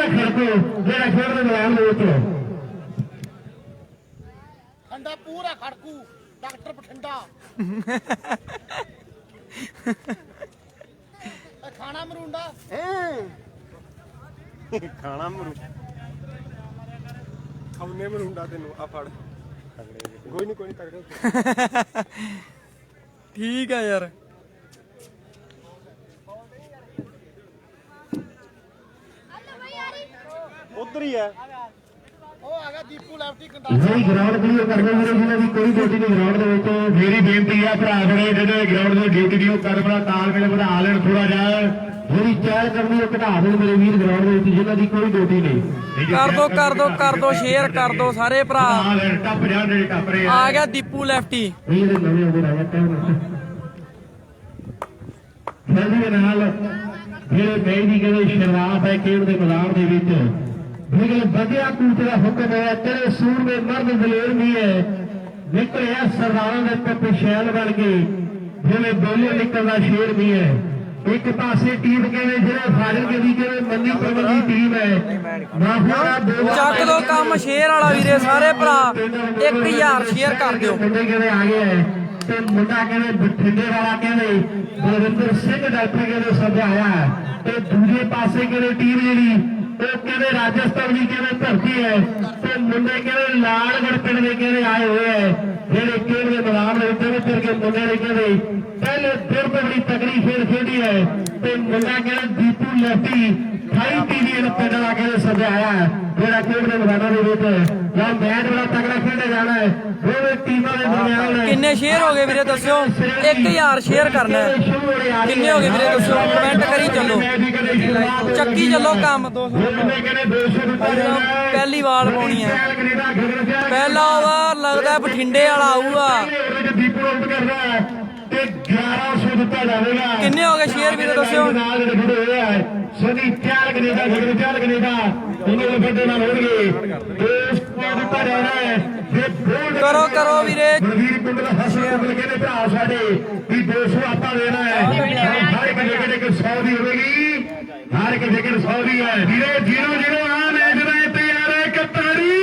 पूरा खड़को जेड़ा खेल दे मैदान दे विच ठंडा पूरा खड़कू डॉक्टर बठिंडा खाना मरूंडा ਖਾਣਾ ਮਰੂ ਖਾਉਨੇ ਮਰੂੰਡਾ ਤੈਨੂੰ ਆ ਫੜ ਕੋਈ ਨਹੀਂ ਤਗੜੇ ਠੀਕ ਆ ਯਾਰ ਉਧਰ ਹੀ ਹੈ ਉਹ ਆ ਗਿਆ ਦੀਪੂ ਲੈਫਟੀ ਕੰਡਾ ਨਹੀਂ ਗਰਾਊਂਡ ਕਲੀਅਰ ਕਰਨਾ ਮੇਰੇ ਜਿਨ੍ਹਾਂ ਦੀ ਕੋਈ ਡਿਊਟੀ ਨਹੀਂ ਗਰਾਊਂਡ ਦੇ ਵਿੱਚ ਮੇਰੀ ਬੇਨਤੀ ਆ ਭਰਾ ਜਿਹੜੇ ਜਿਹੜੇ ਗਰਾਊਂਡ ਦੀ ਡਿਊਟੀ ਦੀ ਉਹ ਕਰ ਬੜਾ ਤਾਲਮੇਲ ਵਧਾ ਲੈਣ ਥੋੜਾ ਜਿਹਾ ਜਿਹੜੀ ਚਾਲ ਕਰਨੀ ਉਹ ਘਟਾ ਦੇਣ ਮੇਰੇ ਵੀਰ ਗਰਾਊਂਡ ਦੇ ਵਿੱਚ ਜਿਨ੍ਹਾਂ ਦੀ ਕੋਈ ਡਿਊਟੀ ਨਹੀਂ ਕਰ ਦੋ ਸ਼ੇਅਰ ਕਰ ਦੋ ਸਾਰੇ ਭਰਾ ਟੱਪ ਜਾਣ ਜਿਹੜੇ ਟੱਪ ਰਹੇ ਆ ਗਿਆ ਦੀਪੂ ਲੈਫਟੀ ਇਹ ਨਵੇਂ ਆਉਂਦੇ ਰਾਜਾ ਕਹਿਣ ਜਲਦੀ ਦੇ ਨਾਲ ਜਿਹੜੇ ਮੈਚ ਦੀ ਕਹਿੰਦੇ ਸ਼ੁਰੂਆਤ ਹੈ ਖੇਡ ਦੇ ਮੈਦਾਨ ਦੇ ਵਿੱਚ ਜਿਹੜੇ ਵਧੀਆ ਕੂਚ ਦਾ ਹੁਕਮ ਹੈ ਤੇਰੇ ਸੂਰ ਦੇ ਮਰਦ ਦਲੇਰ ਨਹੀਂ ਹੈ ਨਿਕਲਿਆ ਸਰਦਾਰਾਂ ਦੇ ਪੁੱਤ ਸ਼ੈਲ ਬਣ ਕੇ ਜਿਵੇਂ ਬੋਲੇ ਨਿਕਲਦਾ ਸ਼ੇਰ ਵੀ ਹੈ ਇੱਕ ਪਾਸੇ ਟੀਮ ਕਹਿੰਦੇ ਜਿਹੜੇ ਫਾਜ਼ਿਲਕੇ ਦੀ ਕਹਿੰਦੇ ਮੰਨੀ ਪਰਵਰ ਦੀ ਟੀਮ ਹੈ ਚੱਕ ਦੋ ਕੰਮ ਸ਼ੇਅਰ ਵਾਲਾ ਵੀਰੇ ਸਾਰੇ ਭਰਾ 1000 ਸ਼ੇਅਰ ਕਰ ਦਿਓ ਮੁੰਡੇ ਕਹਿੰਦੇ ਆ ਗਏ ਤੇ ਮੁੰਡਾ ਕਹਿੰਦੇ ਬਠਿੰਡੇ ਵਾਲਾ ਕਹਿੰਦੇ ਬਲਵਿੰਦਰ ਸਿੰਘ ਡਾਕਟਰ ਕਹਿੰਦੇ ਸਮਝਾਇਆ ਤੇ ਦੂਜੇ ਪਾਸੇ ਕਹਿੰਦੇ ਟੀਮ ਜਿਹੜੀ ਉਹ ਕਹਿੰਦੇ ਰਾਜਸਥਾਨ ਦੀ ਕਹਿੰਦੇ ਧਰਤੀ ਹੈ ਤੇ ਮੁੰਡੇ ਕਹਿੰਦੇ ਲਾਲਗੜ੍ਹ ਪਿੰਡ ਦੇ ਕਹਿੰਦੇ ਆਏ ਹੋਏ ਹੈ ਜਿਹੜੇ ਖੇਡ ਦੇ ਮੈਦਾਨ ਦੇ ਉੱਤੇ ਫਿਰ ਕੇ ਮੁੰਡੇ ਨੇ ਕਹਿੰਦੇ ਪਹਿਲੇ ਦਿਨ ਤੋਂ ਬੜੀ ਤਕੜੀ ਖੇਡ ਖੇਡੀ ਹੈ ਤੇ ਮੁੰਡਾ ਕਹਿੰਦੇ ਦੀਪੂ ਲੈਫਟੀ 28 ਟੀਵੀਐਨ ਪਿੰਡ ਵਾਲਾ ਕਹਿੰਦੇ ਸਮਝਾਇਆ ਜਿਹੜਾ ਖੇਡ ਦੇ ਮੈਦਾਨਾਂ ਦੇ ਵਿੱਚ ਜਾਂ ਮੈਚ ਬੜਾ ਤਕੜਾ ਖੇਡਿਆ ਜਾਣਾ ਹੈ ਦੋਵੇਂ ਟੀਮਾਂ ਦੇ ਦਰਮਿਆਨ ਕਿੰਨੇ ਸ਼ੇਅਰ ਹੋ ਗਏ ਵੀਰੇ ਦੱਸਿਓ 1000 ਸ਼ੇਅਰ ਕਰਨਾ ਕਿੰਨੇ ਹੋ ਗਏ ਵੀਰੇ ਦੱਸਿਓ ਕਮੈਂਟ ਕਰੀ ਚੱਲੋ ਚੱਕੀ ਚੱਲੋ ਕੰਮ 200 ਪਹਿਲੀ ਵਾਰ ਪਾਉਣੀ ਹੈ ਪਹਿਲਾ ਓਵਰ ਲੱਗਦਾ ਬਠਿੰਡੇ ਵਾਲਾ ਆਊਗਾ ਦੀਪੂ ਆਊਟ ਕਰਦਾ ਤੇ 1100 ਦਿੱਤਾ ਜਾਵੇਗਾ ਕਿੰਨੇ ਹੋ ਗਏ ਸ਼ੇਅਰ ਵੀਰੇ ਦੱਸਿਓ ਸੋਨੀ ਚਾਰ ਕੈਨੇਡਾ ਉਹਨਾਂ ਦੇ ਵੱਡੇ ਨਾਲ ਹੋਣਗੇ ਦੋਸਤਾਂ ਦਿੱਤਾ ਜਾਣਾ ਹੈ ਕਰੋ ਵੀਰੇ ਵੀਰ ਪਿੰਡ ਦਾ ਹਸਨ ਕਹਿੰਦੇ ਭਰਾ ਸਾਡੇ ਵੀ 200 ਆਪਾਂ ਦੇਣਾ ਹੈ ਹਰ ਇੱਕ ਜਗ੍ਹਾ ਤੇ 100 ਦੀ ਹੋਵੇਗੀ ਹਰ ਇੱਕ ਜਗ੍ਹਾ 100 ਦੀ ਹੈ ਵੀਰੇ 0-0 ਆ ਮੈਚ ਦਾ ਤਿਆਰ ਹੈ ਕਪਤਾਨੀ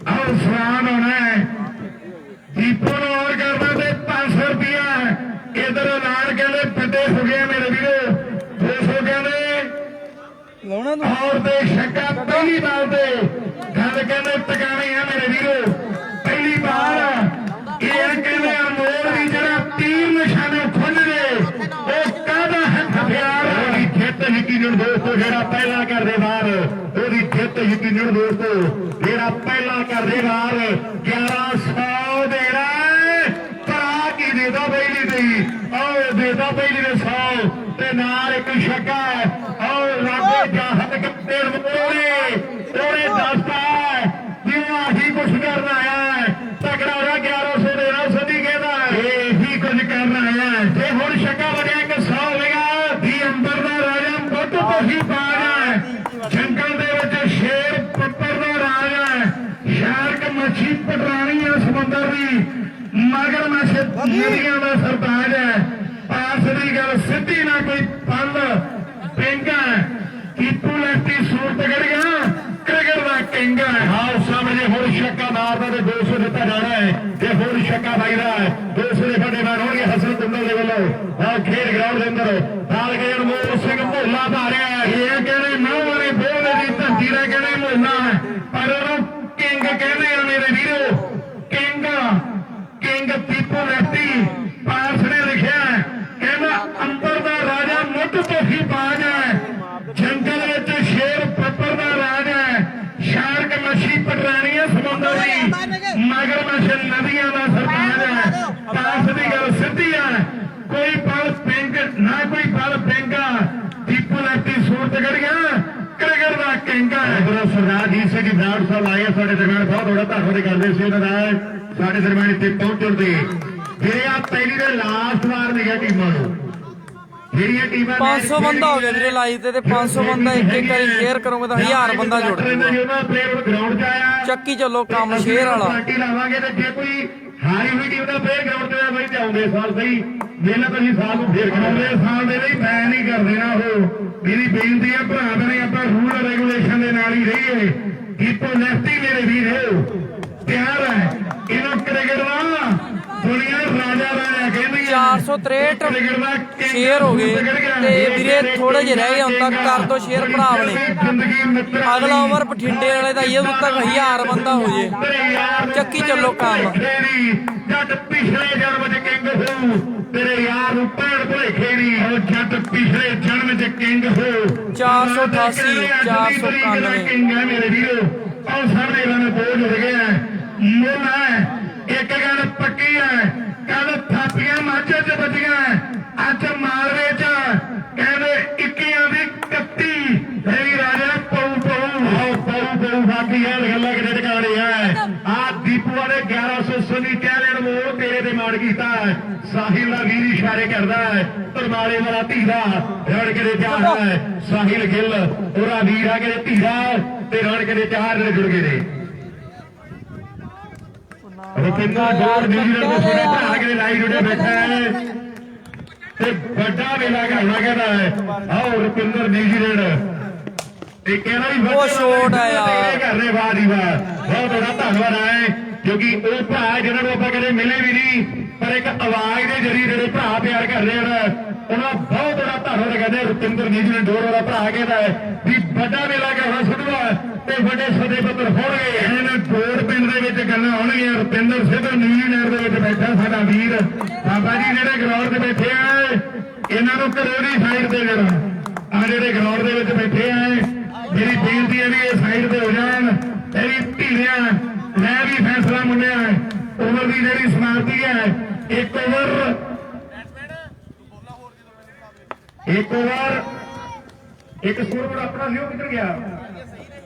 ਆਓ ਸਵਾਨ ਹੋਣਾ ਹੈ ਦੀਪੂ ਨੂੰ ਹੋਰ ਕਰਨਾ ਤੇ 500 ਰੁਪਇਆ ਇਧਰ ਨਾਲ ਕਹਿੰਦੇ ਵੱਡੇ ਹੋ ਗਏ ਮੇਰੇ ਵੀਰੋ 200 ਕਹਿੰਦੇ ਲਾਉਣਾ ਔਰ ਦੇ ਛੱਕਾ ਪਹਿਲੀ ਬਾਲ ਤੇ ਗੱਲ ਕਹਿੰਦੇ ਟਿਕਾਣੇ ਆ ਮੇਰੇ ਵੀਰੋ ਪਹਿਲੀ ਬਾਲ ਇਹ ਕਹਿੰਦੇ ਅਮੋਲ ਵੀ ਜਿਹੜਾ ਤੀਰ ਨਿਸ਼ਾਨੇ ਖੁੱਲ੍ਹਦੇ ਉਹ ਕਾਹਦਾ ਹਥਿਆਰ ਉਹਦੀ ਜਿੱਤ ਯਕੀਨਨ ਦੋਸਤੋ ਜਿਹੜਾ ਪਹਿਲਾ ਕਰਦੇ ਵਾਰ ਉਹਦੀ ਜਿੱਤ ਯਕੀਨਨ ਦੋਸਤੋ ਜਿਹੜਾ ਪਹਿਲਾ ਕਰਦੇ ਵਾਰ 1100 ਦੇਣਾ ਭਰਾ ਕੀ ਦੇਦਾ ਪਹਿਲੀ ਦੀ ਆਓ ਦੇਦਾ ਪਹਿਲੀ ਦੇ 100 ਤੇ ਨਾਲ ਇੱਕ ਛੱਕਾ ਆਓ ਰਾਗੇ ਜਾਹਤ ਕੱਤੇ ਉਹਨੇ ਦੱਸਦਾ ਜਿਉਂ ਆਹੀ ਕੁਛ ਕਰਨ ਆਇਆ ਤਕੜਾ ਹੋ 1100 ਦੇਣਾ ਸਦੀ ਕਹਿੰਦਾ ਇਹੀ ਕੁਝ ਕਰਨ ਆਇਆ ਤੇ ਹੁਣ ਛੱਕਾ ਵਧਿਆ ਕਿ 100 ਹੋਵੇਗਾ ਦੀ ਅੰਬਰ ਦਾ ਰਾਜਾ ਮੁੱਢ ਤੋਂ ਹੀ ਬਾਜ ਹੈ ਜੰਗਲ ਦੇ ਵਿੱਚ ਸ਼ੇਰ ਪੱਪਰ ਦਾ ਰਾਜ ਹੈ ਸ਼ਾਰਕ ਮੱਛੀ ਪਟਰਾਣੀ ਹੈ ਸਮੁੰਦਰ ਦੀ ਮਗਰਮੱਛ ਨਦੀਆਂ ਦਾ ਸਰਤਾਜ ਹੈ ਪਾਸ ਦੀ ਗੱਲ ਸਿੱਧੀ ਨਾ ਕੋਈ ਪੰਨ ਪਿੰਗਾ ਕੀਪੂ ਲੈਫਟੀ ਸੂਰਤ ਗੜੀਆਂ ਕ੍ਰਿਕਟ ਦਾ ਕਿੰਗ ਹੈ ਹਾਂ ਸਾਹਮਣੇ ਹੁਣ ਛੱਕਾ ਮਾਰਦਾ ਤੇ 200 ਦਿੱਤਾ ਜਾਣਾ ਹੈ ਤੇ ਹੁਣ ਛੱਕਾ ਵੱਜਦਾ ਹੈ 200 ਦੇ ਫੱਟੇ ਮਾਰ ਹੋਣਗੇ ਹਸਨ ਤੁੰਦਲ ਦੇ ਵੱਲੋਂ ਆ ਖੇਡ ਗਰਾਊਂਡ ਦੇ ਅੰਦਰ ਨਾਲ ਗਏ ਅਨਮੋਲ ਸਿੰਘ ਭੋਲਾ ਭਾਰਿਆ ਇਹ ਕਹਿੰਦੇ ਨੌ ਵਾਲੇ ਬੋਲੇ ਦੀ ਧਰਤੀ ਦਾ ਕਹਿੰਦੇ ਮੋਨਾ ਹੈ ਪਰ ਉਹਨੂੰ ਕਿੰਗ ਕਹਿੰਦੇ ਆ ਮੇਰੇ ਵੀਰੋ ਕਿੰਗ ਦੀਪੂ ਲੈਫਟੀ ਪਾਰਸ ਨੇ ਲਿਖਿਆ ਕਹਿੰਦਾ ਅੰਬਰ ਦਾ ਰਾਜਾ ਮੁੱਢ ਤੋਂ ਹੀ ਬਾਜ ਹੈ ਜੰਗਲ ਵਿੱਚ ਸ਼ੇਰ ਪੱਪਰ ਦਾ ਰਾਜ ਹੈ ਸ਼ਾਰਕ ਮੱਛੀ ਪਟਰਾਣੀ ਹੈ ਸਮੁੰਦਰ ਦੀ ਮਗਰਮੱਛ ਨਦੀਆਂ ਦਾ ਸਰਤਾਜ ਹੈ ਪਾਸ ਦੀ ਗੱਲ ਸਿੱਧੀ ਹੈ ਕੋਈ ਪਲ ਪਿੰਗ ਨਾ ਕੋਈ ਪਲ ਪਿੰਗਾ ਦੀਪੂ ਲੈਫਟੀ ਸੂਰਤ ਗੜੀਆਂ ਕ੍ਰਿਕਟ ਦਾ ਕਿੰਗ ਹੈ ਸਰਦਾਰ ਜੀ ਸਿੰਘ ਬਰਾੜ ਸਾਹਿਬ ਆਏ ਸਾਡੇ ਦਰਮਿਆਨ ਬਹੁਤ ਬੜਾ ਧੰਨਵਾਦ ਕਰਦੇ ਸੀ ਉਹਨਾਂ ਦਾ ਸਾਡੇ ਦਰਮਿਆਨ ਇੱਥੇ ਪਹੁੰਚਣ ਦੇ ਜਿਹੜੇ ਆ ਪਹਿਲੀ ਦੇ ਲਾਸਟ ਵਾਰ ਨਹੀਂ ਗਿਆ ਟੀਮਾਂ ਨੂੰ ਜਿਹੜੀਆਂ ਟੀਮਾਂ 500 ਬੰਦਾ ਹੋ ਗਿਆ ਵੀਰੇ ਲਾਈਵ ਤੇ 500 ਬੰਦਾ ਇੱਕ ਵਾਰੀ ਸ਼ੇਅਰ ਕਰੋਗੇ ਤਾਂ 1000 ਬੰਦਾ ਜੁੜ ਜਾਊਗਾ ਗਰਾਊਂਡ 'ਚ ਆਇਆ ਚੱਕੀ ਚੱਲੋ ਕੰਮ ਸ਼ੇਅਰ ਵਾਲਾ ਪਾਰਟੀ ਲਾਵਾਂਗੇ ਤੇ ਜੇ ਕੋਈ ਹਾਰੀ ਹੋਈ ਟੀਮ ਦਾ ਫੇਰ ਗਰਾਊਂਡ 'ਚ ਆਇਆ ਬਈ ਤੇ ਆਉਂਦੇ ਸਾਲ ਸਹੀ ਵੇਲਾ ਤਾਂ ਜੀ ਸਾਲ ਨੂੰ ਫੇਰ ਕਰਾਉਂਦੇ ਸਾਲ ਦੇ ਲਈ ਮੈਂ ਨਹੀਂ ਕਰਦੇ ਨਾ ਉਹ ਮੇਰੀ ਬੇਨਤੀ ਹੈ ਭਰਾ ਬਣੇ ਆਪਾਂ ਰੂਲ ਰੈਗੂਲੇਸ਼ਨ ਦੇ ਨਾਲ ਹੀ ਰਹੀਏ ਕੀਪੋ ਲੈਫਟੀ ਮੇਰੇ ਵੀਰ ਹੋ ਪਿਆਰ ਹੈ ਇਹਨਾਂ ਕ੍ਰਿਕਟ ਦਾ ਦੁਨੀਆ ਰਾਜਾ ਰਾਜਾ ਕਹਿੰਦੀ 463 ਸ਼ੇਅਰ ਹੋ ਗਏ ਤੇ ਵੀਰੇ ਥੋੜੇ ਜਿਹੇ ਰਹਿ ਗਏ ਹੁਣ ਤੱਕ ਕਰ ਦੋ ਸ਼ੇਅਰ ਭਰਾ ਆਪਣੇ ਅਗਲਾ ਓਵਰ ਬਠਿੰਡੇ ਵਾਲੇ ਦਾ ਇਹ ਉਦੋਂ ਤੱਕ 1000 ਬੰਦਾ ਹੋ ਜੇ ਚੱਕੀ ਚੱਲੋ ਕੰਮ ਜੱਟ ਪਿਛਲੇ ਜਨਮ ਚ ਕਿੰਗ ਹੋ ਤੇਰੇ ਯਾਰ ਨੂੰ ਭੈਣ ਭੁਲੇਖੇ ਨਹੀਂ ਉਹ ਜੱਟ ਪਿਛਲੇ ਜਨਮ ਚ ਕਿੰਗ ਹੋ 488 491 ਕਿੰਗ ਹੈ ਮੇਰੇ ਵੀਰੋ ਉਹ ਸਾਹਮਣੇ ਇਹਨਾਂ ਨੇ ਬੋਲ ਜੁੜ ਗਿਆ ਮੁੱਲ ਹੈ ਇੱਕ ਗੱਲ ਪੱਕੀ ਹੈ ਕੱਲ ਥਾਪੀਆਂ ਮਾਝੇ ਚ ਵੱਜੀਆਂ ਅੱਜ ਮਾਲਵੇ ਚ ਕਹਿੰਦੇ 21 ਦੀ 31 ਮੇਰੀ ਰਾਜਾ ਪਊ ਪਊ ਬਾਕੀ ਇਹ ਗੱਲਾਂ ਕਿਤੇ ਟਿਕਾਣੇ ਆ ਆ ਦੀਪੂ ਵਾਲੇ 1100 ਟੈਲੈਂਟ ਮੋਹ ਤੇਰੇ ਤੇ ਮਾਰ ਕੀਤਾ ਸਾਹਿਲ ਦਾ ਵੀਰ ਇਸ਼ਾਰੇ ਕਰਦਾ ਹੈ ਤਰਮਾਲੇ ਵਾਲਾ ਧੀਰਾ ਰਣ ਕੇ ਤਿਆਰ ਹੈ ਸਾਹਿਲ ਗਿੱਲ ਉਹਦਾ ਵੀਰ ਆ ਕੇ ਧੀਰਾ ਤੇ ਰਣ ਕੇ ਤਿਆਰ ਜੁੜ ਗਏ ਨੇ ਰੁਪਿੰਦਰ ਗੌਰ ਨਿਊਜ਼ੀਲੈਂਡ ਤੋਂ ਸੁਣੇ ਭਰਾ ਕੇ ਲਾਈਵ ਜੁੜੇ ਬੈਠਾ ਹੈ ਤੇ ਵੱਡਾ ਵੇਲਾ ਘਾਉਣਾ ਕਹਿੰਦਾ ਹੈ ਆਓ ਰੁਪਿੰਦਰ ਨਿਊਜ਼ੀਲੈਂਡ ਤੇ ਕਹਿੰਦਾ ਵੀ ਉਹ ਸ਼ੋਟ ਆ ਯਾਰ ਕਰਨੇ ਵਾਹ ਦੀ ਵਾਹ ਬਹੁਤ ਬੜਾ ਧੰਨਵਾਦ ਹੈ ਕਿਉਂਕਿ ਉਹ ਭਰਾ ਜਿਹਨਾਂ ਨੂੰ ਆਪਾਂ ਕਦੇ ਮਿਲੇ ਵੀ ਨਹੀਂ ਪਰ ਇੱਕ ਆਵਾਜ਼ ਦੇ ਜਰੀਏ ਜਿਹੜੇ ਭਰਾ ਪਿਆਰ ਕਰ ਰਹੇ ਹਨ ਉਹਨਾਂ ਬਹੁਤ ਬੜਾ ਧੰਨਵਾਦ ਕਰਦੇ ਰੁਪਿੰਦਰ ਨਿਊਜ਼ੀਲੈਂਡ ਡੋਰ ਵਾਲਾ ਭਰਾ ਕਹਿੰਦਾ ਵੀ ਵੱਡਾ ਵੇਲਾ ਘਾਉਣਾ ਸੁਣਵਾ ਤੇ ਵੱਡੇ ਸਦੇ ਪੱਤਰ ਹੋਣਗੇ ਇਹਨਾਂ ਡੋਰ ਪਿੰਡ ਦੇ ਵਿੱਚ ਗੱਲਾਂ ਹੋਣਗੀਆਂ ਰੁਪਿੰਦਰ ਸਿੱਧੂ ਨਿਊਜ਼ੀਲੈਂਡ ਦੇ ਵਿੱਚ ਬੈਠਾ ਸਾਡਾ ਵੀਰ ਬਾਬਾ ਜੀ ਜਿਹੜੇ ਗਰਾਊਂਡ ਤੇ ਬੈਠੇ ਆ ਇਹਨਾਂ ਨੂੰ ਕਰੋੜੀ ਸਾਈਡ ਤੇ ਜਿਹੜਾ ਆ ਜਿਹੜੇ ਗਰਾਊਂਡ ਦੇ ਵਿੱਚ ਬੈਠੇ ਆ ਮੇਰੀ ਬੇਨਤੀ ਹੈ ਵੀ ਇਹ ਸਾਈਡ ਤੇ ਹੋ ਜਾਣ ਤੇਰੀ ਧੀਰਿਆਂ ਮੈਂ ਵੀ ਫੈਸਲਾ ਮੁੰਡਿਆ ਓਵਰ ਦੀ ਜਿਹੜੀ ਸਮਾਪਤੀ ਹੈ ਇੱਕ ਓਵਰ ਇੱਕ ਸਕੋਰ ਆਪਣਾ ਲਿਓ ਕਿੱਧਰ ਗਿਆ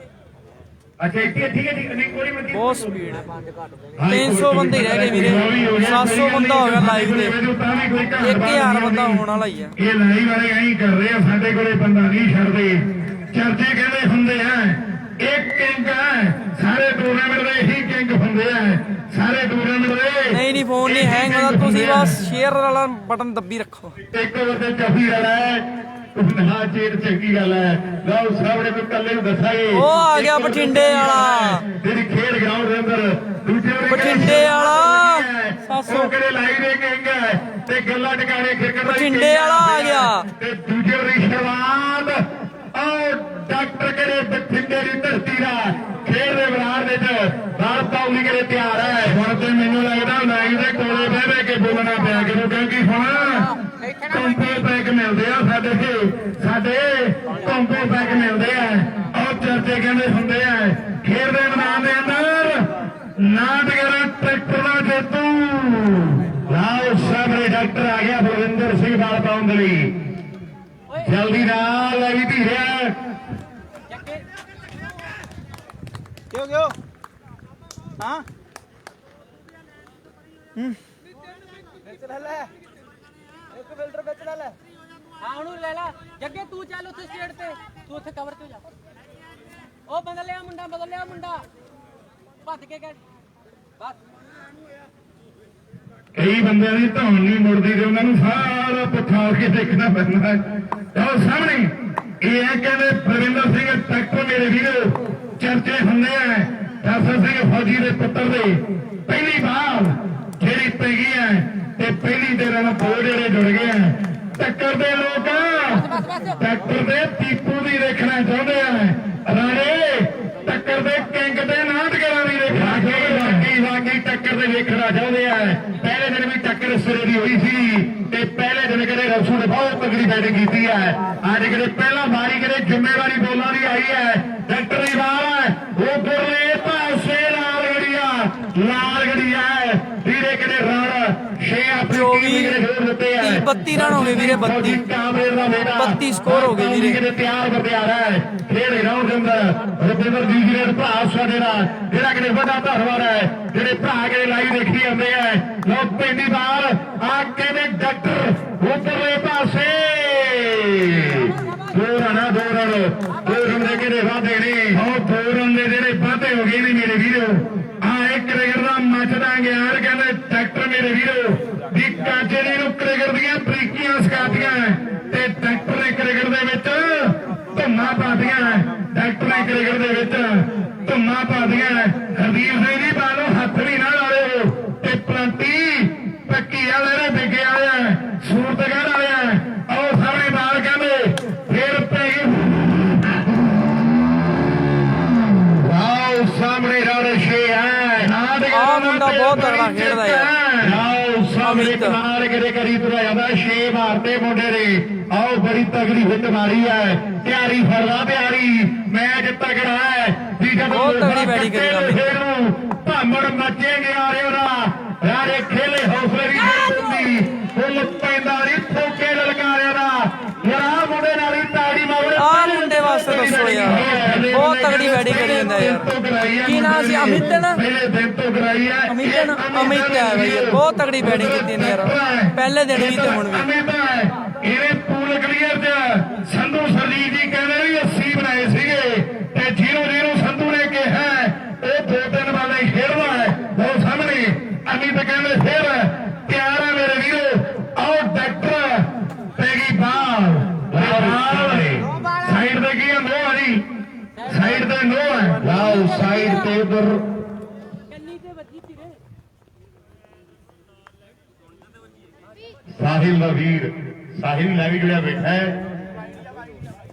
ਅੱਛਾ ਇੱਥੇ ਠੀਕ ਹੈ ਨਹੀਂ ਕੋਈ ਮੱਤੀ ਬਹੁਤ ਸਪੀਡ 300 ਬੰਦੇ ਰਹਿ ਗਏ ਵੀਰੇ 700 ਬੰਦਾ ਹੋ ਗਿਆ ਲਾਈਵ ਤੇ 1000 ਬੰਦਾ ਹੋਣ ਵਾਲਾ ਹੀ ਆ ਇਹ ਲਾਈਵ ਵਾਲੇ ਐਂ ਕਰ ਰਹੇ ਆ ਸਾਡੇ ਕੋਲੇ ਬੰਦਾ ਨਹੀਂ ਛੱਡਦੇ ਚਰਚੇ ਕਹਿੰਦੇ ਹੁੰਦੇ ਆ ਇੱਕ ਕਿੰਗ ਹੈ ਸਾਰੇ ਟੂਰਨਾਮੈਂਟ ਦੇ ਇਹੀ ਕਿੰਗ ਹੁੰਦੇ ਆ ਸਾਰੇ ਟੂਰਨਾਮੈਂਟ ਦੇ ਨਹੀਂ ਫੋਨ ਨਹੀਂ ਹੈਂਗ ਹੁੰਦਾ ਤੁਸੀਂ ਬਸ ਸ਼ੇਅਰ ਵਾਲਾ ਬਟਨ ਦੱਬੀ ਰੱਖੋ ਇੱਕ ਵਾਰ ਤੇ ਕਾਫੀ ਵਾਲਾ ਹੈ ਨਾ ਚੇੜ ਚੰਗੀ ਗੱਲ ਹੈ ਲਓ ਸਾਹਮਣੇ ਕੋਈ ਕੱਲੇ ਨੂੰ ਦੱਸਾਂਗੇ ਉਹ ਆ ਗਿਆ ਬਠਿੰਡੇ ਵਾਲਾ ਜਿਹੜੀ ਖੇਡ ਗਰਾਊਂਡ ਦੇ ਅੰਦਰ ਦੂਜੇ ਬਠਿੰਡੇ ਵਾਲਾ 700 ਕਿਹੜੇ ਲਾਈ ਦੇ ਕਿੰਗ ਹੈ ਤੇ ਗੱਲਾਂ ਟਿਕਾਣੇ ਖੇਡ ਬਠਿੰਡੇ ਵਾਲਾ ਆ ਗਿਆ ਤੇ ਦੂਜੇ ਰਿਸ਼ਤੇਵਾਦ ਆਹ ਡਾਕਟਰ ਕਿਹੜੇ ਬਠਿੰਡੇ ਦੀ ਧਰਤੀ ਦਾ ਖੇਡ ਦੇ ਮੈਦਾਨ ਵਿੱਚ ਬਾਲ ਪਾਉਣੀ ਕਰੇ ਤਿਆਰ ਹੈ ਹੁਣ ਤੇ ਮੈਨੂੰ ਲੱਗਦਾ ਲਾਈਨ ਦੇ ਕੋਲੇ ਬਹਿ ਕੇ ਬੋਲਣਾ ਪਿਆ ਕਰੂ ਕਿਉਂਕਿ ਹੁਣ ਕੰਪੋ ਪੈਕ ਮਿਲਦੇ ਆ ਸਾਡੇ ਕੰਪੋ ਪੈਕ ਮਿਲਦੇ ਆ ਉਹ ਚਰਚੇ ਕਹਿੰਦੇ ਹੁੰਦੇ ਆ ਖੇਡ ਦੇ ਮੈਦਾਨ ਦੇ ਅੰਦਰ ਨਾਟਕਰਾਂ ਟਰੈਕਟਰ ਦਾ ਜੇਤੂ ਲਾਓ ਸਾਹਮਣੇ ਡਾਕਟਰ ਆ ਗਿਆ ਬਲਵਿੰਦਰ ਸਿੰਘ ਬਾਲ ਪਾਉਣ ਦੇ ਲਈ ਜਲਦੀ ਨਾਲ ਲੈ ਵੀ ਧੀਰਿਆ ਕਿਉਂ ਹਾਂ ਵਿੱਚ ਲੈ ਇੱਕ ਫਿਲਟਰ ਵਿੱਚ ਲੈ ਹਾਂ ਉਹਨੂੰ ਲੈ ਲੈ ਜੱਗੇ ਤੂੰ ਚੱਲ ਉੱਥੇ ਸਟੇਟ ਤੇ ਤੂੰ ਉੱਥੇ ਕਵਰ ਤੇ ਜਾ ਉਹ ਬਦਲ ਲਿਆ ਮੁੰਡਾ ਭੱਜ ਕੇ ਕਹਿ ਬਸ ਕਈ ਬੰਦਿਆਂ ਦੀ ਧੌਣ ਨਹੀਂ ਮੁੜਦੀ ਤੇ ਉਹਨਾਂ ਨੂੰ ਸਾਰਾ ਪੁੱਠਾ ਹੋ ਕੇ ਦੇਖਣਾ ਪੈਂਦਾ ਹੈ ਉਹ ਸਾਹਮਣੇ ਇਹ ਹੈ ਕਹਿੰਦੇ ਬਲਵਿੰਦਰ ਸਿੰਘ ਟਰੈਕਟਰ ਮੇਰੇ ਵੀਰੋ ਚਰਚੇ ਹੁੰਦੇ ਆ ਦਰਸ਼ਨ ਸਿੰਘ ਫੌਜੀ ਦੇ ਪੁੱਤਰ ਦੇ ਪਹਿਲੀ ਵਾਰ ਜਿਹੜੀ ਪੈ ਗਈ ਹੈ ਤੇ ਪਹਿਲੀ ਦੇ ਰਨ ਦੋ ਜਿਹੜੇ ਜੁੜ ਗਏ ਆ ਟੱਕਰ ਦੇ ਲੋਕ ਟਰੈਕਟਰ ਦੇ ਦੀਪੂ ਦੀ ਦੇਖਣਾ ਚਾਹੁੰਦੇ ਆ ਰਾਣੇ ਟੱਕਰ ਦੇ ਕਿੰਗ ਦੇ ਨਾਟਕਰਾਂ ਦੀ ਦੇਖਣਾ ਚਾਹੁੰਦੇ ਵਾਕਈ ਟੱਕਰ ਦੇ ਵੇਖਣਾ ਚਾਹੁੰਦੇ ਆ ਪਹਿਲੇ ਦਿਨ ਵੀ ਟੱਕਰ ਸਿਰੇ ਦੀ ਹੋਈ ਸੀ ਤੇ ਪਹਿਲੇ ਦਿਨ ਕਿਹੜੇ ਰਸੂ ਨੇ ਬਹੁਤ ਤਗੜੀ ਬੈਟਿੰਗ ਕੀਤੀ ਹੈ ਅੱਜ ਕਿਹੜੇ ਪਹਿਲਾ ਵਾਰੀ ਕਿਹੜੇ ਜ਼ਿੰਮੇਵਾਰੀ ਬੋਲਾਂ ਦੀ ਆਈ ਹੈ ਡਾਕਟਰ ਦੀ ਬਾਲ ਹੈ ਉਹ ਗੁਰਲੇ ਪਾਸੇ ਲਾਲ ਗੜੀ ਹੈ ਵੀਰੇ ਕਿਹੜੇ ਰਨ 6 ਆਪਣੀ ਟੀਮ ਦੇ ਜੋੜ ਦਿੱਤੇ ਆ 32 ਰਨ ਹੋ ਗਏ ਵੀਰੇ 32 ਕਾਮਰੇ ਦਾ ਬੇਟਾ 32 ਸਕੋਰ ਹੋ ਗਏ ਵੀਰੇ ਕਿਹੜੇ ਤਿਆਰ ਵਰਤਿਆ ਰਿਹਾ ਹੈ ਖੇਡ ਗਰਾਊਂਡ ਦੇ ਅੰਦਰ ਰੁਪਿੰਦਰ ਨਿਊਜ਼ੀਲੈਂਡ ਭਰਾ ਸਾਡੇ ਨਾਲ ਜਿਹੜਾ ਕਿਹੜੇ ਵੱਡਾ ਧੰਨਵਾਦ ਹੈ ਜਿਹੜੇ ਭਰਾ ਕਿਹੜੇ ਲਾਈਵ ਦੇਖੀ ਜਾਂਦੇ ਆ ਲੋਕ ਪਹਿਲੀ ਵਾਰ ਆ ਕਹਿੰਦੇ ਡਾਕਟਰ ਉੱਪਰਲੇ ਪਾਸੇ ਦੋ ਰਨ ਦੇ ਕਿਹੜੇ ਵਾਧੇ ਨੇ ਉਹ 2 ਰਨ ਦੇ ਜਿਹੜੇ ਵਾਧੇ ਹੋ ਗਏ ਨੇ ਮੇਰੇ ਵੀਰੋ ਆ ਇੱਕ ਕ੍ਰਿਕਟ ਦਾ ਮੱਚਦਾ ਗਿਆਨ ਕਹਿੰਦੇ ਡਾਕਟਰ ਮੇਰੇ ਵੀਰੋ ਦੀ ਕਾਂਚੇ ਦੀ ਨੂੰ ਕ੍ਰਿਕਟ ਦੀਆਂ ਕ੍ਰਿਕਟ ਦੇ ਵਿੱਚ ਧੁੰਮਾਂ ਪਾਦੀਆਂ ਹਰਦੀਪ ਸਿੰਘ ਜੀ ਬਾਲੋਂ ਹੱਥ ਵੀ ਨਾ ਲਾਇਓ ਤੇ ਪਲੰਟੀ ਪੱਕੀ ਵਾਲੇ ਨੇ ਵਿਗੇ ਆਇਆ ਸੂਰਤਗੜ੍ਹ ਵਾਲਿਆ ਉਹ ਸਾਹਮਣੇ ਬਾਲ ਕਹਿੰਦੇ ਫਿਰ ਪੈ ਆਓ ਸਾਹਮਣੇ ਰੌਣਸ਼ੇ ਆਹ ਮੁੰਡਾ ਬਹੁਤ ਤਗੜਾ ਖੇਡਦਾ ਯਾਰ ਆਓ ਸਾਹਮਣੇ ਕਮਾਲ ਕਰੀ ਤੁਰਿਆ ਜਾਂਦਾ 6 ਮਾਰਦੇ ਮੁੰਡੇ ਨੇ ਆਓ ਬੜੀ ਤਗੜੀ ਹਿੱਟ ਮਾਰੀ ਹੈ ਤਿਆਰੀ ਫਰਦਾ ਤਿਆਰੀ ਮੈਚ ਤਗੜਾ ਹੈ ਵੀ ਜਦੋਂ ਬਹੁਤ ਤਗੜੀ ਬੈਟਿੰਗ ਕਰੇਗਾ ਭਾਮੜ ਮੱਚੇ ਗਿਆ ਰੇ ਉਹਦਾ ਰਾਰੇ ਖੇਲੇ ਹੌਸਲੇ ਦੀ ਹੁੰਦੀ ਫੁੱਲ ਪੈਂਦਾ ਨਹੀਂ ਠੋਕੇ ਲਲਕਾਰਿਆ ਦਾ ਯਾਰ ਮੁੰਡੇ ਨਾਲ ਹੀ ਤਾੜੀ ਮਾਰੇ ਆਹ ਮੁੰਡੇ ਵਾਸਤੇ ਦੱਸੋ ਯਾਰ ਬਹੁਤ ਤਗੜੀ ਬੈਟਿੰਗ ਕਰੀ ਜਾਂਦਾ ਯਾਰ ਕੀ ਨਾਮ ਸੀ ਅਮਿਤਨ ਪਹਿਲੇ ਦਿਨ ਤੋਂ ਕਰਾਈ ਹੈ ਅਮਿਤ ਹੈ ਬਈ ਯਾਰ ਬਹੁਤ ਤਗੜੀ ਬੈਟਿੰਗ ਕੀਤੀ ਨੇ ਯਾਰ ਪਹਿਲੇ ਦਿਨ ਵੀ ਤੇ ਹੁਣ ਵੀ ਇਹਨੇ ਪੂਲ ਕਲੀਅਰ ਚ ਸੰਧੂ ਸਰਜੀਤ ਜੀ ਕਹਿੰਦੇ ਵੀ 80 ਬਣਾਏ ਸੀਗੇ ਤੇ 0-0 ਸੰਧੂ ਨੇ ਕਿਹਾ ਉਹ 2-3 ਬਾਲਾਂ ਹੀ ਖੇਡਦਾ ਹੈ ਉਹ ਸਾਹਮਣੇ ਅਮਿਤ ਕਹਿੰਦੇ ਫਿਰ ਤਿਆਰ ਹੈ ਮੇਰੇ ਵੀਰੋ ਆਓ ਡਾਕਟਰ ਪੈ ਗਈ ਬਾਲ ਸਾਈਡ ਤੇ ਕੀ ਹੈ ਨੋ ਵਾਲੀ ਸਾਈਡ ਤੇ ਨੋ ਹੈ ਲਾਓ ਸਾਈਡ ਤੇ ਉਧਰ ਕੰਨੀ ਤੇ ਵੱਜੀ ਤੇਰੇ ਸਾਹਿਲ ਦਾ ਵੀਰ ਸਾਹਿਲ ਲੈ ਵੀ ਜੁੜਿਆ ਬੈਠਾ ਹੈ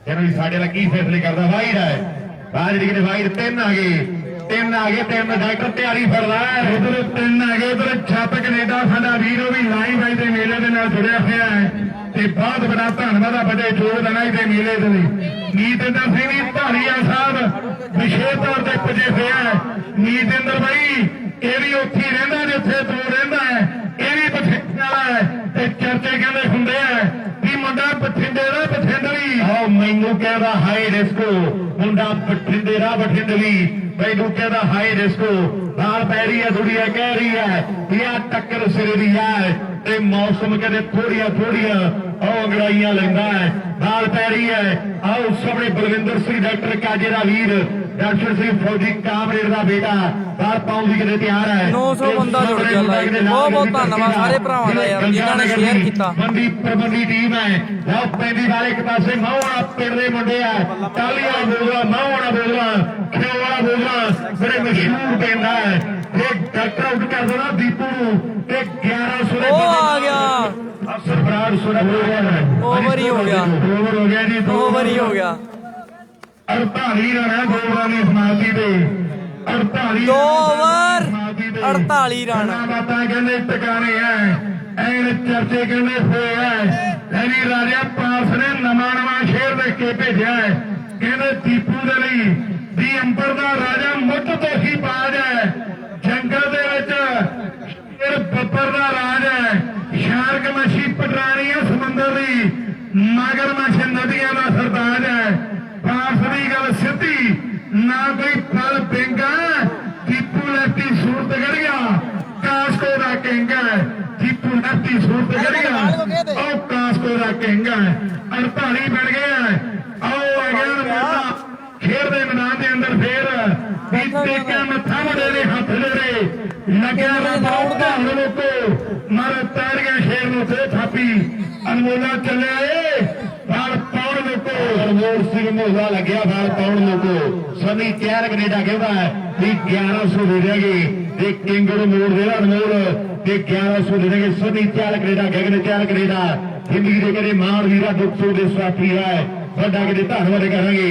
ਇਹਨਾਂ ਦੀ ਸਾਡੇ ਨਾਲ ਕੀ ਫੈਸਲੇ ਕਰਦਾ ਵਾਈਡ ਹੈ ਬਾਹਰ ਜਿਹੜੀ ਕਿਤੇ ਵਾਈਡ ਤਿੰਨ ਆ ਗਏ ਤਿੰਨ ਡਾਕਟਰ ਤਿਆਰੀ ਫੜਦਾ ਉਧਰ ਤਿੰਨ ਆ ਗਏ ਉਧਰ ਛੱਤ ਕੈਨੇਡਾ ਸਾਡਾ ਵੀਰ ਉਹ ਵੀ ਲਾਈਵ ਆਈ ਦੇ ਮੇਲੇ ਦੇ ਨਾਲ ਜੁੜਿਆ ਹੋਇਆ ਹੈ ਤੇ ਬਹੁਤ ਬੜਾ ਧੰਨਵਾਦ ਆ ਵੱਡੇ ਯੋਗਦਾਨ ਹੈ ਦੇ ਮੇਲੇ ਦੇ ਲਈ ਨੀਤਿੰਦਰ ਸਿੰਘ ਜੀ ਧਾਰੀਆ ਸਾਹਿਬ ਵਿਸ਼ੇਸ਼ ਤੌਰ ਤੇ ਪੁੱਜੇ ਹੋਏ ਆ ਨੀਤਿੰਦਰ ਬਾਈ ਇਹ ਵੀ ਉੱਥੇ ਹੀ ਰਹਿੰਦਾ ਜਿੱਥੇ ਤੂੰ ਰਹਿੰਦਾ ਹੈ ਇਹ ਵੀ ਬਠਿੰਡੇ ਵਾਲਾ ਹੈ ਤੇ ਚਰਚੇ ਕਹਿੰਦੇ ਹੁੰਦੇ ਆ ਵੀ ਮੁੰਡਾ ਬਠਿੰਡੇ ਦਾ ਬਠਿੰਡਲੀ ਆਹ ਮੈਨੂੰ ਕਹਿੰਦਾ ਹਾਈ ਰਿਸਕੋ ਮੁੰਡਾ ਬਠਿੰਡੇ ਦਾ ਬਠਿੰਡਲੀ ਮੈਨੂੰ ਕਹਿੰਦਾ ਹਾਈ ਰਿਸਕੋ ਨਾਲ ਪੈ ਰਹੀ ਹੈ ਦੁਨੀਆ ਕਹਿ ਰਹੀ ਹੈ ਵੀ ਆ ਟੱਕਰ ਸਿਰੇ ਦੀ ਹੈ ਤੇ ਮੌਸਮ ਕਹਿੰਦੇ ਥੋੜੀਆਂ ਉਹ ਅੰਗੜਾਈਆਂ ਲੈਂਦਾ ਹੈ ਨਾਲ ਪੈ ਰਹੀ ਹੈ ਆਓ ਸਾਹਮਣੇ ਬਲਵਿੰਦਰ ਸਿੰਘ ਡਾਕਟਰ ਕਾਜੇ ਦਾ ਵੀਰ ਡਾਕਟਰ ਸਿੰਘ ਫੌਜੀ ਕਾਮਰੇਡ ਦਾ ਬੇਟਾ ਬਾਹਰ ਪਾਉਣ ਦੀ ਕਿਤੇ ਤਿਆਰ ਹੈ 900 ਬੰਦਾ ਜੁੜ ਗਿਆ ਲਾਈਵ ਬਹੁਤ ਬਹੁਤ ਧੰਨਵਾਦ ਸਾਰੇ ਭਰਾਵਾਂ ਦਾ ਯਾਰ ਜਿਨ੍ਹਾਂ ਨੇ ਸ਼ੇਅਰ ਕੀਤਾ ਪ੍ਰਬੰਧੀ ਟੀਮ ਹੈ ਲਓ ਪੈਂਦੀ ਵਾਲੇ ਇੱਕ ਪਾਸੇ ਮਾਹੌਣਾ ਪਿੰਡ ਦੇ ਮੁੰਡੇ ਆ ਟਾਲੀ ਵਾਲਾ ਬੋਲਦਾ ਮਾਹੌਣਾ ਬੋਲਦਾ ਖਿਓ ਵਾਲਾ ਬੋਲਦਾ ਬੜੇ ਮਸ਼ਹੂਰ ਪਿੰਡ ਹੈ ਇਹ ਡਾਕਟਰ ਆਊਟ ਕਰ ਦੇਣਾ ਦੀਪੂ ਨੂੰ ਤੇ 1100 ਦੇ ਉਹ ਆ ਗਿਆ ਅਫਸਰ ਬਰਾੜ ਸੁਣਾ ਓਵਰ ਹੀ ਹੋ ਗਿਆ ਓਵਰ ਹੋ ਗਿਆ ਜੀ ਓਵਰ ਹੀ ਹੋ ਗਿਆ 48 ਰਨ ਹੈ 2 ਰਨ ਦੀ ਸਮਾਪਤੀ ਤੇ 48 2 ਓਵਰ 48 ਰਨ ਬਾਤਾਂ ਕਹਿੰਦੇ ਟਿਕਾਣੇ ਐ ਐਨ ਚਰਚੇ ਕਹਿੰਦੇ ਹੋਏ ਐ ਲੈਣੀ ਰਾਜਾ ਪਾਸ ਨੇ ਨਵਾਂ ਸ਼ੇਰ ਦੇਖ ਕੇ ਭੇਜਿਆ ਹੈ ਕਹਿੰਦੇ ਦੀਪੂ ਦੇ ਲਈ ਦੀ ਅੰਬਰ ਦਾ ਰਾਜਾ ਮੁੱਢ ਤੋਂ ਹੀ ਬਾਜ ਹੈ ਜੰਗਲ ਦੇ ਵਿੱਚ ਸ਼ੇਰ ਬੱਬਰ ਦਾ ਰਾਜ ਹੈ ਸ਼ਾਰਕ ਮੱਛੀ ਪਟਰਾਣੀ ਹੈ ਸਮੁੰਦਰ ਦੀ ਮਗਰ ਮੱਛ ਨਦੀਆਂ ਦਾ ਸਰਤਾਜ ਹੈ ਪਾਸ ਦੀ ਗੱਲ ਸਿੱਧੀ ਨਾ ਕੋਈ ਫਲ ਪਿੰਗਾ ਦੀਪੂ ਲੈਤੀ ਸੂਰਤ ਗੜ ਗਿਆ ਕਾਸਕੋ ਦਾ ਕਹਿੰਗਾ ਦੀਪੂ ਲੈਤੀ ਸੂਰਤ ਗੜ ਗਿਆ ਉਹ ਕਾਸਕੋ ਦਾ ਕਹਿੰਗਾ 48 ਬਣ ਗਿਆ ਆਓ ਅਗੇਨ ਮੋਟਾ ਖੇਡ ਦੇ ਮੈਦਾਨ ਦੇ ਅੰਦਰ ਫੇਰ ਬੀਤੇ ਕੇ ਮੱਥਾ ਵੜੇ ਦੇ ਹੱਥ ਦੇ ਲੱਗਿਆ ਨਾ ਲੋਕੋ ਮਾਰੇ ਤਾਰ ਗਿਆ ਸ਼ੇਰ ਨੂੰ ਤੇ ਥਾਪੀ ਅਨਮੋਲਾ ਚੱਲੇ ਬਾਲ ਪਾਉਣ ਲੋਕੋ ਅਨਮੋਲ ਸਿੰਘ ਮੋਲਾ ਲੱਗਿਆ ਬਾਲ ਪਾਉਣ ਲੋਕੋ ਸਨੀ ਤਿਆਰ ਕੈਨੇਡਾ ਕਹਿੰਦਾ ਵੀ 1100 ਦੇ ਦੇਗੇ ਤੇ ਕਿੰਗ ਨੂੰ ਮੋੜ ਦੇਣਾ ਅਨਮੋਲ ਤੇ 1100 ਦੇ ਦੇਗੇ ਸਨੀ ਤਿਆਰ ਕੈਨੇਡਾ ਗਗਨ ਤਿਆਰ ਕੈਨੇਡਾ ਜ਼ਿੰਦਗੀ ਦੇ ਕਦੇ ਮਾਣ ਵੀਰਾ ਦੁੱਖ ਸੁੱਖ ਦੇ ਸਾਥੀ ਹੈ ਵੱਡਾ ਕਿਤੇ ਧੰਨਵਾਦ ਕਰਾਂਗੇ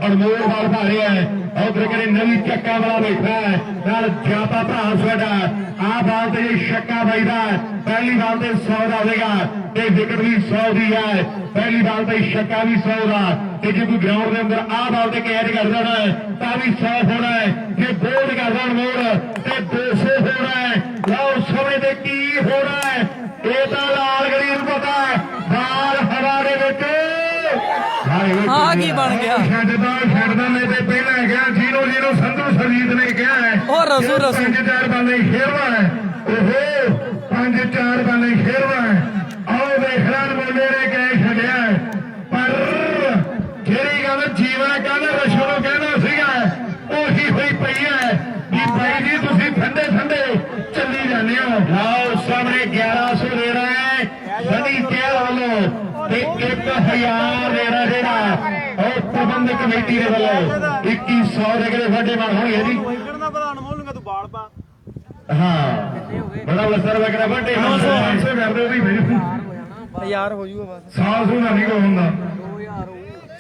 ਅਨਮੋਲ ਬਾਲ ਪਾ ਰਿਹਾ ਹੈ ਉਧਰ ਕਰੇ ਨਵੀਂ ਚੱਕਾ ਵਾਲਾ ਬੈਠਾ ਹੈ ਨਾਲ ਜਾਪਾ ਭਰਾ ਸਾਡਾ ਆਹ ਬਾਲ ਤੇ ਛੱਕਾ ਵੱਜਦਾ ਪਹਿਲੀ ਬਾਲ ਤੇ 100 ਦਾ ਹੋਵੇਗਾ ਤੇ ਵਿਕਟ ਵੀ 100 ਦੀ ਹੈ ਪਹਿਲੀ ਬਾਲ ਤੇ ਛੱਕਾ ਵੀ 100 ਦਾ ਤੇ ਜੇ ਕੋਈ ਗਰਾਊਂਡ ਦੇ ਅੰਦਰ ਆਹ ਬਾਲ ਤੇ ਕੈਚ ਕਰ ਦੇਣਾ ਤਾਂ ਵੀ 100 ਹੋਣਾ ਹੈ ਜੇ ਬੋਲਡ ਕਰ ਦੇਣ ਮੋੜ ਤੇ 200 ਹੋਣਾ ਹੈ ਲਓ ਸਮੇਂ ਤੇ ਕੀ ਹੋਣਾ ਹੈ ਇਹ ਤਾਂ ਲਾਲ ਗੜੀ ਨੂੰ ਪਤਾ ਹੈ ਬਾਲ ਹਵਾ ਦੇ ਵਿੱਚ ਆ ਕੀ ਬਣ ਗਿਆ ਛੱਡਦਾ ਨੇ ਤੇ ਪਹਿਲਾਂ ਗਿਆ 0-0 ਸੰਧੂ ਸਰਜੀਤ ਨੇ ਕਿਹਾ ਹੈ ਉਹ ਰਸੂ 5-4 ਬਾਲੇ ਖੇਡਦਾ ਹੈ ਉਹ 5-4 ਬਾਲੇ ਖੇਡਦਾ ਹੈ ਆਓ ਵੇਖਣਾ ਮੁੰਡੇ ਨੇ ਕਹਿ ਛੱਡਿਆ ਪਰ ਜਿਹੜੀ ਗੱਲ ਜੀਵਾ ਕਹਿੰਦਾ ਰਸ਼ੂ ਨੂੰ ਕਹਿੰਦਾ ਸੀਗਾ ਉਹੀ ਹੋਈ ਪਈ ਹੈ ਵੀ ਭਾਈ ਜੀ ਤੁਸੀਂ ਠੰਡੇ ਚੱਲੀ ਜਾਂਦੇ ਹੋ ਲਾਓ ਸਾਹਮਣੇ 1100 ਦੇ ਰਹਾ ਹੈ ਸਨੀ ਕਹਿ ਵੱਲੋਂ ਤੇ 1000 ਦੇ ਰਹਾ ਜਿਹੜਾ ਉਹ ਪ੍ਰਬੰਧਕ ਕਮੇਟੀ ਦੇ ਵੱਲੋਂ 2100 ਦੇ ਕਿਹੜੇ ਵੱਡੇ ਮਾਰ ਹੋਣਗੇ ਜੀ ਵਾਈਕਣ ਦਾ ਪ੍ਰਧਾਨ ਮੋਲੂਗਾ ਤੂੰ ਬਾਲ ਪਾ ਹਾਂ ਬੜਾ ਵਸਰ ਵਗੈਰਾ ਵੱਡੇ 500 ਕਰਦੇ ਉਹ ਵੀ ਮੇਰੇ ਯਾਰ ਹੋ ਜੂਗਾ ਬਸ 100 ਸੁਣਾ ਨਹੀਂ ਕੋ ਹੁੰਦਾ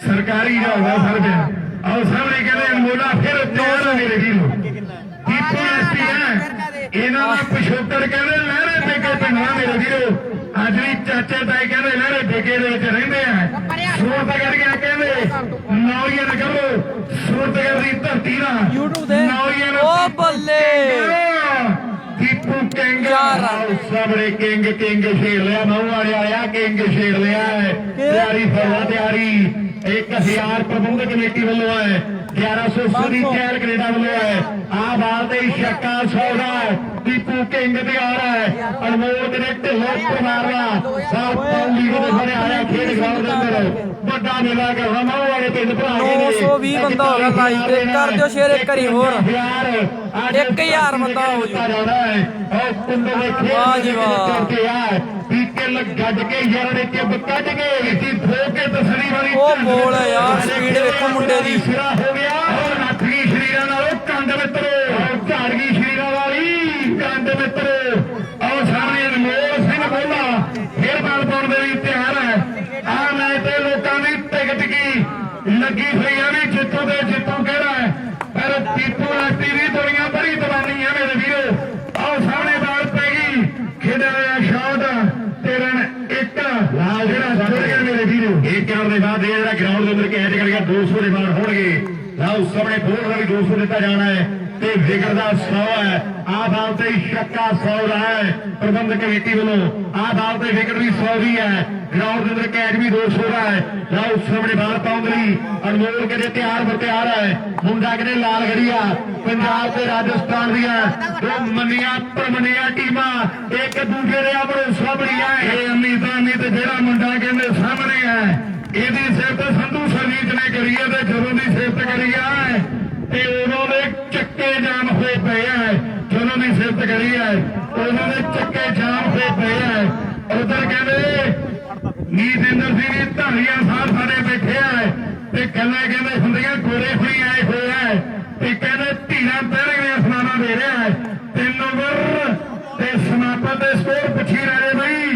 ਸਰਕਾਰੀ ਦਾ ਹੋਗਾ ਸਰ ਪਿਆ ਆਓ ਸਾਹਮਣੇ ਕਹਿੰਦੇ ਅਨਮੋਲਾ ਫਿਰ ਤਿਆਰ ਮੇਰੇ ਵੀਰੋ ਦੀਪੂ ਐਸਪੀ ਹੈ ਇਹਨਾਂ ਦਾ ਪਿਛੋਕੜ ਕਹਿੰਦੇ ਲਹਿਰੇ ਟੇਕੇ ਪਿੰਡਾਂ ਮੇਰੇ ਵੀਰੋ ਅੱਜ ਵੀ ਚਾਚੇ ਤਾਏ ਕਹਿੰਦੇ ਲਹਿਰੇ ਟੇਕੇ ਦੇ ਵਿੱਚ ਰਹਿੰਦੇ ਆ ਸੂਰਤ ਕਰਕੇ ਕਹਿੰਦੇ ਨੌਰੀਆਂ ਨਾ ਕਰੋ ਸੂਰਤ ਦੀ ਧਰਤੀ ਦਾ YouTube ਦੇ ਨੌਰੀਆਂ ਉਹ ਬੱਲੇ ਦੀਪੂ ਕਿੰਗ ਚਾਰ ਸਾਹਮਣੇ ਕਿੰਗ ਛੇੜ ਲਿਆ ਮੂੰਹ ਵਾਲੇ ਆਇਆ ਕਿੰਗ ਛੇੜ ਲਿਆ ਤਿਆਰੀ ਫਰਵਾ ਤਿਆਰੀ 1000 ਪ੍ਰਬੰਧਕ ਕਮੇਟੀ ਵੱਲੋਂ ਹੈ 1100 ਦੀ ਚੈਲ ਕੈਨੇਡਾ ਵੱਲੋਂ ਹੈ ਆ ਬਾਲ ਤੇ ਛੱਕਾ 100 ਦਾ ਦੀਪੂ ਕਿੰਗ ਤਿਆਰ ਹੈ ਅਨਮੋਲ ਦੇ ਢਿੱਲੋਂ ਪਰਮਾਰ ਦਾ ਸਾਫ ਲੀਗ ਦੇ ਸਾਰੇ ਆਇਆ ਖੇਡ ਗਰਾਊਂਡ ਦੇ ਅੰਦਰ ਵੱਡਾ ਮੇਲਾ ਕਰਵਾ ਮੂੰਹ ਵਾਲੇ ਪਿੰਡ ਭਰਾ 920 ਬੰਦਾ ਹੋ ਗਿਆ ਲਾਈਵ ਤੇ ਕਰ ਦਿਓ ਸ਼ੇਅਰ ਇੱਕ ਵਾਰੀ ਹੋਰ 1000 ਬੰਦਾ ਹੋ ਜੂ ਵਾਹ ਜੀ ਵਾਹ ਪੀਕਲ ਗੱਡ ਕੇ ਯਾਰ ਨੇ ਚਿੱਬ ਕੱਢ ਕੇ ਸੀ ਫੋਕੇ ਤਸਰੀ ਵਾਲੀ ਉਹ ਬੋਲ ਹੈ ਯਾਰ ਸਪੀਡ ਵੇਖੋ ਮੁੰਡੇ ਦੀ ਸਿਰਾ ਹੋ ਗਿਆ ਔਰ ਨੱਠ ਗਈ ਸ਼ਰੀਰਾਂ ਨਾਲ ਉਹ ਕੰਡ ਮਿੱਤਰੋ ਝਾੜ ਗਈ ਸ਼ਰੀਰਾਂ ਵਾਲੀ ਕੰਡ ਮਿੱਤਰੋ ਔਰ ਸਾਹਮਣੇ ਅਨਮੋਲ ਸਿੰਘ ਬੋਲਾ ਫੇਰ ਬਾਲ ਪਾਉਣ ਦੇ ਲਈ ਤਿਆਰ ਹੈ ਆ ਮੈਚ ਤੇ ਲੋਕਾਂ ਦੀ ਟਿਕਟ ਕੀ ਲੱਗੀ ਹੋਈ ਆ ਵੀ ਜਿੱਤੂ ਦੇ ਜਿੱਤੂ ਕਿਹੜਾ ਹੈ ਪਰ ਦੀਪੂ ਐਸਪੀ ਦੀ ਦੁਨੀਆ ਬੜੀ ਦਵਾਨੀ ਹੈ ਮੇਰੇ ਵੀਰੋ ਆਓ ਸਾਹਮਣੇ ਬਾਲ ਪੈ ਗਈ ਖੇਡਿਆ ਹੋਇਆ ਸ਼ਾਟ ਤੇ ਰਨ 1 ਲਾਲ ਜਿਹੜਾ ਜੁੜ ਗਿਆ ਮੇਰੇ ਵੀਰੋ ਇਹ ਕਰਨ ਦੇ ਬਾਅਦ ਇਹ ਜਿਹੜਾ ਗਰਾਊਂਡ ਦੇ ਅੰਦਰ ਕੈਚ ਕਰੇਗਾ 200 ਦੇ ਬਾਹਰ ਹੋਣਗੇ ਲਾਓ ਸਾਹਮਣੇ ਬੋਲ ਦਾ ਵੀ 200 ਦਿੱਤਾ ਜਾਣਾ ਹੈ ਤੇ ਵਿਕਟ ਦਾ 100 ਹੈ ਆ ਬਾਲ ਤੇ ਛੱਕਾ 100 ਦਾ ਹੈ ਪ੍ਰਬੰਧਕ ਕਮੇਟੀ ਵੱਲੋਂ ਆ ਬਾਲ ਤੇ ਵਿਕਟ ਵੀ 100 ਦੀ ਹੈ ਗਰਾਊਂਡ ਦੇ ਅੰਦਰ ਕੈਚ ਵੀ 200 ਦਾ ਹੈ ਲਾਓ ਸਾਹਮਣੇ ਬਾਲ ਪਾਉਣ ਲਈ ਅਨਮੋਲ ਕਹਿੰਦੇ ਤਿਆਰ ਹੈ ਮੁੰਡਾ ਕਹਿੰਦੇ ਲਾਲ ਗੜੀਆ ਪੰਜਾਬ ਤੇ ਰਾਜਸਥਾਨ ਦੀਆਂ ਦੋ ਮੰਨੀਆਂ ਪ੍ਰਮੰਨੀਆਂ ਟੀਮਾਂ ਇੱਕ ਦੂਜੇ ਦੇ ਆਪਣੇ ਸਾਹਮਣੀਆਂ ਇਹ ਅਮੀਤ ਜਿਹੜਾ ਮੁੰਡਾ ਕਹਿੰਦੇ ਸਾਹਮਣੇ ਹੈ ਇਹਦੀ ਸਿਫਤ ਸੰਧੂ ਸਰਜੀਤ ਨੇ ਕਰੀ ਹੈ ਤੇ ਜਦੋਂ ਦੀ ਸਿਫਤ ਕਰੀ ਹੈ ਤੇ ਉਹਨਾਂ ਦੇ ਚੱਕੇ ਜਾਮ ਹੋਏ ਪਏ ਹੈ ਜਦੋਂ ਦੀ ਸਿਫਤ ਕਰੀ ਹੈ ਉਹਨਾਂ ਦੇ ਚੱਕੇ ਜਾਮ ਹੋਏ ਪਏ ਹੈ ਉਧਰ ਕਹਿੰਦੇ ਨੀਤਿੰਦਰ ਸਿੰਘ ਦੀ ਧਾਰੀਆਂ ਸਾਹਿਬ ਸਾਡੇ ਬੈਠੇ ਆ ਤੇ ਗੱਲਾਂ ਕਹਿੰਦੇ ਹੁੰਦੀਆਂ ਗੋਰੇ ਫੜੀ ਆਏ ਹੋਏ ਆ ਤੇ ਕਹਿੰਦੇ ਧੀਰਾਂ ਪਹਿਰੇ ਸਨਾਨਾ ਦੇ ਰਿਹਾ ਹੈ 3 ਓਵਰ ਤੇ ਸਮਾਪਤ ਦੇ ਸਕੋਰ ਪੁੱਛੀ ਰਹੇ ਬਈ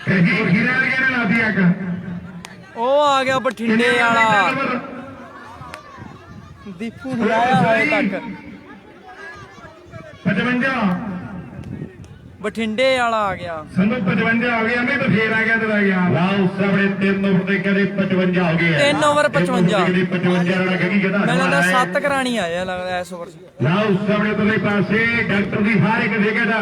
ਹੀਰਾ ਨੇ ਲਾ ਦਿਆ ਕਾ ਉਹ ਆ ਗਿਆ ਬਠਿੰਡੇ ਵਾਲਾ ਦੀਪੂ ਨਹੀਂ ਆਇਆ ਹਾਲੇ ਤੱਕ 55 ਬਠਿੰਡੇ ਵਾਲਾ ਆ ਗਿਆ ਸੰਧੂ 55 ਆ ਗਿਆ ਨਹੀਂ ਤਾਂ ਫੇਰ ਆ ਗਿਆ ਤੇ ਆ ਗਿਆ ਲਾਓ ਸਾਹਮਣੇ 3 ਓਵਰ ਤੇ ਕਦੇ 55 ਹੋ ਗਏ 3 ਓਵਰ 55 55 ਵਾਲਾ ਗੱਗੀ ਕਹਿੰਦਾ ਮੈਨੂੰ ਤਾਂ 7 ਕਰਾਣੀ ਆਇਆ ਲੱਗਦਾ ਇਸ ਓਵਰ 'ਚ ਲਾਓ ਸਾਹਮਣੇ ਤੋਂ ਪਾਸੇ ਡਾਕਟਰ ਦੀ ਹਰ ਇੱਕ ਵਿਕਟ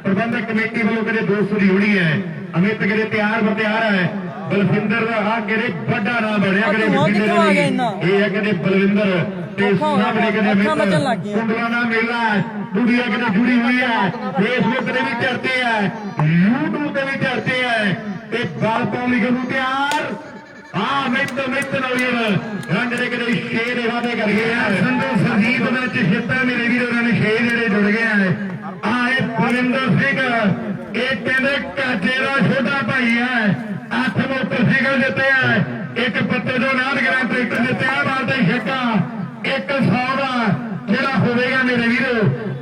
ਪ੍ਰਬੰਧਕ ਕਮੇਟੀ ਵੱਲੋਂ ਕਦੇ 200 ਦੀ ਹੋਣੀ ਹੈ ਅਮਿਤ ਕਦੇ ਤਿਆਰ ਹੈ ਬਲਵਿੰਦਰ ਦਾ ਆ ਕਿਹੜੇ ਵੱਡਾ ਨਾਮ ਬਣਿਆ ਕਦੇ ਇਹ ਹੈ ਕਦੇ ਬਲਵਿੰਦਰ ਤੇ ਸਾਹਮਣੇ ਕਦੇ ਅਮਿਤ ਕੁੰਡਲਾ ਦਾ ਮੇਲਾ ਦੁਨੀਆ ਕਦੇ ਜੁੜੀ ਹੋਈ ਹੈ ਫੇਸਬੁੱਕ ਤੇ ਵੀ ਚਰਚੇ ਹੈ YouTube ਤੇ ਵੀ ਚਰਚੇ ਹੈ ਤੇ ਬਾਲ ਪਾਉਣ ਲਈ ਨੂੰ ਤਿਆਰ ਆ ਮਿੱਤ ਨੌਜਵਾਨ ਰੰਗ ਦੇ ਕਦੇ 6 ਦੇ ਵਾਅਦੇ ਕਰ ਗਏ ਆ ਸੰਧੂ ਸਰਜੀਤ ਵਿੱਚ ਹਿੱਤਾ ਮੇਰੇ ਵੀਰੋ ਨਾਲ 6 ਜਿਹੜੇ ਜੁੜ ਗਏ ਆ ਇਹ ਬਲਵਿੰਦਰ ਸਿੰਘ ਇਹ ਕਹਿੰਦੇ ਕਾਜੇ ਦਾ ਛੋਟਾ ਭਾਈ ਹੈ 8 ਮੋਟਰਸਾਈਕਲ ਜਿੱਤੇ ਆ ਇੱਕ ਪੱਤੇ ਤੋਂ 9 ਗ੍ਰਾਮ ਟਰੈਕਟਰ ਜਿੱਤਿਆ ਬਾਲ ਤੇ ਛੱਕਾ 100 ਦਾ ਜਿਹੜਾ ਹੋਵੇਗਾ ਮੇਰੇ ਵੀਰੋ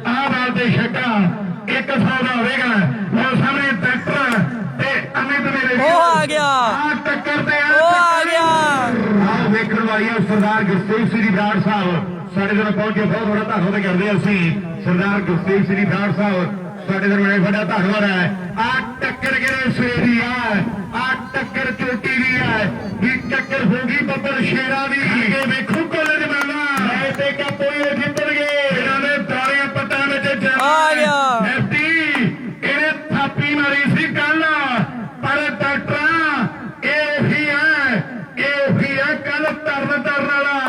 ਆਹ ਬਾਲ ਤੇ ਛੱਕਾ 100 ਦਾ ਹੋਵੇਗਾ ਉਹ ਸਾਹਮਣੇ ਟਰੈਕਟਰ ਤੇ ਅਮਿਤ ਮੇਰੇ ਉਹ ਆ ਗਿਆ ਆ ਟੱਕਰ ਤੇ ਉਹ ਆ ਗਿਆ ਆਹ ਵੇਖਣ ਵਾਲੀ ਹੈ ਸਰਦਾਰ ਗੁਰਤੇਜ ਸਿੰਘ ਬਰਾੜ ਸਾਹਿਬ ਸਾਡੇ ਨਾਲ ਪਹੁੰਚੇ ਬਹੁਤ ਬੜਾ ਧੰਨਵਾਦ ਕਰਦੇ ਅਸੀਂ ਸਰਦਾਰ ਗੁਰਤੇਜ ਸਿੰਘ ਬਰਾੜ ਸਾਹਿਬ ਸਾਡੇ ਦਰਬਾਰੇ ਵੱਡਾ ਧੰਨਵਾਦ ਹੈ ਆ ਟੱਕਰ ਕਿਹੜੇ ਸਵੇਰ ਦੀ ਆ ਟੱਕਰ ਚੋਟੀ ਦੀ ਹੈ ਵੀ ਟੱਕਰ ਹੋਗੀ ਬੱਬਰ ਸ਼ੇਰਾਂ ਦੀ ਅੱਗੇ ਵੇਖੋ ਕੋਲੇ ਮਾਲਾ ਮੈਂ ਤੇ ਕੱਪੋਏ ਜਿੱਤਣਗੇ ਇਹਨਾਂ ਦੇ ਦਾਰੀਆਂ ਪੱਟਾਂ ਵਿੱਚ ਆ ਗਿਆ ਐਫਟੀ ਇਹਨੇ ਥਾਪੀ ਮਾਰੀ ਸੀ ਕੱਲ ਪਰ ਡਾਕਟਰਾਂ ਇਹ ਉਹੀ ਹੈ ਕੱਲ ਤਰਨ ਵਾਲਾ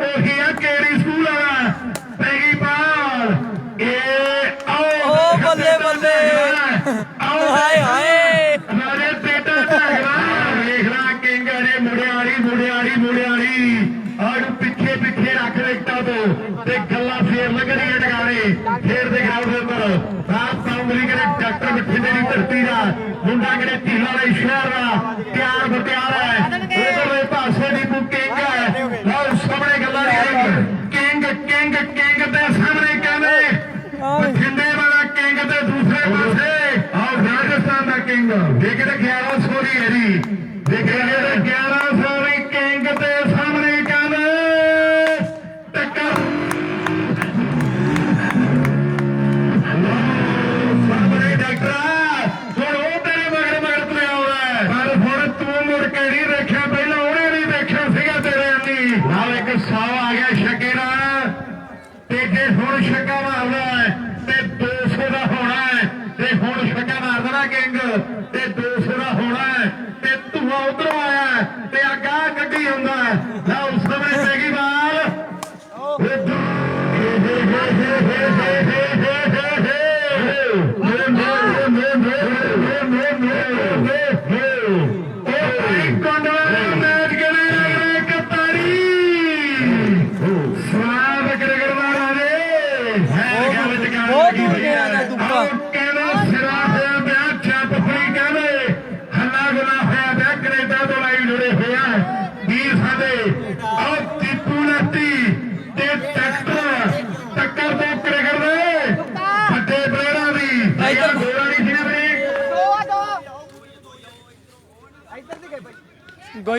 ਉਹੀ ਹੈ ਕੇਰੀ ਸਕੂਲ ਵਾਲਾ ਪੈਗੀ ਬਾਲ ਇਹ ਉਹ ਬੱਲੇ ਹਾਏ ਹਾਏ ਨਾਲੇ ਬੇਟਾ ਢਾਗਲਾ ਵੇਖਣਾ ਕਿੰਗ ਨੇ ਮੁੜਿਆੜੀ ਆੜੂ ਪਿੱਛੇ ਰੱਖ ਲਿਖਤਾ ਤੋਂ ਤੇ ਗੱਲਾਂ ਫੇਰ ਲੱਗਣੀਆਂ ਟਿਕਾਣੇ ਫੇਰ ਦੇ ਗਰਾਊਂਡ ਦੇ ਉੱਪਰ ਸਾਫ ਕਾਉਂਗਲੀ ਕਰੇ ਡਾਕਟਰ ਬਠਿੰਡੇ ਦੀ ਧਰਤੀ ਦਾ ਮੁੰਡਾ ਕਿਹੜੇ ਢੀਲਾ ਵਾਲੇ ਸ਼ਹਿਰ ਦਾ किंग देखिए 1100 ਦੀ ਹੈ ਜੀ ਦੇਖਿए 1100 ਦੀ ਕਿੰਗ ਤੇ ਸਾਹਮਣੇ ਕੰਨ ਟੱਕਰ ਸਾਹਮਣੇ ਡਾਕਟਰ ਹੁਣ ਉਹ ਤੇਰੇ ਮਗਰ ਤੁਰਿਆ ਆਉਣਾ ਪਰ ਹੁਣ ਤੂੰ ਮੁੜ ਕੇ ਨਹੀਂ ਦੇਖਿਆ ਪਹਿਲਾਂ ਉਹਨੇ ਨਹੀਂ ਦੇਖਿਆ ਸੀਗਾ ਤੇਰੇ ਅੰਨੀ ਨਾਲ ਇੱਕ 100 ਆ ਗਿਆ ਛੱਕੇ ਨਾਲ ਤੇ ਜੇ ਹੁਣ ਛੱਕਾ ਮਾਰਦਾ ਹੈ ਤੇ 200 ਦਾ ਹੋਣਾ ਹੈ ਤੇ ਹੁਣ ਛੱਕਾ ਮਾਰ ਦੇਣਾ ਕਿੰਗ ਤੇ 200 ਦਾ ਹੋਣਾ ਹੈ ਤੇ ਧੂਆ ਉਧਰੋਂ ਆਇਆ ਤੇ ਅੱਗਾ ਗੱਡੀ ਹੁੰਦਾ ਨਾ ਉਸ ਸਮੇਂ ਪੈ ਗਈ ਬਾਲ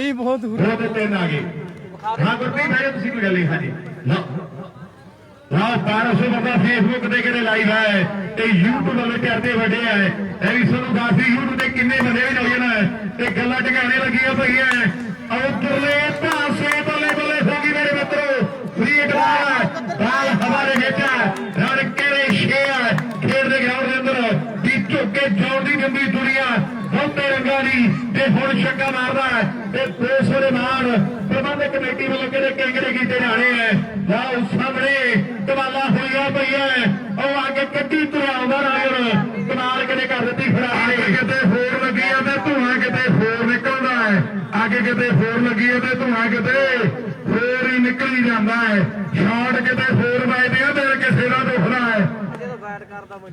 ਗਈ ਬਹੁਤ ਦੂਰ ਦੋ ਤੇ ਤਿੰਨ ਆ ਗਏ ਹਾਂ ਗੁਰਪ੍ਰੀਤ ਭਾਈ ਤੁਸੀਂ ਕੋਈ ਗੱਲ ਨਹੀਂ ਹਾਂਜੀ ਲਓ 1200 ਬੰਦਾ ਫੇਸਬੁੱਕ ਤੇ ਕਿਤੇ ਲਾਈਵ ਹੈ ਤੇ YouTube ਵਾਲੇ ਕਰਦੇ ਵੱਡੇ ਆ ਇਹ ਵੀ ਤੁਹਾਨੂੰ ਦੱਸਦੀ YouTube ਤੇ ਕਿੰਨੇ ਬੰਦੇ ਵੀ ਹੋ ਜਾਣ ਤੇ ਗੱਲਾਂ ਢਗਾਣੇ ਲੱਗੀਆਂ ਪਈਆਂ ਉਧਰਲੇ ਪਾਸੇ ਬੱਲੇ ਬੱਲੇ ਹੋ ਗਈ ਮੇਰੇ ਮਿੱਤਰੋ ਫਰੀਡ ਬਾਲ ਹਵਾਰੇ ਵਿੱਚ ਰਣ ਕਰੇ ਸ਼ੇਰ ਖੇਡ ਦੇ ਗਰਾਊਂਡ ਦੇ ਅੰਦਰ ਦੀ ਝੁੱਕੇ ਜੋੜ ਦੀ ਗੰਦੀ ਦੁਨੀਆ ਬਹੁਤੇ ਰੰਗਾਂ ਦੀ ਤੇ ਹੁਣ ਛੱਕਾ ਮਾਰਦਾ ਤੇ 200 ਦੇ ਮਾਰ ਪ੍ਰਬੰਧਕ ਕਮੇਟੀ ਵੱਲੋਂ ਕਿਹੜੇ ਕਿੰਗਰੇ ਕੀਤੇ ਜਾਣੇ ਹੈ ਨਾ ਉਸ ਸਾਹਮਣੇ ਕਮਾਲਾਂ ਹੋਈਆਂ ਪਈਆਂ ਉਹ ਆ ਕੇ ਕੱਢੀ ਤੁਰਿਆ ਆਉਂਦਾ ਰਾਜਰ ਕਮਾਲ ਕਿਤੇ ਕਰ ਦਿੱਤੀ ਫੜਾ ਕਿਤੇ ਹੋਰ ਲੱਗੀ ਆ ਤੇ ਧੂਆਂ ਕਿਤੇ ਹੋਰ ਨਿਕਲਦਾ ਹੈ ਅੱਗੇ ਕਿਤੇ ਹੋਰ ਲੱਗੀ ਆ ਤੇ ਧੂਆਂ ਕਿਤੇ ਹੋਰ ਹੀ ਨਿਕਲੀ ਜਾਂਦਾ ਹੈ ਸ਼ਾਟ ਕਿਤੇ ਹੋਰ ਵੱਜਦੇ ਆ ਤੇ ਕਿਸੇ ਦਾ ਦੁਖਦਾ ਹੈ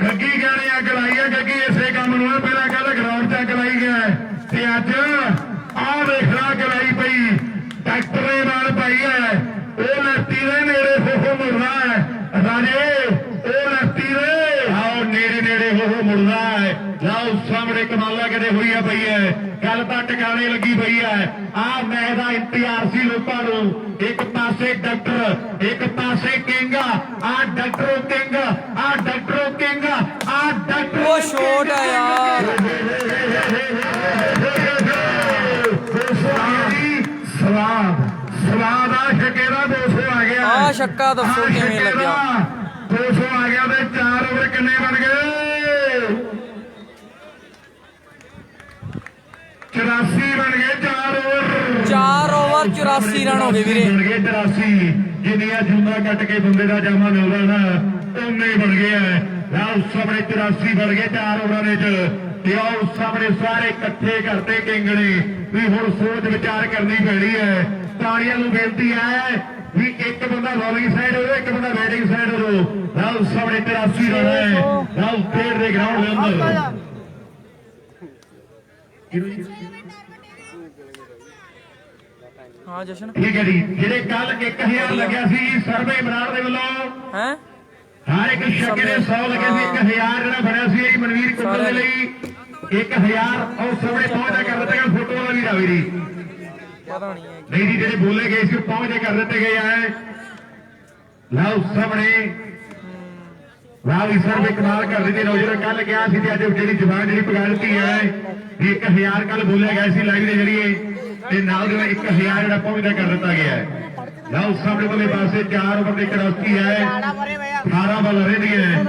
ਗੱਗੀ ਕਹਿੰਦੇ ਅੱਗ ਲਾਈ ਹੈ ਗੱਗੀ ਇਸੇ ਕੰਮ ਨੂੰ ਪਹਿਲਾਂ ਕਹਿੰਦਾ ਗਰਾਊਂਡ 'ਚ ਅੱਗ ਲਾਈ ਗਿਆ ਤੇ ਅੱਜ ਆਹ ਵੇਖਣਾ ਅੱਗ ਲਾਈ ਪਈ ਡਾਕਟਰ ਨੇ ਨਾਲ ਪਾਈ ਹੈ ਉਹ ਲੜਤੀ ਦੇ ਨੇੜੇ ਹੋ ਮੁੜਦਾ ਹੈ ਰਾਜੇ ਉਹ ਲੜਤੀ ਦੇ ਆਓ ਨੇੜੇ ਹੋ ਮੁੜਦਾ ਹੈ ਲਓ ਸਾਹਮਣੇ ਕਮਾਲਾ ਕਿਤੇ ਹੋਈ ਆ ਪਈ ਹੈ ਗੱਲ ਤਾਂ ਟਿਕਾਣੇ ਲੱਗੀ ਪਈ ਹੈ ਆਹ ਮੈਚ ਦਾ ਇੰਤਜ਼ਾਰ ਸੀ ਲੋਕਾਂ ਨੂੰ ਇੱਕ ਪਾਸੇ ਡਾਕਟਰ ਇੱਕ ਪਾਸੇ ਕਿੰਗ ਆ ਡਾਕਟਰ ਕਿੰਗ ਆ ਡਾਕਟਰ ਕਿੰਗ ਆ ਡਾਕਟਰ ਉਹ ਸ਼ੋਟ ਆ ਯਾਰ ਸਵਾਦ ਆ ਛੱਕੇ ਦਾ 200 ਆ ਗਿਆ ਆ ਛੱਕਾ ਦੱਸੋ ਕਿਵੇਂ ਲੱਗਿਆ 200 ਆ ਗਿਆ ਤੇ 4 ਓਵਰ ਕਿੰਨੇ ਬਣ ਗਏ 84 ਬਣ ਗਏ 4 ਓਵਰ 84 ਰਨ ਹੋ ਗਏ ਵੀਰੇ ਬਣ ਗਏ 84 ਜਿੰਨੀਆਂ ਜੂਨਾ ਕੱਟ ਕੇ ਬੰਦੇ ਦਾ ਜਾਮਾ ਮਿਲਦਾ ਨਾ ਉਹਨੇ ਬਣ ਗਿਆ ਲਓ ਸਾਹਮਣੇ 84 ਬਣ ਗਏ 4 ਓਵਰਾਂ ਦੇ ਚ ਤੇ ਆਓ ਸਾਹਮਣੇ ਸਾਰੇ ਇਕੱਠੇ ਕਰਤੇ ਕਿੰਗ ਨੇ ਵੀ ਹੁਣ ਸੋਚ ਵਿਚਾਰ ਕਰਨੀ ਪੈਣੀ ਹੈ ਤਾੜੀਆਂ ਨੂੰ ਬੇਨਤੀ ਹੈ ਵੀ ਇੱਕ ਬੰਦਾ ਬੋਲਿੰਗ ਸਾਈਡ ਹੋ ਇੱਕ ਬੰਦਾ ਬੈਟਿੰਗ ਸਾਈਡ ਹੋ ਲਓ ਸਾਹਮਣੇ 83 ਰਨ ਹੈ ਲਓ ਖੇਡ ਦੇ ਗਰਾਊਂਡ ਦੇ ਅੰਦਰ ਹਾਂ ਜਸ਼ਨ ਠੀਕ ਹੈ ਜੀ ਜਿਹੜੇ ਕੱਲ 1000 ਲੱਗਿਆ ਸੀ ਸਰਵੇ ਬਰਾੜ ਦੇ ਵੱਲੋਂ ਹੈ ਹਰ ਇੱਕ ਛੱਕੇ ਦੇ 100 ਲੱਗੇ ਸੀ 1000 ਜਿਹੜਾ ਬਣਿਆ ਸੀ ਇਹ ਮਨਵੀਰ ਕੁੱਟਲ ਦੇ ਲਈ 1000 ਉਹ ਸਾਹਮਣੇ ਪਹੁੰਚਦਾ ਕਰ ਦਿੱਤਾ ਗਿਆ ਫੋਟੋ ਵਾਲਾ ਵੀ ਰਾਵੀ ਦੀ ਪਤਾ ਨਹੀਂ ਹੈ ਨਹੀਂ ਜੀ ਜਿਹੜੇ ਬੋਲੇ ਗਏ ਸੀ ਪਹੁੰਚਦੇ ਕਰ ਦਿੱਤੇ ਗਏ ਆ ਲਓ ਸਾਹਮਣੇ ਰਾਵੀ ਸਰ ਵੀ ਕਮਾਲ ਕਰ ਦਿੱਤੀ ਨੌਜਵਾਨ ਕੱਲ ਗਿਆ ਸੀ ਤੇ ਅੱਜ ਜਿਹੜੀ ਜ਼ਬਾਨ ਜਿਹੜੀ ਪਗਾ ਦਿੱਤੀ ਹੈ 1000 ਕੱਲ ਬੋਲਿਆ ਗਿਆ ਸੀ ਲਾਈਵ ਦੇ ਜਰੀਏ ਤੇ ਨਾਲ ਦੇ 1000 ਜਿਹੜਾ ਪਹੁੰਚਦਾ ਕਰ ਦਿੱਤਾ ਗਿਆ ਹੈ ਲਓ ਸਾਹਮਣੇ ਵਾਲੇ ਪਾਸੇ 4 ਓਵਰ ਦੀ ਕਰਾਸੀ ਹੈ 18 ਬਾਲ ਰਹਿੰਦੀ ਹੈ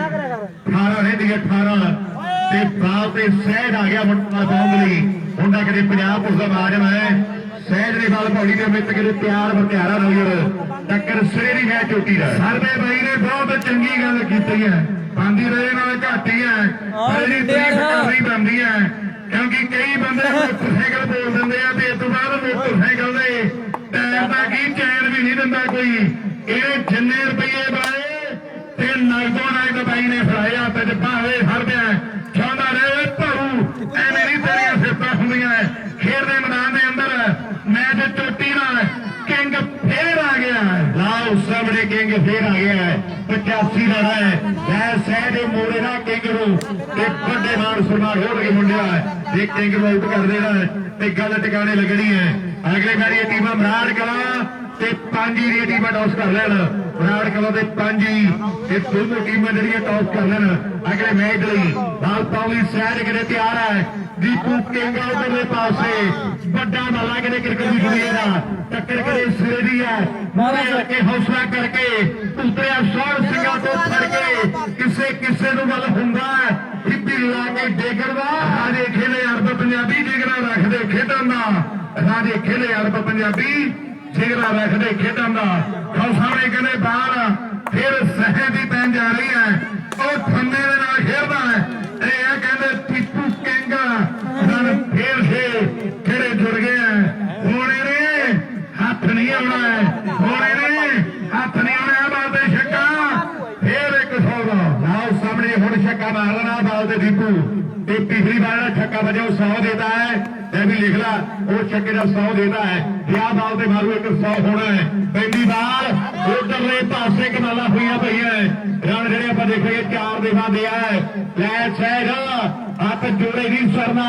18 ਰਹਿੰਦੀ ਹੈ 18 ਤੇ ਬਾਲ ਤੇ ਸਹਿਜ ਆ ਗਿਆ ਮੁੰਡਾ ਪਾਉਣ ਲਈ ਮੁੰਡਾ ਕਿਤੇ ਪੰਜਾਬ ਪੁਲਿਸ ਦਾ ਮੁਲਾਜ਼ਮ ਹੈ ਸਹਿਜ ਦੇ ਬਾਲ ਪੌੜੀ ਦੇ ਵਿੱਚ ਕਿਤੇ ਪਿਆਰ ਬਤਿਆਰਾ ਨਜ਼ਰ ਟੱਕਰ ਸਿਰੇ ਨਹੀਂ ਹੈ ਚੋਟੀ ਦਾ ਸਰਵੇ ਬਾਈ ਨੇ ਬਹੁਤ ਚੰਗੀ ਗੱਲ ਕੀਤੀ ਹੈ ਬੰਦੀ ਰਹੇ ਨਾਲ ਘਾਟੀ ਹੈ ਇਹਦੀ ਤਰੀਫ ਕਰਨੀ ਪੈਂਦੀ ਹੈ ਕਿਉਂਕਿ ਕਈ ਬੰਦੇ ਮੋਟਰਸਾਈਕਲ ਬੋਲ ਦਿੰਦੇ ਆ ਤੇ ਇਸ ਤੋਂ ਬਾਅਦ ਮੋਟਰਸਾਈਕਲ ਦੇ ਟਾਇਰ ਦਾ ਕੀ ਚੈਨ ਵੀ ਨਹੀਂ ਦਿੰਦਾ ਕੋਈ ਇਹ ਜਿੰਨੇ ਰੁਪਏ ਬਾਏ ਤੇ ਨਗਦ ਬਾਈ ਨੇ ਫੜਾਏ ਹੱਥ 'ਚ ਭਾਵੇਂ ਫੜਦਿਆ ਚਾਹੁੰਦਾ ਰਹੇ ਭਰੂ ਐਵੇਂ ਨਹੀਂ ਤੇਰੀਆਂ ਸਿਫਤਾਂ ਹੁੰਦੀਆਂ ਖੇਡ ਦੇ ਮੈਦਾਨ ਦੇ ਅੰਦਰ ਮੈਚ ਚੋਟੀ ਨਾਲ ਕਿੰਗ ਫੇਰ ਆ ਗਿਆ ਲਾਓ ਸਾਹਮਣੇ ਕਿੰਗ ਫੇਰ ਆ ਗਿਆ 85 ਦਾ ਹੈ ਸਹਿ ਦੇ ਮੋੜੇ ਨਾਲ ਕਿੰਗਰੂ ਤੇ ਵੱਡੇ ਮਾਨ ਸਨਮਾਨ ਹੋਣਗੇ ਮੁੰਡਿਆ ਇਹ ਕਿੰਗਰੂ ਆਊਟ ਕਰ ਦੇਣਾ ਤੇ ਗੱਲ ਟਿਕਾਣੇ ਲੱਗਣੀ ਹੈ ਅਗਲੇ ਵਾਰੀ ਇਹ ਟੀਮਾਂ ਮਰਾੜ ਕਲਾਂ ਤੇ 5 ਦੀ ਟੀਮਾਂ ਟੌਸ ਕਰ ਲੈਣ ਮਰਾੜ ਕਲਾਂ ਤੇ 5 ਇਹ ਦੋਨੋਂ ਟੀਮਾਂ ਜਿਹੜੀਆਂ ਟੌਸ ਕਰ ਲੈਣ ਅਗਲੇ ਮੈਚ ਲਈ ਬਾਲ ਪਾਉਲੀ ਸੈਰ ਕਰੇ ਤਿਆਰ ਹੈ ਦੀਪੂ ਕਿੰਗਾ ਉਧਰਲੇ ਪਾਸੇ ਵੱਡਾ ਮੱਲਾ ਕਿਤੇ ਕ੍ਰਿਕਟ ਦੀ ਦੁਨੀਆ ਦਾ ਟੱਕਰ ਕਰੇ ਸਿਰੇ ਦੀ ਹੈ ਮਾਰੇ ਕੇ ਹੌਸਲਾ ਕਰਕੇ ਉਤਰਿਆ ਸੌਰ ਸਿੰਘਾਂ ਤੋਂ ਫੜ ਕੇ ਕਿਸੇ ਨੂੰ ਵੱਲ ਹੁੰਦਾ ਹਿੱਪੀ ਲਾ ਕੇ ਡੇਗਰਦਾ ਰਾਜੇ ਖੇਲੇ ਅਰਬ ਪੰਜਾਬੀ ਜਿਗਰਾ ਰੱਖਦੇ ਖੇਡਾਂ ਦਾ ਰਾਜੇ ਖੇਲੇ ਅਰਬ ਪੰਜਾਬੀ ਜਿਗਰਾ ਰੱਖਦੇ ਖੇਡਾਂ ਦਾ ਖਾਓ ਸਾਹਮਣੇ ਕਹਿੰਦੇ ਬਾਹਰ ਫਿਰ ਸਹਿ ਦੀ ਪੈਣ ਜਾ ਰਹੀ ਹੈ ਉਹ ਖੰਨੇ ਦੇ ਨਾਲ ਖੇਡਦਾ ਹੈ ਇਹ ਕਹਿੰਦੇ ਟੀਪੂ ਕਿੰਗਾ ਨਾਲ ਫੇਰ ਸੇ ਖੇੜੇ ਜੁੜ ਗਏ ਹੋਣੇ ਨੇ ਹੱਥ ਨਹੀਂ ਆਉਣਾ ਹੋਣੇ ਨੇ ਹੱਥ ਨਹੀਂ ਆਉਣਾ ਬਾਲ ਤੇ ਛੱਕਾ ਫੇਰ 100 ਦਾ ਲਾਓ ਸਾਹਮਣੇ ਹੁਣ ਛੱਕਾ ਮਾਰਨਾ ਬਾਲ ਤੇ ਦੀਪੂ ਤੇ ਪਿਛਲੀ ਵਾਰ ਦਾ ਛੱਕਾ ਵਜੇ 100 ਦੇਤਾ ਹੈ ਇਹ ਵੀ ਲਿਖ ਲਾ ਉਹ ਛੱਕੇ ਦਾ 100 ਦੇਤਾ ਹੈ ਵਿਆਹ ਬਾਲ ਤੇ ਮਾਰੂ 100 ਹੋਣਾ ਹੈ ਪਹਿਲੀ ਵਾਰ ਉਧਰਲੇ ਪਾਸੇ ਕਮਾਲਾ ਹੋਈਆਂ ਪਈਆਂ ਰਨ ਜਿਹੜੇ ਆਪਾਂ ਦੇਖੀਏ 4 ਦਿਖਾ ਦਿਆ ਹੈ ਲੈ ਸਹਿਜ ਹੱਥ ਜੋੜੇ ਨਹੀਂ ਸਰਨਾ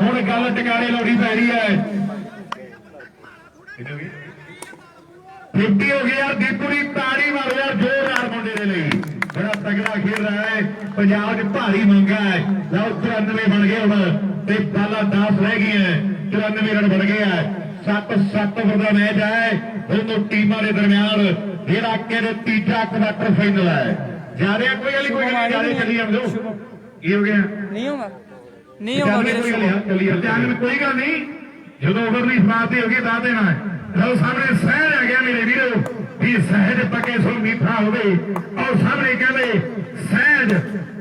ਹੁਣ ਗੱਲ ਟਿਕਾਣੇ ਲਾਉਣੀ ਪੈ ਰਹੀ ਹੈ 50 ਹੋ ਗਿਆ ਯਾਰ ਦੀਪੂ ਦੀ ਤਾੜੀ ਮਾਰੋ ਯਾਰ ਜ਼ੋਰਦਾਰ ਮੁੰਡੇ ਦੇ ਲਈ ਬੜਾ ਤਗੜਾ ਖੇਡ ਰਿਹਾ ਹੈ ਪੰਜਾਬ 'ਚ ਭਾਰੀ ਮੰਗਾ ਹੈ ਲਓ 94 ਬਣ ਗਏ ਹੁਣ ਤੇ ਬਾਲਾ 10 ਰਹਿ ਗਈਆਂ 94 ਰਨ ਬਣ ਗਏ ਆ 7-7 ਓਵਰ ਦਾ ਮੈਚ ਹੈ ਦੋਨੋਂ ਟੀਮਾਂ ਦੇ ਦਰਮਿਆਨ ਜਿਹੜਾ ਕਿ ਤੀਜਾ ਕੁਆਟਰ ਫਾਈਨਲ ਹੈ ਜਿਆਦਾ ਕੋਈ ਗੱਲ ਜਿਆਦਾ ਚੱਲੀ ਜਾਂਦੇ ਕੀ ਹੋ ਗਿਆ ਨਹੀਂ ਹੋਗਾ ਨਹੀਂ ਹੋਗਾ ਵੀਰੇ ਚੱਲੀ ਜਾਂਦੇ ਕੋਈ ਗੱਲ ਨਹੀਂ ਜਦੋਂ ਓਵਰ ਦੀ ਸਮਾਪਤੀ ਹੋ ਗਈ ਦੱਸ ਦੇਣਾ ਲਓ ਸਾਹਮਣੇ ਸਹਿਜ ਆ ਗਿਆ ਮੇਰੇ ਵੀਰੋ ਵੀ ਸਹਿਜ ਪੱਕੇ ਸੋ ਮੀਠਾ ਹੋਵੇ ਔਰ ਸਾਹਮਣੇ ਕਹਿੰਦੇ ਸਹਿਜ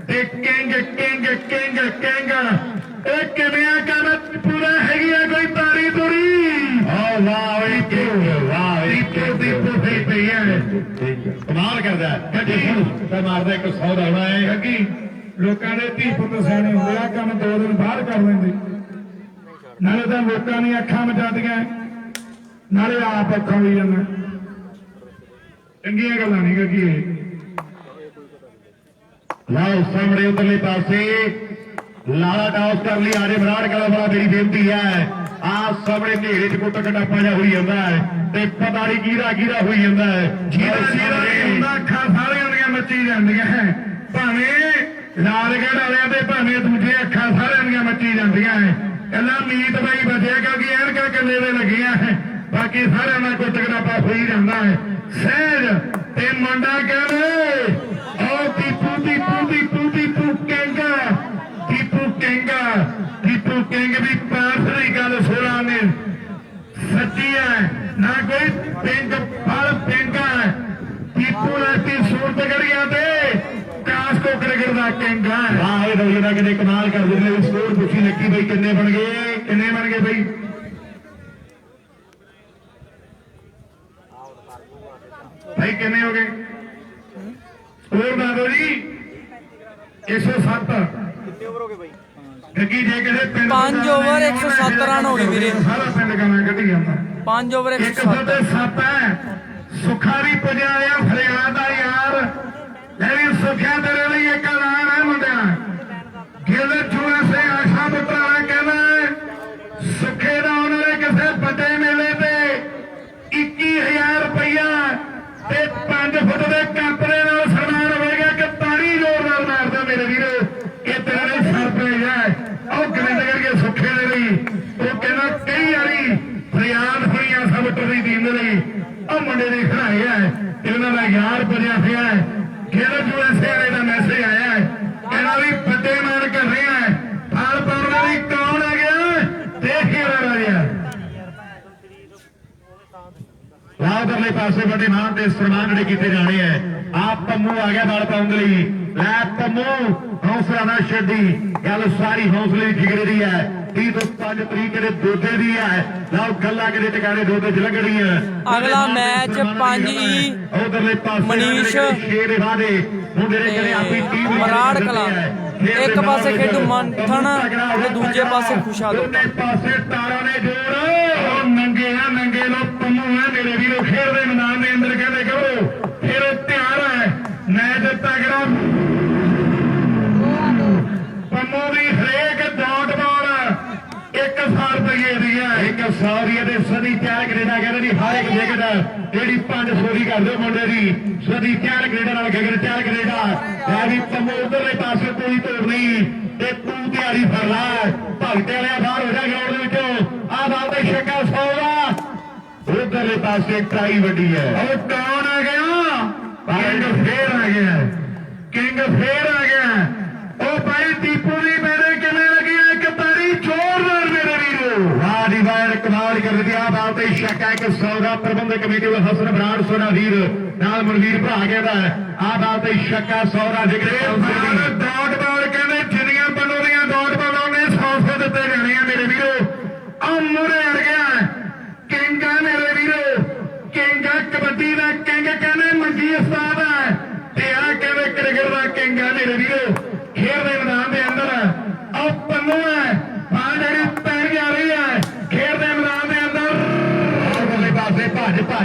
ਤੇ ਕਿੰਗ ਇਹ ਕਿਵੇਂ ਕਰ ਪੂਰਾ ਹੈਗੀ ਆ ਕੋਈ ਤਾਰੀ ਤੁਰੀ ਆ ਵਾਹ ਵੇ ਕਿੰਗ ਵਾਹ ਦੀਪੂ ਫੇਰ ਪਈ ਹੈ ਕਮਾਲ ਕਰਦਾ ਗੱਡੀ ਤੇ ਮਾਰਦਾ 100 ਦਾ ਹੋਣਾ ਹੈ ਅੱਗੀ ਲੋਕਾਂ ਦੇ ਧੀ ਪੁੱਤ ਸਿਆਣੇ ਹੁੰਦੇ ਆ ਕੰਮ 2 ਦਿਨ ਬਾਹਰ ਕਰ ਲੈਂਦੇ ਨਾਲੇ ਤਾਂ ਲੋਕਾਂ ਦੀਆਂ ਅੱਖਾਂ ਮਚਾਦੀਆਂ ਨਾਲੇ ਆਪ ਅੱਖਾਂ ਹੋਈ ਜਾਂਦਾ ਚੰਗੀਆਂ ਗੱਲਾਂ ਨਹੀਂ ਗੱਗੀ ਲਾਓ ਸਾਹਮਣੇ ਉਧਰਲੇ ਪਾਸੇ ਲਾਲਾ ਟਾਸ ਕਰ ਲਈ ਆਰੇ ਬਰਾੜ ਕਲਾ ਵਾਲਾ ਮੇਰੀ ਬੇਨਤੀ ਹੈ ਆ ਸਾਹਮਣੇ ਢੇੜੇ ਚ ਕੁੱਟ ਕਟਾਪਾ ਜਾ ਹੋਈ ਜਾਂਦਾ ਹੈ ਤੇ ਪਤਾ ਨਹੀਂ ਕਿਹਦਾ ਹੋਈ ਜਾਂਦਾ ਹੈ ਜਿਹਦਾ ਅੱਖਾਂ ਸਾਰਿਆਂ ਦੀਆਂ ਮੱਚੀ ਜਾਂਦੀਆਂ ਭਾਵੇਂ ਲਾਲਗੜ੍ਹ ਵਾਲਿਆਂ ਦੇ ਭਾਵੇਂ ਦੂਜੇ ਅੱਖਾਂ ਸਾਰਿਆਂ ਦੀਆਂ ਮੱਚੀ ਜਾਂਦੀਆਂ ਕੱਲਾ ਮੀਤ ਬਾਈ ਬਚਿਆ ਕਿਉਂਕਿ ਐਨਕਾਂ ਕੱਲੇ ਦੇ ਲੱਗੀਆਂ ਬਾਕੀ ਸਾਰਿਆਂ ਨਾਲ ਕੁੱਟ ਕਟਾਪਾ ਹੋਈ ਜਾਂਦਾ ਹੈ ਸਹਿਜ ਤੇ ਮੁੰਡਾ ਕਹਿੰਦੇ ਉਹ ਦੀਪੂ ਕਿੰਗ ਵੀ ਪਾਸ ਦੀ ਗੱਲ 16 ਨੇ ਸੱਚੀ ਹੈ ਨਾ ਕੋਈ ਪਿੰਗ ਫਲ ਪਿੰਗਾ ਦੀਪੂ ਨੇ ਸੂਰਤ ਗੜੀਆਂ ਤੇ ਕਾਸ ਕੋ ਕ੍ਰਿਕਟ ਦਾ ਕਿੰਗ ਹੈ ਵਾਹ ਇਹ ਦੋਈ ਦਾ ਕਿਤੇ ਕਮਾਲ ਕਰ ਦਿੰਦੇ ਸਕੋਰ ਪੁੱਛੀ ਲੱਗੀ ਬਈ ਕਿੰਨੇ ਬਣ ਗਏ ਬਈ ਭਾਈ ਕਿੰਨੇ ਹੋ ਗਏ ਸਕੋਰ ਦੱਸ ਦਿਓ ਜੀ 107 ਕਿੰਨੇ ਓਵਰ ਹੋ ਗਏ ਬਾਈ ਗੱਗੀ ਜੇ ਕਿਸੇ ਪਿੰਡ 5 ਓਵਰ 107 ਰਨ ਹੋ ਗਏ ਵੀਰੇ ਸਾਰਾ ਪਿੰਡ ਗਾਣਾ ਕੱਢੀ ਜਾਂਦਾ 5 ਓਵਰ 107 ਹੈ ਸੁੱਖਾ ਵੀ ਪੁੱਜਿਆ ਆ ਫਰਿਆਦ ਦਾ ਯਾਰ ਲੈ ਵੀ ਸੁੱਖਿਆ ਤੇਰੇ ਲਈ ਇੱਕ ਐਲਾਨ ਹੈ ਮੁੰਡਿਆਂ ਗਿੱਲ ਚੂਆ ਸੇ ਆਸ਼ਾ ਬੁੱਟਰਾ ਕਹਿੰਦਾ ਸੁੱਖੇ ਦਾ ਆਉਣ ਵਾਲੇ ਕਿਸੇ ਵੱਡੇ ਮੇਲੇ ਤੇ 21000 ਰੁਪਇਆ ਤੇ 5 ਫੁੱਟ ਦੇ ਕੱਪ ਦੇ ਨਾਲ ਸਨਮਾਨ ਹੋਵੇਗਾ ਕਿ ਤਾੜੀ ਜ਼ੋਰ ਨਾਲ ਮਾਰਦਾ ਮੇਰੇ ਵੀਰੋ ਇਹ ਤੇਰੇ ਸਰਪ੍ਰਾਈਜ਼ ਹੈ ਉਹ ਗਰਿੰਦ ਕਰਕੇ ਸੁੱਖੇ ਦੇ ਲਈ ਉਹ ਕਹਿੰਦਾ ਕਈ ਵਾਰੀ ਫਰਿਆਦ ਹੋਈਆਂ ਸਭ ਟੁਰੀ ਦੀ ਲਈ ਉਹ ਮੁੰਡੇ ਦੀ ਖੜਾਈ ਹੈ ਇਹਨਾਂ ਦਾ ਯਾਰ ਬਣਿਆ ਪਿਆ ਹੈ ਖੇਡ ਜੂਐਸੇ ਵਾਲੇ ਦਾ ਮੈਸੇਜ ਆਇਆ ਹੈ ਕਹਿੰਦਾ ਵੀ ਵੱਡੇ ਮਾਰ ਕਰ ਰਿਹਾ ਹੈ ਫਲ ਪਾਉਣ ਵਾਲੀ ਕੌਣ ਆ ਗਿਆ ਦੇਖ ਕੇ ਰਾਜਾ ਉਧਰਲੇ ਪਾਸੇ ਵੱਡੇ ਮਾਨ ਤੇ ਸਨਮਾਨ ਜਿਹੜੇ ਕੀਤੇ ਜਾਣੇ ਹੈ ਆਪ ਪੰਮੂ ਆ ਗਿਆ ਨਾਲ ਪਾਉਣ ਲਈ ਲੈ ਪੰਮੂ ਹੌਸਲਾ ਨਾ ਛੱਡੀ ਗੱਲ ਸਾਰੀ ਹੌਸਲੇ ਦੀ ਜਿਗਰੇ ਦੀ ਹੈ 30 ਤੋਂ 5 ਤਰੀਕ ਦੇ ਦੋਦੇ ਦੀ ਹੈ ਲਓ ਗੱਲਾਂ ਕਿਤੇ ਟਿਕਾਣੇ ਦੋਦੇ ਚ ਲੱਗਣੀਆਂ ਅਗਲਾ ਮੈਚ 5 ਉਧਰਲੇ ਪਾਸੇ ਮਨੀਸ਼ ਸ਼ੇਰ ਵਾਦੇ ਮੁੰਡੇ ਨੇ ਜਿਹੜੇ ਆਪਣੀ ਟੀਮ ਮਰਾੜ ਕਲਾ ਇੱਕ ਪਾਸੇ ਖੇਡੂ ਮੰਥਨ ਤੇ ਦੂਜੇ ਪਾਸੇ ਖੁਸ਼ਾ ਦੋ ਦੋਨੇ ਪਾਸੇ ਤਾਰਾਂ ਨੇ ਜੋਰ ਉਹ ਨੰਗੇ ਲੋ ਪੰਮੂ ਹੈ ਮੇਰੇ ਵੀਰੋ ਖੇਡਦੇ ਮੈਦਾਨ ਦੇ ਅੰਦਰ ਕਹਿੰਦੇ ਕਰੋ ਫਿਰ ਤਿਆਰ ਹੈ ਮੈਚ ਤਗੜਾ ਦੀ ਹੈ 100 ਦੀ ਤੇ ਸਦੀ ਤਿਆਰ ਕੈਨੇਡਾ ਕਹਿੰਦੇ ਜੀ ਹਰ ਇੱਕ ਵਿਕਟ ਜਿਹੜੀ 500 ਦੀ ਕਰ ਦਿਓ ਮੁੰਡੇ ਦੀ ਸਦੀ ਤਿਆਰ ਕੈਨੇਡਾ ਨਾਲ ਗਗਨ ਤਿਆਰ ਕੈਨੇਡਾ ਹੈ ਵੀ ਪੰਮੋ ਉਧਰਲੇ ਪਾਸੇ ਕੋਈ ਤੋੜ ਨਹੀਂ ਤੇ ਤੂੰ ਤਿਆਰੀ ਫੜ ਲੈ ਭਗਤੇ ਵਾਲਿਆ ਬਾਹਰ ਹੋ ਜਾ ਗਰਾਊਂਡ ਦੇ ਵਿੱਚੋਂ ਆਹ ਬਾਲ ਤੇ ਛੱਕਾ 100 ਦਾ ਉਧਰਲੇ ਪਾਸੇ ਟਰਾਈ ਵੱਡੀ ਹੈ ਉਹ ਕੌਣ ਆ ਗਿਆ ਕਿੰਗ ਫੇਰ ਆ ਗਿਆ ਕਿੰਗ ਫੇਰ ਆ ਗਿਆ ਉਹ ਭਾਈ ਦੀਪੂ ਦੀ ਮੇਰੇ ਕਿਵੇਂ ਲੱਗੀ ਇੱਕ ਤਾਰੀ ਜ਼ੋਰਦਾਰ ਮੇਰੇ ਵੀਰੋ ਵਾਹ ਦੀ ਵਾਹ ਕਮਾਲ ਕਰ ਦਿੱਤੀ ਆ ਬਾਲ ਤੇ ਛੱਕਾ 100 ਦਾ ਪ੍ਰਬੰਧਕ ਕਮੇਟੀ ਵੱਲੋਂ ਹਸਨ ਬਰਾੜ ਸੋਨਾ ਵੀਰ ਨਾਲ ਮਨਵੀਰ ਭਰਾ ਗਿਆ ਦਾ ਆ ਬਾਲ ਤੇ ਛੱਕਾ 100 ਦਾ ਵਿਕਟ ਡਾਟ ਬਾਲ ਕਹਿੰਦੇ ਜਿੰਨੀਆਂ ਬੰਨੋ ਦੀਆਂ ਡਾਟ ਬਾਲਾਂ ਨੇ 100 ਦਿੱਤੇ ਜਾਣੇ ਆ ਮੇਰੇ ਵੀਰੋ ਆ ਮੂਰੇ ਅੜ ਗਿਆ ਕਿੰਗ ਆ ਮੇਰੇ ਵੀਰੋ ਕਿੰਗ ਆ ਕਬੱਡੀ ਦਾ ਕਿੰਗ ਕਹਿੰਦੇ ਮੰਗੀ ਉਸਤਾਦ ਹੈ ਤੇ ਆ ਕਹਿੰਦੇ ਕ੍ਰਿਕਟ ਦਾ ਕਿੰਗ ਆ ਮੇਰੇ ਵੀਰੋ ਖੇਡ ਦੇ ਮੈਦਾਨ ਦੇ ਅੰਦਰ ਆ ਪੰਨੂ ਹੈ ਆ ਜਿਹੜੀ ਪੈਰ ਜਾ ਰਹੀ ਹੈ ਖੇਡ ਦੇ ਮੈਦਾਨ ਦੇ ਅੰਦਰ ਅਗਲੇ ਪਾਸੇ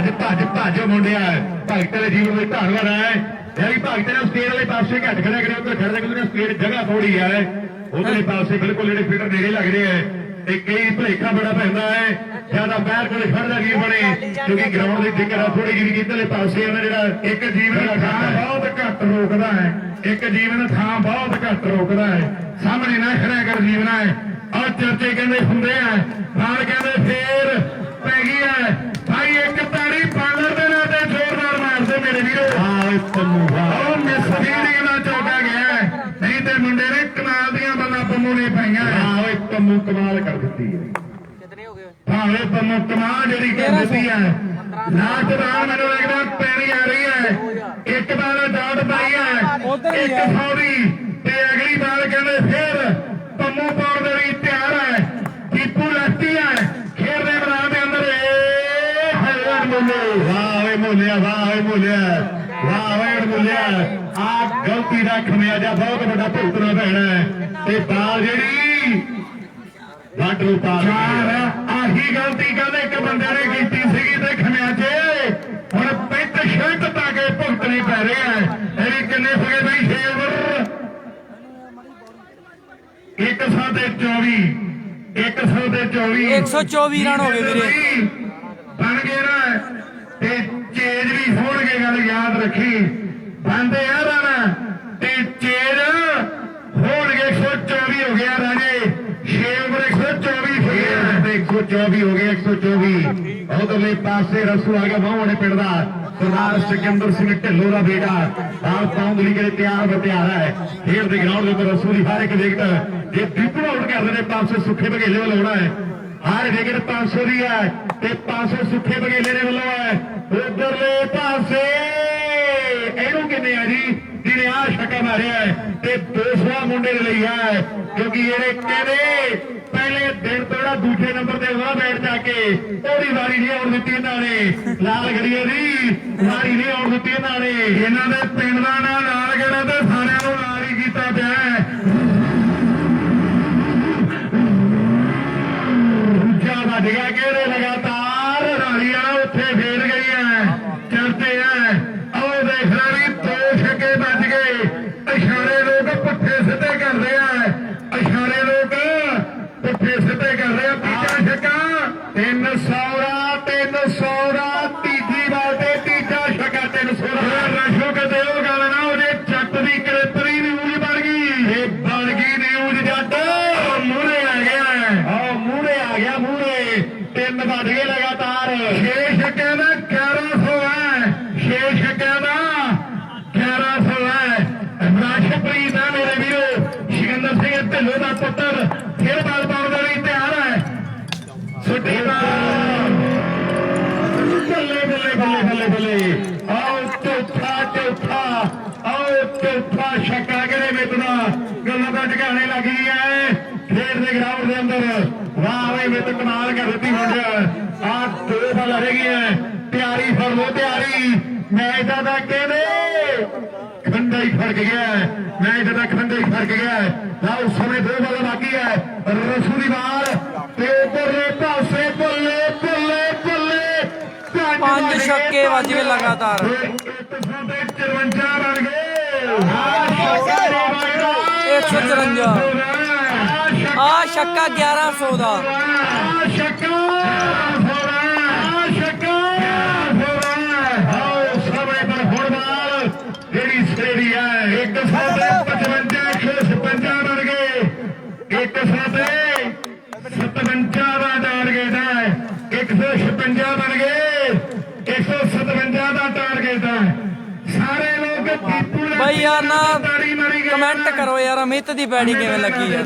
ਭੱਜ ਮੁੰਡਿਆ ਭਗਤ ਦੇ ਜੀਵਨ ਵਿੱਚ ਧੰਨਵਾਦ ਹੈ ਜਿਹੜੀ ਭਗਤ ਨੇ ਸਟੇਜ ਵਾਲੇ ਪਾਸੇ ਘੱਟ ਖੜਿਆ ਕਰਿਆ ਉੱਧਰ ਖੜਦੇ ਕਿਉਂਕਿ ਸਟੇਜ ਜਗ੍ਹਾ ਥੋੜੀ ਹੈ ਉਧਰਲੇ ਪਾਸੇ ਬਿਲਕੁਲ ਜਿਹੜੇ ਫੀਟਰ ਨੇੜੇ ਲੱਗ ਰਹੇ ਹੈ ਤੇ ਕਈ ਭਲੇਖਾ ਬੜਾ ਪੈਂਦਾ ਹੈ ਜਿਆਦਾ ਬਾਹਰ ਕੋਲੇ ਖੜਦਾ ਵੀਰ ਬਣੇ ਕਿਉਂਕਿ ਗਰਾਊਂਡ ਦੀ ਦਿੱਕਤ ਆ ਥੋੜੀ ਜਿਹੀ ਕਿਧਰਲੇ ਪਾਸੇ ਉਹਨਾਂ ਜਿਹੜਾ ਇੱਕ ਜੀਵਨ ਥਾਂ ਬਹੁਤ ਘੱਟ ਰੋਕਦਾ ਹੈ ਇੱਕ ਜੀਵਨ ਥਾਂ ਬਹੁਤ ਘੱਟ ਰੋਕਦਾ ਹੈ ਸਾਹਮਣੇ ਨਾ ਖੜਿਆ ਕਰ ਜੀਵਨ ਹੈ ਔਰ ਚਰਚੇ ਕਹਿੰਦੇ ਹੁੰਦੇ ਆ ਨਾਲ ਕਹਿੰਦੇ ਫੇਰ ਪੈ ਗਈ ਹੈ ਭਾਈ ਇੱਕ ਤਾੜੀ ਪਾਲਰ ਦੇ ਨਾਲ ਤੇ ਜ਼ੋਰਦਾਰ ਮਾਰਦੇ ਮੇਰੇ ਵੀਰੋ ਆਹ ਪੰਮੂ ਉਹ ਮਿਸਫੀਲਡਿੰਗ ਨਾਲ ਚੌਕਾ ਗਿਆ ਨਹੀਂ ਤੇ ਮੁੰਡੇ ਨੇ ਕਮਾਲ ਦੀਆਂ ਬੱਲਾਂ ਪੰਮੂ ਨੇ ਪਾਈਆਂ ਆਹ ਪੰਮੂ ਕਮਾਲ ਕਰ ਦਿੱਤੀ ਹੈ ਕਿਤਨੇ ਹੋ ਗਏ ਭਾਵੇਂ ਪੰਮੂ ਕਮਾਲ ਜਿਹੜੀ ਕਰ ਦਿੱਤੀ ਹੈ ਲਾਸਟ ਬਾਲ ਮੈਨੂੰ ਲੱਗਦਾ ਪੈਣੀ ਆ ਰਹੀ ਹੈ ਇੱਕ ਬਾਲ ਡਾਟ ਪਾਈ ਹੈ 100 ਦੀ ਤੇ ਅਗਲੀ ਬਾਲ ਕਹਿੰਦੇ ਫੇਰ ਪੰਮੂ ਪਾਉਣ ਦੇ ਲਈ ਤਿਆਰ ਹੈ ਦੀਪੂ ਲੱਤੀ ਹੈ ਖੇਡ ਦੇ ਮੈਦਾਨ ਦੇ ਅੰਦਰ ਵਾਹ ਵੇ ਮੋਲਿਆ ਵਾਹ ਵੇ ਮੋਲਿਆ ਆ ਗਲਤੀ ਦਾ ਖਮਿਆਜਾ ਬਹੁਤ ਵੱਡਾ ਭੁਗਤਣਾ ਪੈਣਾ ਤੇ ਬਾਲ ਜਿਹੜੀ ਵੱਡ ਨੂੰ ਪਾ ਆਹੀ ਗਲਤੀ ਕਹਿੰਦੇ ਇੱਕ ਬੰਦੇ ਨੇ ਕੀਤੀ ਸੀਗੀ ਤੇ ਖਮਿਆਜੇ ਹੁਣ ਪੈਂਟ ਸ਼ਰਟ ਪਾ ਕੇ ਭੁਗਤਣੇ ਪੈ ਰਹੇ ਆ ਇਹਦੇ ਕਿੰਨੇ ਹੋ ਗਏ ਬਈ 6 ਓਵਰ 124 124 ਰਨ ਹੋ ਗਏ ਵੀਰੇ ਬਣ ਗਏ ਨਾ ਤੇ ਚੇਜ ਵੀ ਹੋਣਗੇ ਗੱਲ ਯਾਦ ਰੱਖੀ ਬੰਦੇ ਆ ਰਨ ਤੇ ਚੇਜ ਹੋਣਗੇ 124 ਹੋ ਗਿਆ ਰਾਜੇ 6 ਓਵਰ 124 ਫੇਰ ਤੇ 124 ਹੋ ਗਏ 124 ਉਧਰਲੇ ਪਾਸੇ ਰਸੂ ਆ ਗਿਆ ਬਾਹੋਂ ਪਿੰਡ ਦਾ ਸਰਦਾਰ ਸਿਕੰਦਰ ਸਿੰਘ ਢਿੱਲੋਂ ਦਾ ਬੇਟਾ ਆਲ ਪਾਉਂਦ ਲਈ ਕਿਹੜੇ ਤਿਆਰ ਬਤਿਆਰ ਹੈ ਖੇਡ ਦੇ ਗਰਾਊਂਡ ਦੇ ਉੱਤੇ ਰਸੂ ਦੀ ਹਰ ਇੱਕ ਵਿਕਟ ਜੇ ਦੀਪੂ ਆਊਟ ਕਰਦੇ ਨੇ 500 ਸੁੱਖੇ ਬਘੇਲੇ ਵੱਲ ਆਉਣਾ ਹੈ ਹਰ ਵਿਕਟ 500 ਦੀ ਹੈ ਤੇ 500 ਸੁੱਖੇ ਬਘੇਲੇ ਦੇ ਵੱਲੋਂ ਹੈ ਉਧਰਲੇ ਪਾਸੇ ਇਹਨੂੰ ਕਿੰਨੇ ਆ ਜੀ ਜਿਹਨੇ ਆ ਛੱਕਾ ਮਾਰਿਆ ਹੈ ਤੇ 200 ਮੁੰਡੇ ਦੇ ਲਈ ਹੈ ਕਿਉਂਕਿ ਇਹਨੇ ਕਹਿੰਦੇ ਪਹਿਲੇ ਦਿਨ ਤੋਂ ਜਿਹੜਾ ਦੂਜੇ ਨੰਬਰ ਤੇ ਵਾਹ ਬੈਠ ਜਾ ਕੇ ਉਹਦੀ ਵਾਰੀ ਨਹੀਂ ਆਉਣ ਦਿੱਤੀ ਇਹਨਾਂ ਨੇ ਲਾਲ ਗੜੀਏ ਦੀ ਵਾਰੀ ਨਹੀਂ ਆਉਣ ਦਿੱਤੀ ਇਹਨਾਂ ਨੇ ਇਹਨਾਂ ਦੇ ਪਿੰਡ ਦਾ ਨਾਂ ਲਾਲ ਗੜਾ ਤੇ ਸਾਰਿਆਂ ਨੂੰ ਲਾਲ ਹੀ ਕੀਤਾ ਪਿਆ ਵੱਜ ਗਿਆ ਕਿਹੜੇ ਲਗਾਤਾਰ ਰਾਲੀਆਂ ਉੱਥੇ ਫੇਰ ਗਈਆਂ ਚਲਤੇ ਆ ਉਹ ਦੇਖ ਲੈ ਵੀ 2 ਛੱਕੇ ਵੱਜ ਗਏ ਇਸ਼ਾਰੇ ਲੋਕ ਪੁੱਠੇ ਸਿੱਧੇ ਕਰਦੇ ਆ ਇਸ਼ਾਰੇ ਲੋਕ ਪੁੱਠੇ ਸਿੱਧੇ ਕਰਦੇ ਆ ਤੀਜਾ ਛੱਕਾ 300 ਦਾ ਤੀਜੀ ਬਾਲ ਤੇ ਤੀਜਾ ਛੱਕਾ 300 ਦਾ ਰਸ਼ੋ ਕਦੇ ਉਹ ਗੱਲ ਨਾ ਉਹਦੇ ਜੱਟ ਦੀ ਕਲੇਪਰੀ ਨਿਊਜ਼ ਬਣ ਗਈ ਇਹ ਬਣ ਗਈ ਨਿਊਜ਼ ਜੱਟ ਮੂਹਰੇ ਆ ਗਿਆ ਮੂਹਰੇ 3 ਵੱਜ ਗਏ ਲਗਾਤਾਰ 6 ਛੱਕਿਆਂ ਦਾ 1100 ਹੈ 6 ਛੱਕਿਆਂ ਦਾ 1100 ਹੈ ਰਾਸ਼ਪ੍ਰੀਤ ਹੈ ਮੇਰੇ ਵੀਰੋ ਸਿਕੰਦਰ ਸਿੰਘ ਢਿੱਲੋਂ ਦਾ ਪੁੱਤਰ ਫਿਰ ਬਾਲ ਪਾਉਣ ਦੇ ਲਈ ਤਿਆਰ ਹੈ ਛੁੱਟੀ ਬੱਲੇ ਆਓ ਚੌਥਾ ਛੱਕਾ ਕਿਹੜੇ ਵੇਚਦਾ ਗੱਲਾਂ ਦਾ ਢਗਾਣੇ ਲੱਗ ਗਈ ਹੈ ਖੇਡ ਦੇ ਗਰਾਊਂਡ ਦੇ ਅੰਦਰ ਵਾਹ ਵੇ ਮਿੱਤ ਕਮਾਲ ਕਰ ਦਿੱਤੀ ਹੁਣ ਆ 2 ਬਾਲ ਰਹਿ ਗਈਆਂ ਤਿਆਰੀ ਫੜ ਲੋ ਤਿਆਰੀ ਮੈਚ ਦਾ ਕਹਿੰਦੇ ਖੰਡਾ ਹੀ ਫਰਕ ਗਿਆ ਮੈਚ ਦਾ ਖੰਡਾ ਹੀ ਫਰਕ ਗਿਆ ਲਓ ਸਮੇਂ 2 ਬਾਲ ਬਾਕੀ ਹੈ ਰਸੂ ਦੀ ਬਾਲ ਤੇ ਉੱਪਰਲੇ ਪਾਸੇ ਬੱਲੇ 5 ਛੱਕੇ ਵੱਜ ਗਏ ਲਗਾਤਾਰ 154 ਬਣ ਗਏ 154 ਆ ਛੱਕਾ 1100 ਦਾ ਛੱਕਾ ਜਿਹੜੀ ਸਟੇਡੀ ਹੈ 155 ਬਣ ਗਏ 157 ਦਾ ਟਾਰਗੇਟ ਹੈ 156 ਬਣ ਗਏ 157 ਦਾ ਟਾਰਗੇਟ ਹੈ ਸਾਰੇ ਲੋਕ ਦੀਪੂ ਬਾਈ ਯਾਰ ਨਾ ਕਮੈਂਟ ਕਰੋ ਯਾਰ ਅਮਿਤ ਦੀ ਬੈਟਿੰਗ ਕਿਵੇਂ ਲੱਗੀ ਯਾਰ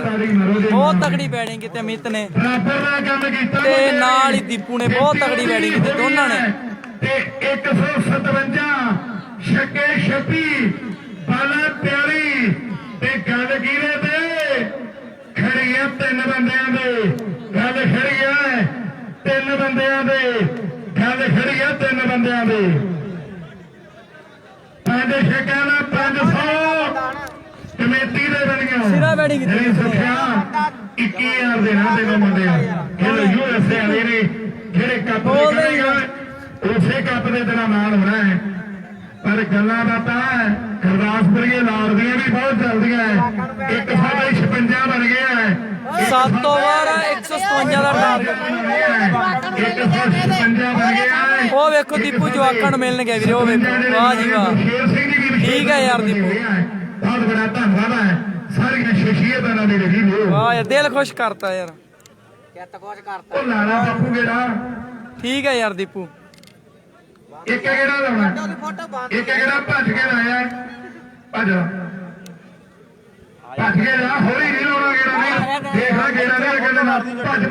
ਬਹੁਤ ਤਕੜੀ ਬੈਟਿੰਗ ਕੀਤੀ ਅਮਿਤ ਨੇ ਬਰਾਬਰ ਦਾ ਕੰਮ ਕੀਤਾ ਤੇ ਨਾਲ ਹੀ ਦੀਪੂ ਨੇ ਬਹੁਤ ਤਕੜੀ ਬੈਟਿੰਗ ਕੀਤੀ ਦੋਨਾਂ ਨੇ ਤੇ 157 ਛੱਕੇ 26 ਬਾਲਾ ਪਿਆਰੀ ਤੇ ਗੱਲ ਕੀਰੇ ਤੇ ਖੜੀ ਆ ਤਿੰਨ ਬੰਦਿਆਂ ਦੇ ਗੱਲ ਖੜੀ ਆ ਤਿੰਨ ਬੰਦਿਆਂ ਦੇ ਗੱਲ ਖੜੀ ਆ ਤਿੰਨ ਬੰਦਿਆਂ ਦੇ ਪੰਜ ਛੱਕਿਆਂ ਦਾ 500 ਕਮੇਟੀ ਦੇ ਬਣੀਆਂ ਸਿਰਾ ਬੈਟਿੰਗ ਕੀਤੀ ਜਿਹੜੀ ਸੁਖਿਆ 21000 ਦੇ ਨਾਂ ਦੇ ਮੁੰਡੇ ਆ ਇਹ ਯੂਐਸਏ ਵਾਲੇ ਨੇ ਜਿਹੜੇ ਕੱਪ ਜਿੱਤਣਗੇ ਉਸੇ ਕੱਪ ਦੇ ਤੇਰਾ ਨਾਲ ਹੋਣਾ ਹੈ ਪਰ ਗੱਲਾਂ ਬਾਤਾਂ ਗੁਰਦਾਸਪੁਰੀਏ ਲਾੜਦੀਆਂ ਵੀ ਬਹੁਤ ਚੱਲਦੀਆਂ 156 ਬਣ ਗਿਆ 7 ਓਵਰ 157 ਦਾ ਟਾਰਗੇਟ 156 ਬਣ ਗਿਆ ਉਹ ਵੇਖੋ ਦੀਪੂ ਜਵਾਕਾਂ ਨੂੰ ਮਿਲਣ ਗਿਆ ਵੀਰੇ ਉਹ ਵੇਖੋ ਵਾਹ ਜੀ ਵਾਹ ਸ਼ੇਰ ਸਿੰਘ ਜੀ ਵੀ ਠੀਕ ਹੈ ਯਾਰ ਦੀਪੂ ਬਹੁਤ ਬੜਾ ਧੰਨਵਾਦ ਹੈ ਸਾਰੀਆਂ ਸ਼ਖਸੀਅਤਾਂ ਨਾਲ ਮੇਰੇ ਵੀਰੋ ਵਾਹ ਯਾਰ ਦਿਲ ਖੁਸ਼ ਕਰਤਾ ਯਾਰ ਕਿੱਤ ਕੁਝ ਕਰਤਾ ਉਹ ਲਾਲਾ ਬਾਪੂ ਗੇੜਾ ਠੀਕ ਹੈ ਯਾਰ ਦੀਪੂ ਇੱਕ ਗੇੜਾ ਲਾਉਣਾ ਇੱਕ ਗੇੜਾ ਭੱਜ ਕੇ ਲਾਇਆ ਭੱਜ ਕੇ ਲਾ ਹੌਲੀ ਨਹੀਂ ਲਾਉਣਾ ਗੇੜਾ ਨਹੀਂ ਦੇਖ ਲੈ ਗੇੜਾ ਨਹੀਂ ਲੱਗਣਾ ਭੱਜ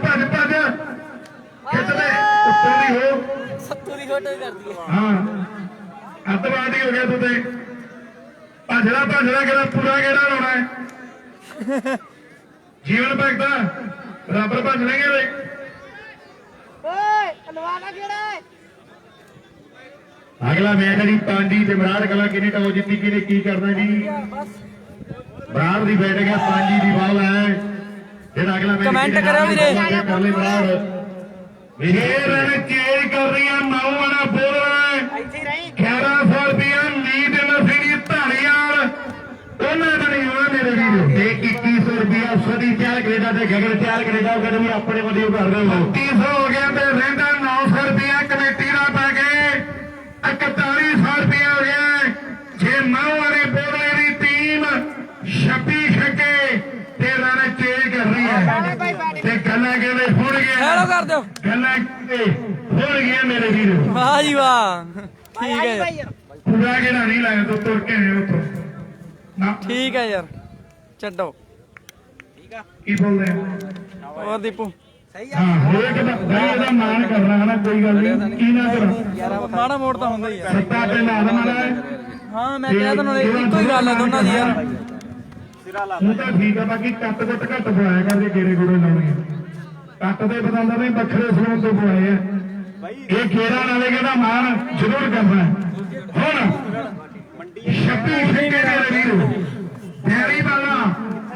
ਖਿੱਚਦੇ ਉੱਤੋਂ ਦੀ ਹੋ ਸੱਤੂ ਦੀ ਫੋਟੋ ਕਰਦੀ ਹੈ ਹਾਂ ਅੱਤਵਾਦੀ ਹੋ ਗਿਆ ਤੂੰ ਤੇ ਭੱਜਣਾ ਗੇੜਾ ਪੂਰਾ ਗੇੜਾ ਲਾਉਣਾ ਹੈ ਜੀਵਨ ਭਗਤਾ ਬਰਾਬਰ ਭੱਜ ਲੈਂਗੇ ਵੇ ਓਏ ਹਲਵਾਨਾ ਕਿਹੜਾ ਹੈ ਅਗਲਾ ਮੈਚ ਹੈ ਜੀ ਪਾਂਡੀ ਤੇ ਮਰਾੜ ਕਲਾ ਕਿਨੇ ਟਾਉ ਜਿੱਤੀ ਕਿਨੇ ਕੀ ਕਰਨਾ ਜੀ ਮਰਾੜ ਦੀ ਬੈਟਿੰਗ ਹੈ ਪਾਂਡੀ ਦੀ ਬਾਲ ਹੈ ਜਿਹੜਾ ਅਗਲਾ ਮੈਚ ਕਮੈਂਟ ਕਰਿਓ ਵੀਰੇ ਕਰ ਲੈ ਮਰਾੜ ਮੇਰੇ ਰਨ ਚੇਂਜ ਕਰ ਰਹੀ ਹੈ ਨਾਉ ਵਾਲਾ ਬੋਲਰ ਇੱਥੇ ਰਹੀ 1100 ਰੁਪਇਆ ਨੀਂਦ ਨਸੀ ਧਾਰੀਵਾਲ ਉਹਨਾਂ ਦਾ ਨਹੀਂ ਹੋਣਾ ਮੇਰੇ ਵੀਰ ਤੇ 2100 ਰੁਪਇਆ ਸਦੀ ਤਿਆਰ ਕੈਨੇਡਾ ਤੇ ਗਗਨ ਤਿਆਰ ਕੈਨੇਡਾ ਉਹ ਕਹਿੰਦੇ ਆਪਣੇ ਵੱਲੋਂ ਕਰ ਰਹੇ ਹੋ 300 ਹੋ ਗਿਆ ਤੇ ਰਹਿੰਦਾ 900 ਰੁਪਇਆ ਕਮੇਟੀ ਦਾ ਪੈ ਗਏ 4100 ਰੁਪਇਆ ਹੋ ਗਿਆ ਜੇ ਨਾਉ ਵਾਲੇ ਬੋਲਰ ਦੀ ਟੀਮ 26 ਛੱਕੇ ਤੇ ਰਨ ਚੇਂਜ ਕਰ ਰਹੀ ਹੈ ਤੇ ਗੱਲਾਂ ਕਹਿੰਦੇ ਫੁੱਟ ਗਿਆ ਹੈਲੋ ਕਰ ਦਿਓ ਗੱਲਾਂ ਫੁੱਟ ਗਿਆ ਮੇਰੇ ਵੀਰ ਵਾਹ ਜੀ ਵਾਹ ਠੀਕ ਹੈ ਯਾਰ ਪੂਰਾ ਜਿਹੜਾ ਨਹੀਂ ਲਾਇਆ ਤੂੰ ਤੁਰ ਕੇ ਆਏ ਉੱਥੋਂ ਨਾ ਠੀਕ ਹੈ ਯਾਰ ਛੱਡੋ ਕੀ ਬੋਲਦੇ ਆ ਹੋਰ ਦੀਪੂ ਹਾਂ ਹੋਏ ਕਿ ਭਾਈ ਇਹਦਾ ਮਾਣ ਕਰਨਾ ਹੈ ਨਾ ਕੋਈ ਗੱਲ ਨਹੀਂ ਕੀ ਨਾ ਕਰਾਂ ਮਾੜਾ ਮੋੜ ਤਾਂ ਹੁੰਦਾ ਹੀ ਯਾਰ ਸੱਤਾ ਤੇ ਨਾਮ ਵਾਲਾ ਹੈ ਹਾਂ ਮੈਂ ਕਿਹਾ ਤੁਹਾਨੂੰ ਇੱਕੋ ਹੀ ਗੱਲ ਹੈ ਦੋਨਾਂ ਦੀ ਯਾਰ ਉਹ ਤਾਂ ਠੀਕ ਆ ਬਾਕੀ ਕੱਟ ਕੁੱਟ ਘੱਟ ਪਵਾਇਆ ਕਰਦੇ ਗੇੜੇ ਗੋੜੇ ਲਾਉਣੇ ਕੱਟ ਦੇ ਬਦਲਦਾ ਨਹੀਂ ਵੱਖਰੇ ਸਲੋਂ ਤੋਂ ਪਵਾਏ ਆ ਇਹ ਖੇੜਾ ਨਾਲੇ ਕਹਿੰਦਾ ਮਾਣ ਜ਼ਰੂਰ ਕਰਨਾ ਹੁਣ 26 ਛੱਕੇ ਦੇ ਵੀਰ ਪਿਆਰੀ ਬਾਲਾ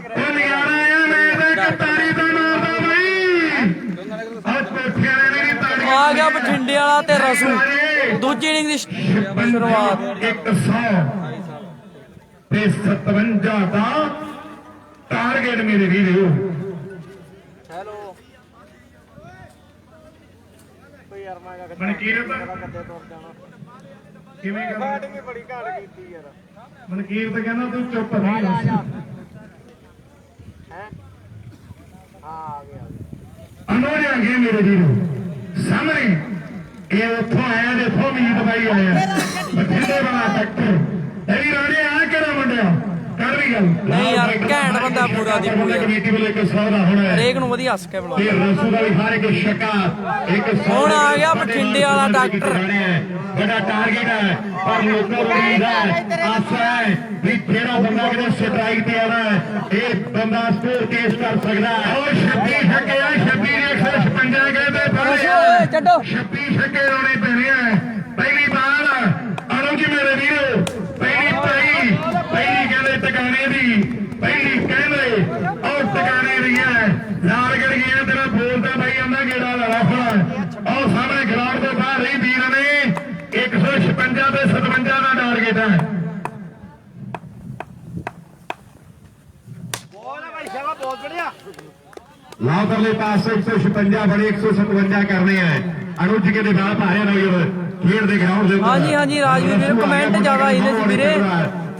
ਉਹ ਨਿਆਰਾ ਆ ਮੈਂ ਇਹਦਾ ਤਾਰੀ ਦਾ ਨਾਮ ਦਾ ਬਈ ਅੱਜ ਕੋਠੇ ਵਾਲੇ ਨੇ ਤਾਰੀ ਆ ਗਿਆ ਬਠਿੰਡੇ ਵਾਲਾ ਤੇ ਰਸੂ ਦੂਜੀ ਇਨਿੰਗ ਦੀ ਸ਼ੁਰੂਆਤ 100 ਤੇ 57 ਦਾ ਟਾਰਗੇਟ ਮੇਰੇ ਵੀਰੋ ਹੈਲੋ ਕੋਈ ਯਾਰ ਮੈਂ ਕਿਹਾ ਮਨਕੀਰਤ ਕੱਦੇ ਤੁਰ ਜਾਣਾ ਕਿਵੇਂ ਕਰਦਾ ਬੈਟਿੰਗ ਬੜੀ ਘਾਟ ਕੀਤੀ ਯਾਰ ਮਨਕੀਰਤ ਕਹਿੰਦਾ ਤੂੰ ਚੁੱਪ ਨਹੀਂ ਆ ਜਾ ਦੱਸ ਹੈ ਆ ਗਿਆ ਅਨੋਜ ਆ ਗਏ ਮੇਰੇ ਵੀਰੋ ਸਾਹਮਣੇ ਇਹ ਉੱਥੋਂ ਆਇਆ ਦੇਖੋ ਮੀਤ ਬਾਈ ਆਇਆ ਬਠਿੰਡੇ ਵਾਲਾ ਟੱਕਰ ਤੇਰੀ ਰਾਣੇ ਆ ਕਿਹੜਾ ਮੁੰਡਿਆ ਕਰ ਰਹੀ ਗੱਲ ਨਹੀਂ ਯਾਰ ਘੈਂਟ ਬੰਦਾ ਪੂਰਾ ਦੀ ਪੂਰਾ ਕਮੇਟੀ ਵੱਲੋਂ 100 ਦਾ ਹੋਣਾ ਹੈ ਹਰੇਕ ਨੂੰ ਵਧੀਆ ਹੱਸ ਕੇ ਇਹ ਬੁਲਾਉਂਦਾ ਰਸੂ ਦਾ ਵੀ ਹਰ ਇੱਕ ਛੱਕਾ ਇੱਕ ਹੁਣ ਆ ਗਿਆ ਬਠਿੰਡੇ ਵਾਲਾ ਡਾਕਟਰ ਬੜਾ ਟਾਰਗੇਟ ਹੈ ਪਰ ਲੋਕਾਂ ਨੂੰ ਉਮੀਦ ਹੈ ਆਸਾ ਹੈ ਵੀ ਜਿਹੜਾ ਬੰਦਾ ਕਿਤੇ ਸਟ੍ਰਾਈਕ ਤੇ ਆਣਾ ਹੈ ਇਹ ਬੰਦਾ ਸਕੋਰ ਕੇਸ ਕਰ ਸਕਦਾ ਹੈ ਉਹ 26 ਛੱਕੇ ਆ 26 ਦੇ 156 ਕਹਿੰਦੇ ਓਏ ਛੱਡੋ 26 ਛੱਕੇ ਲਾਉਣੇ ਪੈਣੇ ਆ ਪਹਿਲੀ ਬਾਲ ਅਰੁਣ ਜੀ ਮੇਰੇ ਵੀਰੋ ਪਹਿਲੀ ਕਹਿੰਦੇ ਟਿਕਾਣੇ ਦੀ ਪਹਿਲੀ ਕਹਿੰਦੇ ਉਹ ਟਿਕਾਣੇ ਦੀ ਹੈ ਲਾਲਗੜ ਗਿਆ ਤੇਰਾ ਬੋਲਦਾ ਬਾਈ ਆਂਦਾ ਗੇੜਾ ਲੜਾ ਫੜਾ ਉਹ ਸਾਹਮਣੇ ਗਰਾਊਂਡ ਤੋਂ ਬਾਹਰ ਰਹੀ ਵੀਰ ਨੇ 156 ਤੇ 57 ਦਾ ਟਾਰਗੇਟ ਹੈ ਬੋਲ ਭਾਈ ਸ਼ਾਬਾ ਬਹੁਤ ਬੜਿਆ ਉਧਰਲੇ ਪਾਸੇ 156 ਬੜੇ 157 ਕਰਨੇ ਆ ਅਨੁਜ ਕੇ ਦੇ ਬਾਲ ਭਾਰੇ ਨੌਜਵਾਨ ਖੇਡ ਦੇ ਗਰਾਊਂਡ ਦੇ ਹਾਂਜੀ ਹਾਂਜੀ ਰਾਜਵੀਰ ਵੀਰੇ ਕਮੈਂਟ ਜ਼ਿਆਦਾ ਆਈ ਨੇ ਵੀਰੇ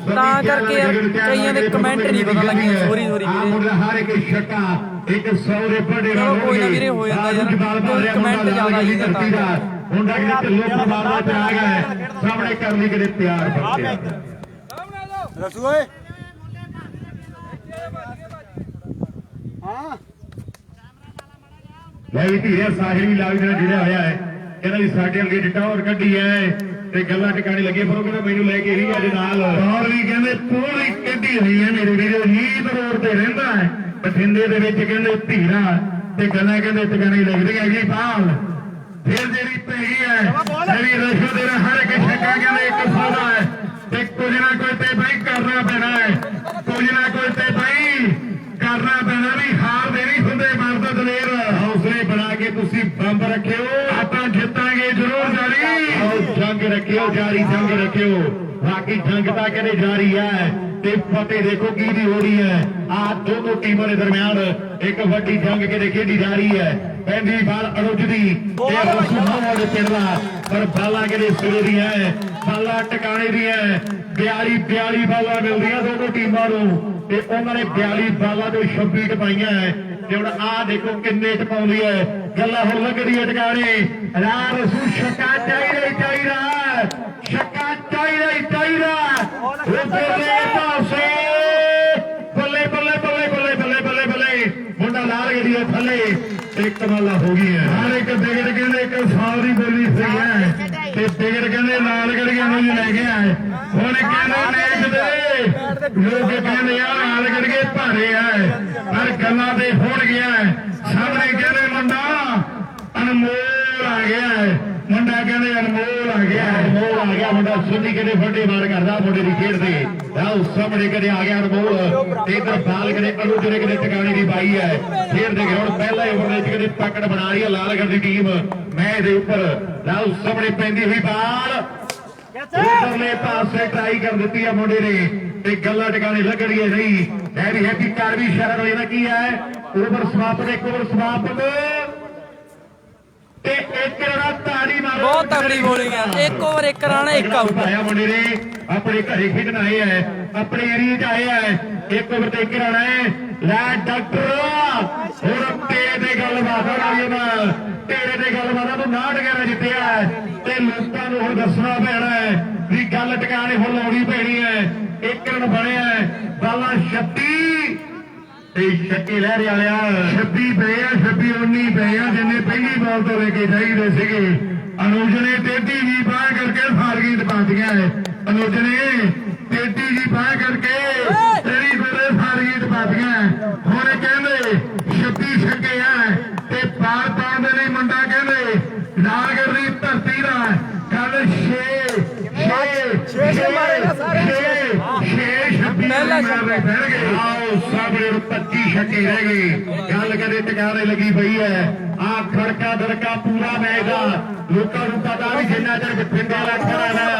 ਤਾਂ ਕਰਕੇ ਯਾਰ ਕਈਆਂ ਦੇ ਕਮੈਂਟ ਨਹੀਂ ਪਤਾ ਲੱਗੇ ਸੋਰੀ ਵੀਰੇ ਹਰ ਇੱਕ ਛੱਕਾ ਇੱਕ 100 ਦੇ ਵੱਡੇ ਚਲੋ ਕੋਈ ਨਾ ਵੀਰੇ ਹੋ ਜਾਂਦਾ ਯਾਰ ਕਮੈਂਟ ਜ਼ਿਆਦਾ ਆਈ ਨੇ ਤਾਂ ਮੁੰਡਾ ਕਿਤੇ ਲੋਕ ਮਾਰਦਾ ਤੇ ਆ ਗਿਆ ਸਾਹਮਣੇ ਕਰਨ ਲਈ ਕਿਤੇ ਤਿਆਰ ਬੱਚੇ ਰਸੂ ਓਏ ਹਾਂ ਲੈ ਵੀ ਧੀਰੇ ਸਾਹਿਲ ਵੀ ਲਾਗ ਜਿਹੜਾ ਜੁੜਿਆ ਹੋਇਆ ਹੈ ਕਹਿੰਦਾ ਵੀ ਸਾਡੇ ਅੱਗੇ ਟੌਰ ਕੱਢੀ ਐ ਤੇ ਗੱਲਾਂ ਟਿਕਾਣੇ ਲੱਗੇ ਪਰ ਉਹ ਕਹਿੰਦਾ ਮੈਨੂੰ ਲੈ ਕੇ ਹੀ ਅੱਜ ਨਾਲ ਔਰ ਵੀ ਕਹਿੰਦੇ ਪੂਰੀ ਕੱਢੀ ਹੋਈ ਹੈ ਮੇਰੇ ਵੀਰੋ ਨੀਤ ਰੋਡ ਤੇ ਰਹਿੰਦਾ ਹੈ ਬਠਿੰਡੇ ਦੇ ਵਿੱਚ ਕਹਿੰਦੇ ਧੀਰਾ ਤੇ ਗੱਲਾਂ ਕਹਿੰਦੇ ਟਿਕਾਣੇ ਲੱਗਦੀਆਂ ਜੀ ਬਾਲ ਫਿਰ ਜਿਹੜੀ ਪਈ ਹੈ ਮੇਰੀ ਰਸ਼ੂ ਦੇ ਹਰ ਇੱਕ ਛੱਕਾ ਕਹਿੰਦੇ ਇੱਕ ਸੌਦਾ ਹੈ ਤੇ ਕੁਝ ਨਾ ਕੋਈ ਤੇ ਬਈ ਕਰਨਾ ਪੈਣਾ ਹੈ ਕੁਝ ਨਾ ਕੋਈ ਤੇ ਬਈ ਕਰਨਾ ਪੈਣਾ ਵੀ ਹਾਰ ਦੇ ਨਹੀਂ ਹੁੰਦੇ ਮਰਦ ਦਲੇਰ ਹੌਸਲੇ ਬਣਾ ਕੇ ਤੁਸੀਂ ਬੰਬ ਰੱਖਿਓ ਆਪਾਂ ਜਿੱਤਾਂਗੇ ਜ਼ਰੂਰ ਜਾਰੀ ਜੰਗ ਰੱਖਿਓ ਜਾਰੀ ਜੰਗ ਰੱਖਿਓ ਬਾਕੀ ਜੰਗ ਤਾਂ ਕਹਿੰਦੇ ਜਾਰੀ ਹੈ ਤੇ ਫਤਿਹ ਦੇਖੋ ਕੀ ਦੀ ਹੋ ਰਹੀ ਹੈ ਆ ਦੋਨੋਂ ਟੀਮਾਂ ਦੇ ਦਰਮਿਆਨ ਇੱਕ ਵੱਡੀ ਜੰਗ ਕਿਤੇ ਖੇਡੀ ਜਾ ਰਹੀ ਹੈ ਪੈਂਦੀ ਬਾਲ ਅਨੁਜ ਦੀ ਤੇ ਰਸੂਮਾਂ ਦੇ ਪਿੰਡਾ ਪਰ ਬਾਲਾਂ ਕਿਤੇ ਸਿਰੇ ਦੀਆਂ ਬਾਲਾਂ ਟਿਕਾਣੇ ਦੀਆਂ 42 ਬਾਲਾਂ ਮਿਲਦੀਆਂ ਦੋਨੋਂ ਟੀਮਾਂ ਨੂੰ ਤੇ ਉਹਨਾਂ ਨੇ 42 ਬਾਲਾਂ ਤੋਂ 26 ਟਪਾਈਆਂ ਤੇ ਹੁਣ ਆਹ ਦੇਖੋ ਕਿੰਨੇ ਟਪਾਉਂਦੀ ਹੈ ਗੱਲਾਂ ਹੁਣ ਲੱਗਦੀ ਹੈ ਟਿਕਾਣੇ ਰਾਹ ਰਸੂ ਛੱਕਾ ਚਾਹੀਦਾ ਛੱਕਾ ਚਾਹੀਦਾ ਉਧਰਲੇ ਪਾਸੇ ਬੱਲੇ ਮੁੰਡਾ ਲਾਲ ਗਈ ਹੈ ਥੱਲੇ ਇੱਕ ਮਾਲਾ ਹੋ ਗਈ ਹੈ ਹਰ ਇੱਕ ਬਿਗੜ ਕਹਿੰਦੇ ਇੱਕ ਸਾਲ ਦੀ ਬੋਲੀ ਸਹੀ ਹੈ ਤੇ ਬਿਗੜ ਕਹਿੰਦੇ ਲਾਲ ਗੜੀਆਂ ਨੂੰ ਲੈ ਕੇ ਆਏ ਹੁਣ ਕਹਿੰਦੇ ਦੇਖਦੇ ਲੋਕ ਕਹਿੰਦੇ ਆ ਲਾਲ ਗੜੀਏ ਭਾਰੇ ਆ ਪਰ ਗੱਲਾਂ ਤੇ ਹੋਣ ਗਿਆ ਸਾਹਮਣੇ ਕਹਿੰਦੇ ਮੁੰਡਾ ਅਨਮੋਲ ਆ ਗਿਆ ਮੁੰਡਾ ਕਹਿੰਦੇ ਅਨਮੋਲ ਆ ਗਿਆ ਮੁੰਡਾ ਸੁਣੀ ਕਹਿੰਦੇ ਵੱਡੇ ਮਾਰ ਕਰਦਾ ਮੁੰਡੇ ਦੀ ਖੇਡ ਤੇ ਆਹ ਸਾਹਮਣੇ ਕਹਿੰਦੇ ਆ ਗਿਆ ਅਨਮੋਲ ਤੇ ਇਧਰ ਬਾਲ ਕਹਿੰਦੇ ਅਨੁਜ ਨੇ ਕਹਿੰਦੇ ਟਿਕਾਣੇ ਦੀ ਬਾਈ ਹੈ ਖੇਡ ਦੇ ਗਰਾਊਂਡ ਪਹਿਲਾ ਓਵਰ ਦੇ ਵਿੱਚ ਕਹਿੰਦੇ ਪਕੜ ਬਣਾ ਰਹੀ ਹੈ ਲਾਲਗੜ੍ਹ ਦੀ ਟੀਮ ਮੈਚ ਦੇ ਉੱਪਰ ਆਹ ਸਾਹਮਣੇ ਪੈਂਦੀ ਹੋਈ ਬਾਲ ਉਧਰਲੇ ਪਾਸੇ ਟਰਾਈ ਕਰ ਦਿੱਤੀ ਹੈ ਮੁੰਡੇ ਨੇ ਤੇ ਗੱਲਾਂ ਟਿਕਾਣੇ ਲੱਗਣੀਆਂ ਨਹੀਂ ਮੈਂ ਵੀ ਹੈਪੀ ਕਰ ਵੀ ਸ਼ਰਨ ਹੋਈ ਨਾ ਕੀ ਹੈ ਓਵਰ ਸਮਾਪਤ ਇੱਕ ਓਵਰ ਸਮਾਪਤ ਤੇ ਇੱਕ ਰਨ ਤਾੜੀ ਮਾਰੋ ਬਹੁਤ ਤਗੜੀ ਬੋਲਿੰਗ ਹੈ ਇੱਕ ਓਵਰ ਇੱਕ ਰਨ ਇੱਕ ਆਊਟ ਆਇਆ ਮੁੰਡੇ ਨੇ ਆਪਣੇ ਘਰੇ ਖੇਡਣ ਆਏ ਹੈ ਆਪਣੇ ਏਰੀਆ 'ਚ ਆਏ ਹੈ ਇੱਕ ਓਵਰ ਤੇ ਇੱਕ ਰਨ ਹੈ ਲੈ ਡਾਕਟਰ ਹੁਣ ਤੇਰੇ ਤੇ ਗੱਲਬਾਤ ਆ ਤੇਰੇ ਤੇ ਗੱਲਬਾਤ ਤੂੰ 9-11 ਜਿੱਤਿਆ ਤੇ ਲੋਕਾਂ ਨੂੰ ਹੁਣ ਦੱਸਣਾ ਪੈਣਾ ਹੈ ਵੀ ਗੱਲ ਟਿਕਾਣੇ ਹੁਣ ਲਾਉਣੀ ਪੈਣੀ ਹੈ ਇੱਕ ਰਨ ਬਣਿਆ ਬਾਲਾਂ 36 ਤੇ ਛੱਕੇ ਲਹਿਰੇ ਵਾਲਿਆ 26 ਪਏ ਆ 19 ਪਏ ਆ ਜਿੰਨੇ ਪਹਿਲੀ ਬਾਲ ਤੋਂ ਲੈ ਕੇ ਚਾਹੀਦੇ ਸੀਗੇ ਅਨੁਜ ਨੇ ਤੇਤੀ ਜੀ ਬਾਹ ਕਰਕੇ ਫਾਰਗੀ ਟਪਾਤੀਆਂ ਅਨੁਜ ਨੇ ਤੇਤੀ ਜੀ ਬਾਹ ਕਰਕੇ ਤੇਰੀ ਗੋਲੇ ਫਾਰਗੀ ਟਪਾਤੀਆਂ ਹੁਣ ਕਹਿੰਦੇ 26 ਛੱਕੇ ਆ ਤੇ ਪਾਰ ਪਾਉਂਦੇ ਨੇ ਮੁੰਡਾ ਕਹਿੰਦੇ ਲਾਲਗੜ੍ਹ ਦੀ ਧਰਤੀ ਦਾ ਕੱਲ 6 ਪਹਿਲਾ ਆਓ ਸਾਹਮਣੇ 25 ਛੱਕੇ ਰਹਿ ਗਏ ਗੱਲ ਕਦੇ ਟਿਕਾਣੇ ਲੱਗੀ ਪਈ ਹੈ ਆ ਖੜਕਾ ਦੜਕਾ ਪੂਰਾ ਮੈਚ ਦਾ ਲੋਕਾਂ ਨੂੰ ਪਤਾ ਵੀ ਜਿੰਨਾ ਚਿਰ ਬਠਿੰਡੇ ਵਾਲਾ ਖੜਾ ਹੈ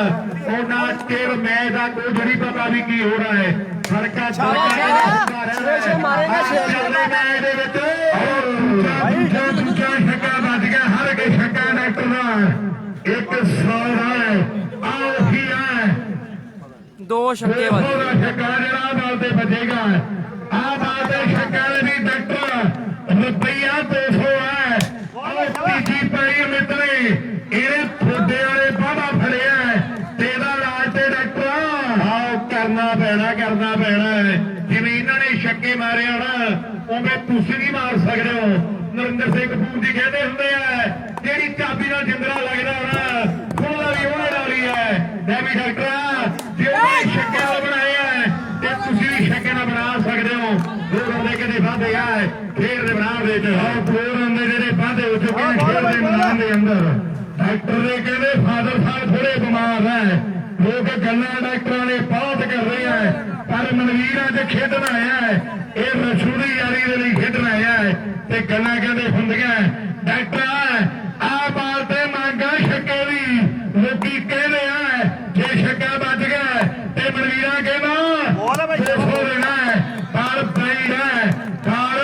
ਉਹਨਾਂ ਚਿਰ ਮੈਚ ਦਾ ਕੋਈ ਨਹੀਂ ਪਤਾ ਵੀ ਕੀ ਹੋ ਰਿਹਾ ਹੈ ਖੜਕਾ ਦੜਕਾ ਮਾਰੇਗਾ ਚੱਲਦੇ ਮੈਚ ਦੇ ਵਿੱਚ ਦੂਜਾ ਛੱਕਾ ਵੱਜ ਗਿਆ ਹਰ ਇੱਕ ਛੱਕਾ ਡਾਕਟਰ ਦਾ ਇੱਕ 100 ਹੈ ਆਓ ਹੀ ਹੈ ਦੋ ਛੱਕੇ ਵੱਜ ਛੱਕਾ ਜਿਹੜਾ ਬਾਲ ਤੇ ਵੱਜੇਗਾ ਆ ਬਾਲ ਤੇ ਛੱਕਾ ਵੀ ਡਾਕਟਰ ਰੁਪਈਆ 200 ਹੈ ਆਹ ਤੀਜੀ ਪਾਈ ਮਿੱਤਰੇ ਇਹਨੇ ਥੋੜੇ ਵਾਲੇ ਬਾਬਾ ਫੜਿਆ ਤੇ ਇਹਦਾ ਰਾਜ ਤੇ ਡਾਕਟਰ ਆਓ ਕਰਨਾ ਪੈਣਾ ਜਿਵੇਂ ਇਹਨਾਂ ਨੇ ਛੱਕੇ ਮਾਰੇ ਹੁਣ ਉਵੇਂ ਤੁਸੀਂ ਵੀ ਮਾਰ ਸਕਦੇ ਹੋ ਨਰਿੰਦਰ ਸਿੰਘ ਕਪੂਰ ਜੀ ਕਹਿੰਦੇ ਹੁੰਦੇ ਆ ਜਿਹੜੀ ਚਾਬੀ ਨਾਲ ਜਿੰਦਰਾ ਲੱਗਦਾ ਹੋਣਾ ਖੁੱਲਦਾ ਵੀ ਉਹਨੇ ਨਾਲ ਹੀ ਹੈ ਮੈਂ ਵੀ ਡਾਕਟਰ ਜਿਹੜੇ ਛੱਕੇ ਨਾਲ ਬਣਾਏ ਆ ਤੇ ਤੁਸੀਂ ਵੀ ਛੱਕੇ ਨਾਲ ਬਣਾ ਸਕਦੇ ਹੋ ਦੋ ਬੰਦੇ ਕਿਤੇ ਵਾਧੇ ਆ ਖੇਡ ਦੇ ਬਣਾਉਣ ਦੇ ਵਿੱਚ ਆਹ ਦੋ ਬੰਦੇ ਜਿਹੜੇ ਵਾਧੇ ਹੋ ਚੁੱਕੇ ਨੇ ਖੇਡ ਦੇ ਮੈਦਾਨ ਦੇ ਅੰਦਰ ਡਾਕਟਰ ਦੇ ਕਹਿੰਦੇ ਫਾਦਰ ਸਾਹਿਬ ਥੋੜੇ ਬਿਮਾਰ ਹੈ ਲੋਕ ਗੱਲਾਂ ਡਾਕਟਰਾਂ ਨੇ ਬਹੁਤ ਕਰ ਰਹੇ ਆ ਪਰ ਮਨਵੀਰ ਅੱਜ ਖੇਡਣ ਆਇਆ ਇਹ ਰਸ਼ੂਦੀ ਯਾਰੀ ਦੇ ਲਈ ਖੇਡਣ ਆਇਆ ਤੇ ਗੱਲਾਂ ਕਹਿੰਦੇ ਹੁੰਦੀਆਂ ਡਾਕਟਰ ਆ ਬਾਲ ਤੇ ਮੰਗਾ ਛੱਕੇ ਦੀ ਲੋਕੀ ਕਹਿੰਦੇ ਆ ਜੇ ਛੱਕਾ ਵੱਜ ਗਿਆ ਤੇ ਮਨਵੀਰਾ ਕਹਿੰਦਾ 200 ਦੇਣਾ ਪਰ ਬਈ ਹੈ ਪਰ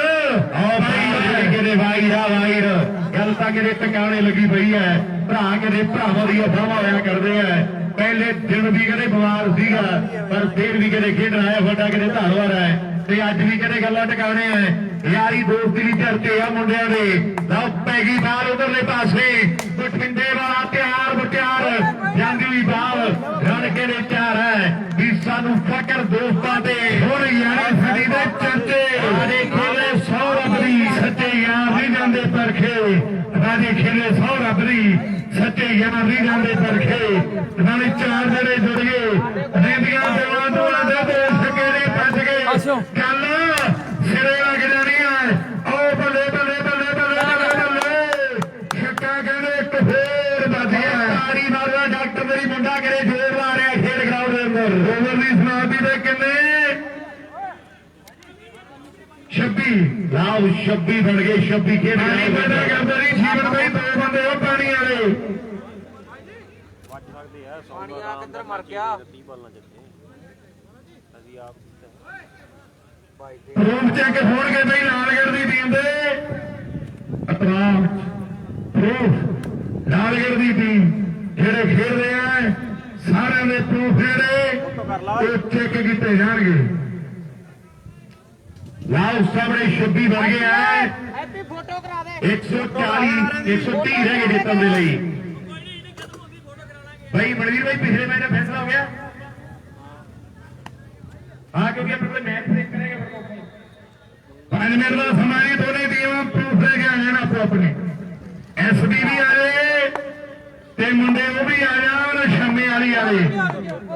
ਆ ਬਈ ਕੇ ਟਿਕਾਣੇ ਲੱਗੀ ਪਈ ਹੈ। ਭਰਾ ਕਦੇ ਭਰਾਵਾਂ ਦੀਆਂ ਬਾਹਾਂ ਹੋਇਆ ਕਰਦੇ ਆ। ਪਹਿਲੇ ਦਿਨ ਵੀ ਕਦੇ ਬਿਮਾਰ ਸੀਗਾ ਪਰ ਫੇਰ ਵੀ ਕਦੇ ਖੇਡਣ ਆਇਆ ਵੱਡਾ ਕਦੇ ਧਾਰਵਾਰ ਹੈ ਤੇ ਅੱਜ ਵੀ ਕਦੇ ਗੱਲਾਂ ਟਿਕਾਣੇ ਹੈ। ਯਾਰੀ ਦੋਸਤੀ ਦੀ ਚਰਚੇ ਆ ਮੁੰਡਿਆਂ ਦੇ। ਲਓ ਪੈ ਗਈ ਬਾਲ ਉਧਰਲੇ ਪਾਸੇ ਬਠਿੰਡੇ ਵਾਲਾ ਤਿਆਰ ਬਟਿਆਰ ਜਾਂਦੀ ਬਾਲ ਰਣ ਕੇ ਦੇ ਤਿਆਰ ਹੈ ਵੀ ਸਾਨੂੰ ਫਕਰ ਦੋਸਤਾਂ ਤੇ ਹੁਣ ਯਾਰੀ ਸਾਡੀ ਦੇ ਚਰਚੇ ਸਾਡੇ ਖੇਲੇ 100 ਰੱਬ ਦੀ ਸੱਚੇ ਯਾਰ ਨਹੀਂ ਜਾਂਦੇ ਪਰਖੇ ਸਾਡੇ ਖੇਲੇ 100 ਰੱਬ ਦੀ ਸੱਚੇ ਯਾਰ ਨਹੀਂ ਜਾਂਦੇ ਪਰਖੇ ਨਾਲੇ ਚਾਰ ਜਿਹੜੇ ਜੁੜ ਗਏ ਰਹਿੰਦੀਆਂ ਦਿਲਾਂ ਤੋਂ ਆਦੇ ਸਕੇ ਨੇ ਭੱਜ ਗਏ ਗੱਲ ਸਿਰੇ ਲੱਗ ਜਾਣੀ ਹੈ। ਉਹ ਬੱਲੇ ਬੱਲੇ ਬੱਲੇ ਬੱਲੇ ਬੱਲੇ ਬੱਲੇ ਛੱਕਾ ਕਹਿੰਦੇ ਇੱਕ ਫੇਰ ਵੱਜਿਆ ਤਾੜੀ ਮਾਰਦਾ ਡਾਕਟਰ ਮੇਰੀ ਮੁੰਡਾ ਕਰੇ ਜੋਰ ਲਾ ਰਿਹਾ ਖੇਡ ਗਰਾਊਂਡ ਦੇ ਅੰਦਰ ਓਵਰ ਦੀ ਸਮਾਪਤੀ ਦੇ ਕਿੰਨੇ 26 ਲਾਓ 26 ਬਣ ਗਏ 26 ਖੇਡ ਰਹੇ ਮੈਦਾਨ ਕਰਦੇ ਨਹੀਂ ਜੀਵਨ ਬਈ ਦੋ ਬੰਦੇ ਉਹ ਪਾਣੀ ਵਾਲੇ ਵੱਜ ਸਕਦੇ ਆ 100 ਪਾਣੀ ਆ ਕਿੱਧਰ ਮਰ ਗਿਆ 30 ਬਾਲਾਂ ਜਿੱਤੇ ਅਸੀਂ ਆਪ ਰੂਮ ਚੈੱਕ ਹੋਣਗੇ ਬਈ ਲਾਲਗੜ੍ਹ ਦੀ ਟੀਮ ਦੇ ਅਤਰਾਮ ਪ੍ਰੂਫ ਲਾਲਗੜ੍ਹ ਦੀ ਟੀਮ ਜਿਹੜੇ ਖੇਡਦੇ ਆ ਸਾਰਿਆਂ ਦੇ ਪ੍ਰੂਫ ਜਿਹੜੇ ਉਹ ਚੈੱਕ ਕੀਤੇ ਜਾਣਗੇ। ਲਾਓ ਸਾਹਮਣੇ 26 ਬਣ ਗਏ ਆ ਹੈਪੀ ਫੋਟੋ ਕਰਾ ਦੇ 140 130 ਰਹਿ ਗਏ ਜਿੱਤਣ ਦੇ ਲਈ। ਭਾਈ ਮਨਵੀਰ ਭਾਈ ਪਿਛਲੇ ਮਹੀਨੇ ਫੈਸਲਾ ਹੋ ਗਿਆ ਹਾਂ ਕਿਉਂਕਿ ਆਪਣੇ ਮੈਚ ਦੇਖ ਕरेंगे 5 ਮਿੰਟ ਦਾ ਸਮਾਂ ਹੀ ਦੋਨੇ ਟੀਮਾਂ ਪ੍ਰੂਫ ਲੈ ਕੇ ਆਏ ਨਾ ਆਪੋ ਆਪਣੇ ਐਸਬੀ ਵੀ ਆਏ ਤੇ ਮੁੰਡੇ ਉਹ ਵੀ ਆ ਜਾਣ ਸ਼ਮੇ ਵਾਲੀ ਵਾਲੇ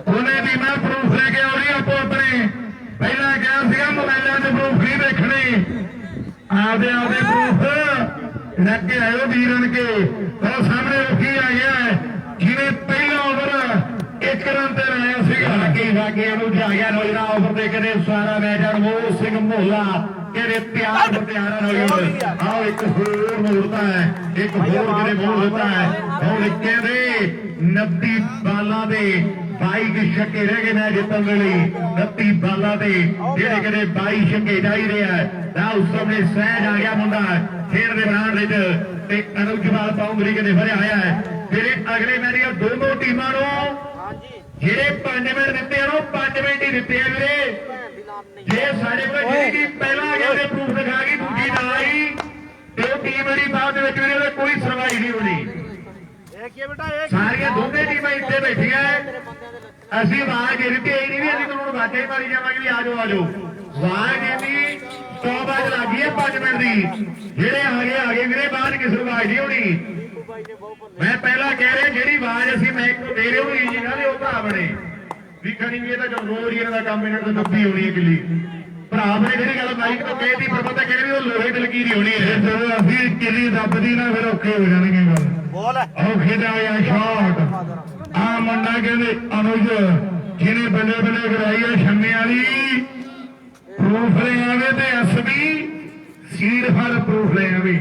ਦੋਨੇ ਟੀਮਾਂ ਪ੍ਰੂਫ ਲੈ ਕੇ ਆਉਣੀ ਆਪੋ ਆਪਣੇ। ਪਹਿਲਾਂ ਕਿਹਾ ਸੀਗਾ ਮੋਬਾਈਲਾਂ 'ਚ ਪ੍ਰੂਫ ਨਹੀਂ ਦੇਖਣੇ ਆਪਦੇ ਪ੍ਰੂਫ ਲੈ ਕੇ ਆਇਓ ਵੀਰਨ ਕੇ। ਉਹ ਸਾਹਮਣੇ ਰੁਕੀ ਆ ਗਿਆ ਜਿਹਨੇ ਪਹਿਲਾ ਓਵਰ ਇੱਕ ਰਨ ਤੇ ਲਾਇਆ ਸੀਗਾ ਕਿ ਵਾਕਿਆ ਨੂੰ ਜਾ ਗਿਆ ਨੌਜਰਾ ਓਵਰ ਦੇ ਕਦੇ ਸਾਰਾ ਮੈਚ ਅਨਮੋਲ ਸਿੰਘ ਮੋਹਲਾ ਕਹਿੰਦੇ ਪਿਆਰ ਬਤਿਆਰਾ ਨਾਲ ਆਓ ਇੱਕ ਹੋਰ ਮੋੜਦਾ ਹੈ ਇੱਕ ਹੋਰ ਕਿਤੇ ਮੋੜ ਦਿੱਤਾ ਹੈ। ਹੁਣ ਕਹਿੰਦੇ 29 ਬਾਲਾਂ ਦੇ 22 ਛੱਕੇ ਰਹਿ ਗਏ ਮੈਚ ਜਿੱਤਣ ਦੇ ਲਈ 29 ਬਾਲਾਂ ਦੇ ਜਿਹੜੇ ਕਦੇ 22 ਛੱਕੇ ਚਾਹੀਦੇ ਆ। ਉਸ ਸਾਹਮਣੇ ਸਹਿਜ ਆ ਗਿਆ ਮੁੰਡਾ ਖੇਡ ਦੇ ਮੈਦਾਨ ਵਿੱਚ ਤੇ ਅਨੁਜਵਾਲ ਬਾਉਂਡਰੀ ਕਦੇ ਭਰਿਆ ਹੋਇਆ ਹੈ। ਜਿਹੜੇ ਅਗਲੇ ਮੈਚ ਦੀਆਂ ਦੋਨੋਂ ਟੀਮਾਂ ਨੂੰ ਜਿਹੜੇ 5 ਮਿੰਟ ਦਿੱਤੇ ਆ ਉਹ 5 ਮਿੰਟ ਹੀ ਦਿੱਤੇ ਆ ਵੀਰੇ। ਜੇ ਸਾਡੇ ਕੋਲ ਜਿਹੜੀ ਵੀ ਪਹਿਲਾਂ ਆ ਗਿਆ ਉਹਦੇ ਪ੍ਰੂਫ ਦਿਖਾ ਗਈ ਦੂਜੀ ਨਾ ਆਈ ਤੇ ਉਹ ਟੀਮ ਜਿਹੜੀ ਬਾਅਦ ਦੇ ਵਿੱਚ ਵੀਰੇ ਉਹਦੇ ਕੋਈ ਸੁਣਵਾਈ ਨਹੀਂ ਹੋਣੀ। ਸਾਰੀਆਂ ਦੋਨੇ ਟੀਮਾਂ ਇੱਥੇ ਬੈਠੀਆਂ ਅਸੀਂ ਆਵਾਜ਼ ਦੇ ਦਿੱਤੀ ਇਹ ਨਹੀਂ ਵੀ ਅਸੀਂ ਤੁਹਾਨੂੰ ਵਾਜਾ ਹੀ ਮਾਰੀ ਜਾਵਾਂਗੇ ਵੀ ਆਜੋ ਆਜੋ ਆਵਾਜ਼ ਇਹਦੀ 100 ਬਾਜ ਲੱਗੀ ਹੈ 5 ਮਿੰਟ ਦੀ ਜਿਹੜੇ ਆ ਗਏ ਵੀਰੇ ਬਾਅਦ ਕਿਸੇ ਨੂੰ ਆਵਾਜ਼ ਨਹੀਂ ਹੋਣੀ। ਮੈਂ ਪਹਿਲਾਂ ਕਹਿ ਰਿਹਾ ਜਿਹੜੀ ਆਵਾਜ਼ ਅਸੀਂ ਮੈਂ ਇੱਕ ਦੇ ਰਹੇ ਹੋ ਜੀ ਨਾ ਉਹ ਭਰਾ ਬਣੇ ਵੀ ਖਣੀ ਵੀ ਇਹਦਾ ਜਦੋਂ ਰੋਜ਼ ਇਹਨਾਂ ਦਾ ਕੰਮ ਇਹਨਾਂ ਤੋਂ 90 ਹੋਣੀ ਹੈ ਕਿੱਲੀ ਭਰਾ ਬਣੇ ਜਿਹੜੀ ਗੱਲ ਮਾਈਕ ਤੋਂ ਕਹਿਤੀ ਪ੍ਰਬੰਧਕ ਕਹਿੰਦੇ ਵੀ ਉਹ ਲੋਹੇ ਦੀ ਲਕੀਰ ਹੋਣੀ ਹੈ। ਜਦੋਂ ਅਸੀਂ ਕਿੱਲੀ ਦੱਬਦੀ ਨਾ ਫਿਰ ਔਖੇ ਹੋ ਜਾਣਗੇ ਗੱਲ ਬੋਲ ਔਖੇ ਦਾ ਆ ਸ਼ਾਟ ਆ ਮੁੰਡਾ ਕਹਿੰਦੇ ਅਨੁਜ ਜਿਹਨੇ ਬੱਲੇ ਬੱਲੇ ਕਰਾਈ ਆ ਸ਼ੰਮੇ ਵਾਲੀ ਪ੍ਰੂਫ ਲੈ ਆਵੇ ਤੇ ਐਸਬੀ ਸੀਡ ਫੜ ਪ੍ਰੂਫ ਲੈ ਆਵੇ।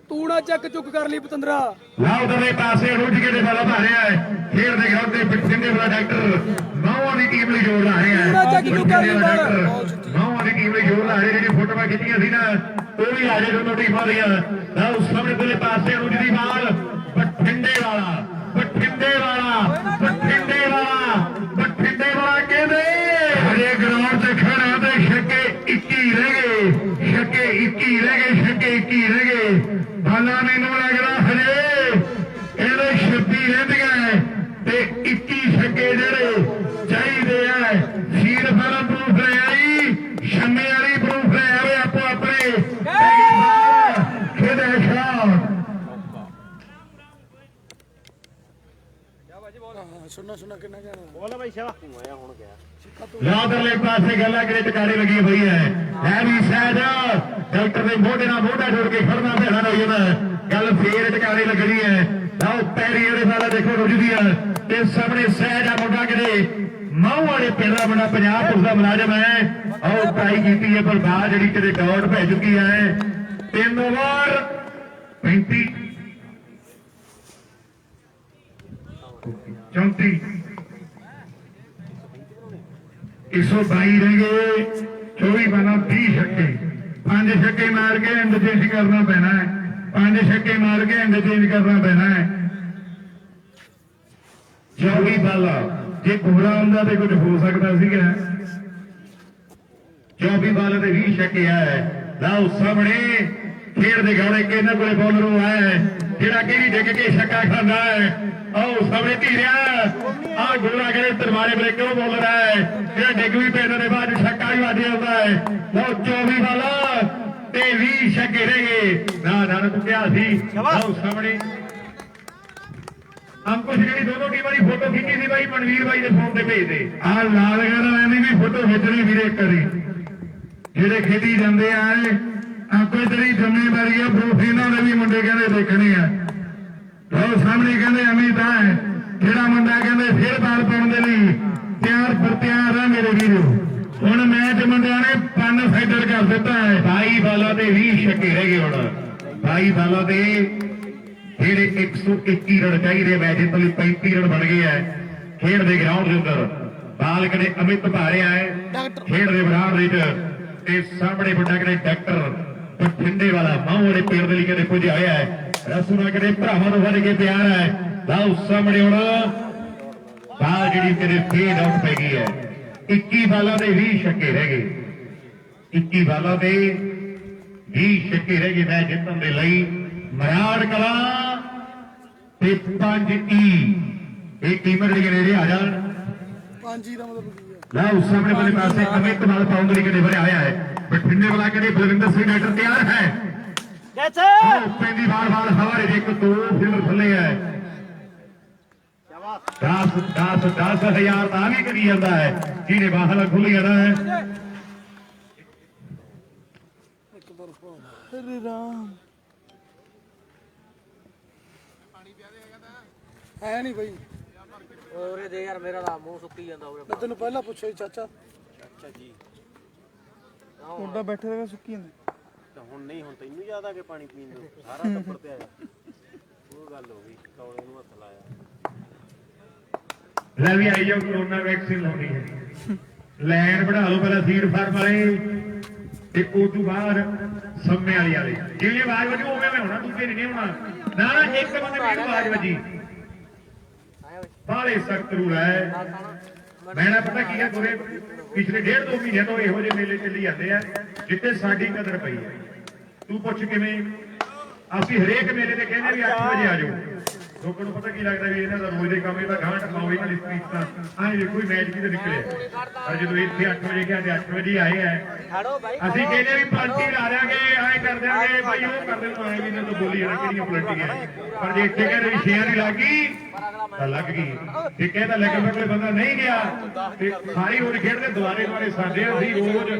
ਤੂੜਾ ਚੱਕ ਚੁੱਕ ਕਰ ਲਈ ਪਤੰਦਰਾ ਲਾਓ ਦਲੇ ਪਾਸੇ ਰੁੱਝ ਕੇ ਦੇ ਵਾਲਾ ਭਾਰਿਆ ਹੈ ਖੇਡ ਦੇ ਗਰਾਊਂਡ ਤੇ ਪਿੰਡੇ ਵਾਲਾ ਡਾਕਟਰ ਮਾਹੌਂ ਦੀ ਟੀਮ ਲਈ ਜੋੜ ਲਾ ਰਿਹਾ ਹੈ। ਮਾਹੌਂ ਦੀ ਟੀਮ ਲਈ ਜੋੜ ਲਾ ਰਿਹਾ ਜਿਹੜੀ ਫੋਟੋਆਂ ਖਿੱਚੀਆਂ ਸੀ ਨਾ ਉਹ ਵੀ ਆ ਜੇ ਦੋਨੋਂ ਟੀਮਾਂ ਦੀਆਂ। ਲਾਓ ਸਾਹਮਣੇ ਦਲੇ ਪਾਸੇ ਰੁੱਝ ਦੀ ਬਾਲ ਬਠਿੰਡੇ ਵਾਲਾ ਬਠਿੰਡੇ ਵਾਲਾ ਬਠਿੰਡੇ ਵਾਲਾ ਬਠਿੰਡੇ ਵਾਲਾ ਕਹਿੰਦੇ ਹਰੇ ਗਰਾਊਂਡ ਤੇ ਖੜਾ ਤੇ ਛੱਕੇ 21 ਰਹਿ ਗਏ ਛੱਕੇ 21 ਰਹਿ ਗਏ ਛੱਕੇ 21 ਰਹਿ ਗਏ। ਬਾਲਾ ਮੈਨੂੰ ਲੱਗਦਾ ਹਜੇ ਇਹਦੇ 26 ਰਹਿੰਦੀਆਂ ਤੇ 21 ਛੱਕੇ ਜਿਹੜੇ ਚਾਹੀਦੇ ਆ। ਸੀਰ ਫਾਰਮ ਪ੍ਰੂਫ ਲੈ ਆਈ ਸ਼ੰਮੇ ਵਾਲੀ ਪ੍ਰੂਫ ਲੈ ਆਵੇ ਆਪੋ ਆਪਣੇ ਖੇਡੇ ਸ਼ਾਟ ਸੁਣਨਾ ਕਿੰਨਾ ਕਹਿਣਾ ਬੋਲ ਬਾਈ ਸ਼ਾਹ ਹੋਇਆ ਹੁਣ ਗਿਆ ਲਾਦਰਲੇ ਪਾਸੇ ਗੱਲਾਂ ਕਰੇ ਟਕਾਰੇ ਲੱਗੀ ਹੋਈ ਹੈ। ਹੈ ਵੀ ਸਹਿਜ ਡਾਕਟਰ ਦੇ ਮੋਢੇ ਨਾਲ ਮੋਢਾ ਜੋੜ ਕੇ ਖੜਨਾ ਭੈਣਾ ਹੋਈ ਉਹਦਾ ਗੱਲ ਫੇਰ ਟਕਾਰੇ ਲੱਗਣੀ ਹੈ। ਲਓ ਪੈਰੀ ਵਾਲੇ ਸਾਲਾ ਦੇਖੋ ਰੁੱਝਦੀ ਹੈ ਤੇ ਸਾਹਮਣੇ ਸਹਿਜ ਆ ਮੁੰਡਾ ਕਿਤੇ ਮਾਹੂ ਵਾਲੇ ਪਿੰਡ ਦਾ ਮੁੰਡਾ ਪੰਜਾਬ ਪੁਲਿਸ ਦਾ ਮੁਲਾਜ਼ਮ ਹੈ। ਆਓ ਟਰਾਈ ਕੀਤੀ ਹੈ ਪਰ ਬਾਹਰ ਜਿਹੜੀ ਕਿਤੇ ਡਾਟ ਭੈ ਚੁੱਕੀ ਹੈ। 3 ਓਵਰ 35 34 122 ਰਹਿ ਗਏ 24 ਬਣਾ 20 ਛੱਕੇ 5 ਛੱਕੇ ਮਾਰ ਕੇ ਐਂਡ ਕਰਨਾ ਪੈਣਾ ਹੈ। 5 ਛੱਕੇ ਮਾਰ ਕੇ ਐਂਡ ਚੇਂਜ ਕਰਨਾ ਪੈਣਾ ਹੈ 24 ਬਾਲਾ ਜੇ ਪੂਰਾ ਹੁੰਦਾ ਤੇ ਕੁਝ ਹੋ ਸਕਦਾ ਸੀਗਾ 24 ਬਾਲ ਤੇ 20 ਛੱਕੇ ਆਇਆ ਲਓ ਸਾਹਮਣੇ ਖੇਡ ਦੇ ਗਾਣੇ ਕਿਹਨਾਂ ਕੋਲੇ ਬੋਲਰ ਆਇਆ ਜਿਹੜਾ ਕਿਹੜੀ ਡਿੱਗ ਕੇ ਛੱਕਾ ਖਾਂਦਾ ਹੈ ਆਓ ਸਾਹਮਣੇ ਧੀਰਿਆ ਆ ਗੋਲਾ ਕਰੇ ਦਰਬਾਰੇ ਬਰੇ ਕਿਉਂ ਬੋਲਰ ਹੈ ਜਿਹੜਾ ਡਿੱਗ ਵੀ ਪੈਣ ਦੇ ਬਾਅਦ ਛੱਕਾ ਵੀ ਵੱਜ ਜਾਂਦਾ ਹੈ ਲਓ 24 ਬਾਲ ਤੇ 20 ਛੱਕੇ ਰਹਿ ਗਏ ਨਾ ਤੂੰ ਕਿਹਾ ਸੀ ਲਓ ਸਾਹਮਣੇ ਅੰਕੁਸ਼ ਜਿਹੜੀ ਦੋਨੋਂ ਟੀਮਾਂ ਦੀ ਫੋਟੋ ਖਿੱਚੀ ਸੀ ਬਾਈ ਮਨਵੀਰ ਬਾਈ ਦੇ ਫੋਨ ਤੇ ਭੇਜ ਦੇ ਆਹ ਲਾਲ ਗਾਣਾ ਐਵੇਂ ਵੀ ਫੋਟੋ ਖਿੱਚਣੀ ਵੀਰੇ ਕਰੀ ਜਿਹੜੇ ਖੇਡੀ ਜਾਂਦੇ ਆ ਆਪੇ ਤੇਰੀ ਜ਼ਿੰਮੇਵਾਰੀ ਆ ਪ੍ਰੂਫ ਇਹਨਾਂ ਨੇ ਵੀ ਮੁੰਡੇ ਕਹਿੰਦੇ ਦੇਖਣੇ ਆ ਲਓ ਸਾਹਮਣੇ ਕਹਿੰਦੇ ਅਮਿਤ ਹੈ ਜਿਹੜਾ ਮੁੰਡਾ ਕਹਿੰਦੇ ਫਿਰ ਬਾਲ ਪਾਉਣ ਦੇ ਲਈ ਤਿਆਰ ਆ ਮੇਰੇ ਵੀਰੋ ਹੁਣ ਮੈਚ ਮੁੰਡਿਆਂ ਨੇ 5 ਸਾਈਡਰ ਕਰ ਦਿੱਤਾ ਹੈ 22 ਬਾਲਾਂ ਤੇ 20 ਛੱਕੇ ਰਹਿ ਗਏ ਹੁਣ 22 ਬਾਲਾਂ ਤੇ ਜਿਹੜੇ 121 ਰਨ ਚਾਹੀਦੇ ਮੈਚ ਦੇ ਲਈ 35 ਰਨ ਬਣ ਗਏ ਆ ਖੇਡ ਦੇ ਗਰਾਊਂਡ ਦੇ ਉੱਪਰ ਬਾਲ ਕਦੇ ਅਮਿਤ ਭਾਰਿਆ ਹੈ ਖੇਡ ਦੇ ਬਰਾਬਰ ਵਿੱਚ ਤੇ ਸਾਹਮਣੇ ਮੁੰਡਾ ਕਦੇ ਡਾਕਟਰ ਬਠਿੰਡੇ ਵਾਲਾ ਮਾਂ ਵਾਲੇ ਪੇੜ ਦੇ ਲਈ ਕਦੇ ਪੁੱਜਿਆ ਹੋਇਆ ਹੈ ਰਸੂਨਾ ਕਦੇ ਭਰਾਵਾਂ ਨੂੰ ਵੱਧ ਕੇ ਪਿਆਰ ਹੈ ਲਾਓ ਸਾਹਮਣੇ ਹੁਣ ਬਾਲ ਜਿਹੜੀ ਕਦੇ ਫੇਡ ਆਊਟ ਪੈ ਗਈ ਹੈ 21 ਬਾਲਾਂ ਦੇ 20 ਛੱਕੇ ਰਹਿ ਗਏ 21 ਬਾਲਾਂ ਦੇ 20 ਛੱਕੇ ਰਹਿ ਗਏ ਮੈਚ ਜਿੱਤਣ ਦੇ ਲਈ ਮਰਾੜ ਕਲਾ ਤੇ 5 ਇਹ ਟੀਮਾਂ ਜਿਹੜੀਆਂ ਨੇੜੇ ਆ ਜਾਣ 5 ਦਾ ਮਤਲਬ ਕੀ ਹੈ ਲਾਓ ਸਾਹਮਣੇ ਵਾਲੇ ਪਾਸੇ ਅਮਿਤ ਬਾਲ ਪਾਉਣ ਦੇ ਲਈ ਕਦੇ ਭਰਿਆ ਹੋਇਆ ਹੈ ਬਠਿੰਡੇ ਵਾਲਾ ਕਦੇ ਬਲਵਿੰਦਰ ਸਿੰਘ ਡਾਕਟਰ ਤਿਆਰ ਹੈ ਪੈਂਦੀ ਬਾਲ ਹਵਾ ਦੇ ਇੱਕ ਦੋ ਫਿਲਰ ਥੱਲੇ ਹੈ 10,000 ਤਾਂ ਵੀ ਕਰੀ ਜਾਂਦਾ ਹੈ ਜਿਹਨੇ ਬਾਹਲਾ ਖੁੱਲੀ ਜਾਂਦਾ ਹੈ ਹੈ ਨਹੀਂ ਬਈ ਓਰੇ ਦੇ ਯਾਰ ਮੇਰਾ ਤਾਂ ਮੂੰਹ ਸੁੱਕੀ ਜਾਂਦਾ ਉਰੇ ਮੈਂ ਤੈਨੂੰ ਪਹਿਲਾਂ ਪੁੱਛਿਆ ਸੀ ਚਾਚਾ ਮੁੰਡਾ ਬੈਠੇ ਰਹਿ ਸੁੱਕੀ ਜਾਂਦਾ ਤਾਂ ਹੁਣ ਨਹੀਂ ਹੁਣ ਤੈਨੂੰ ਯਾਦ ਆ ਕੇ ਪਾਣੀ ਪੀਣ ਨੂੰ ਸਾਰਾ ਟੱਬਰ ਤੇ ਆਇਆ ਉਹ ਗੱਲ ਹੋ ਗਈ ਕੌਲੇ ਨੂੰ ਹੱਥ ਲਾਇਆ ਲੈ ਵੀ ਆਈ ਜਾਓ ਕਰੋਨਾ ਵੈਕਸੀਨ ਲਾਉਣੀ ਹੈ ਲਾਈਨ ਬਣਾ ਲਓ ਪਹਿਲਾਂ ਸੀਡ ਫਾਰਮ ਵਾਲੇ ਤੇ ਉਸ ਤੋਂ ਬਾਅਦ ਸੰਮੇ ਵਾਲੇ ਜਿਵੇਂ ਆਵਾਜ਼ ਵਜੀ ਉਵੇਂ ਮੈਂ ਹੋਣਾ ਦੂਜੇ ਨਹੀਂ ਹੋਣਾ ਨਾ ਇੱਕ ਬੰਦੇ ਮੈਨੂੰ ਆਵਾਜ਼ ਵਜੀ ਬਾਲੇ ਸਖਤ ਰੂਲ ਹੈ ਮੈਂ ਨਾ ਪਤਾ ਕੀ ਹੈ ਗੋਰੇ ਪਿਛਲੇ 1.5-2 ਮਹੀਨੇ ਤੋਂ ਇਹੋ ਜਿਹੇ ਮੇਲੇ ਚੱਲੀ ਜਾਂਦੇ ਆ ਜਿੱਥੇ ਸਾਡੀ ਕਦਰ ਪਈ ਹੈ ਤੂੰ ਪੁੱਛ ਕਿਵੇਂ ਅਸੀਂ ਹਰੇਕ ਮੇਲੇ ਤੇ ਕਹਿੰਦੇ ਵੀ 8 ਵਜੇ ਆ ਜਾਓ ਲੋਕਾਂ ਨੂੰ ਪਤਾ ਕੀ ਲੱਗਦਾ ਵੀ ਇਹਨਾਂ ਦਾ ਰੋਜ਼ ਦੇ ਕੰਮ ਇਹਦਾ ਗਾਂਟ ਪਾਓ ਇਹਨਾਂ ਦੀ ਸਪੀਚਾਂ ਆਹ ਦੇਖੋ ਕੋਈ ਮੈਚ ਕਿਤੇ ਨਿਕਲੇ ਪਰ ਜਦੋਂ ਇੱਥੇ 8 ਵਜੇ ਗਿਆ ਤੇ 8 ਵਜੇ ਆਏ ਆ ਅਸੀਂ ਕਹਿੰਦੇ ਵੀ ਪਲੰਟੀ ਲਾ ਦਿਆਂਗੇ ਐ ਕਰ ਦਿਆਂਗੇ ਭਾਈ ਉਹ ਕਰ ਦਿੰਦੇ ਆਏ ਵੀ ਇਹਨਾਂ ਤੋਂ ਬੋਲੀ ਜਾਣਾ ਕਿਹੜੀਆਂ ਪਲੰਟੀਆਂ ਪਰ ਜੇ ਇੱਥੇ ਕਹਿੰਦੇ ਵੀ 6 ਦੀ ਲੱਗ ਗਈ ਤਾਂ ਲੱਗ ਗਈ ਜੇ ਕਹਿੰਦਾ ਲੱਗਣ ਕੋਈ ਬੰਦਾ ਨਹੀਂ ਗਿਆ ਤੇ ਸਾਰੀ ਹੋਰ ਖੇਡਦੇ ਦੁਆਰੇ ਸਾਡੇ ਅਸੀਂ ਰੋਜ਼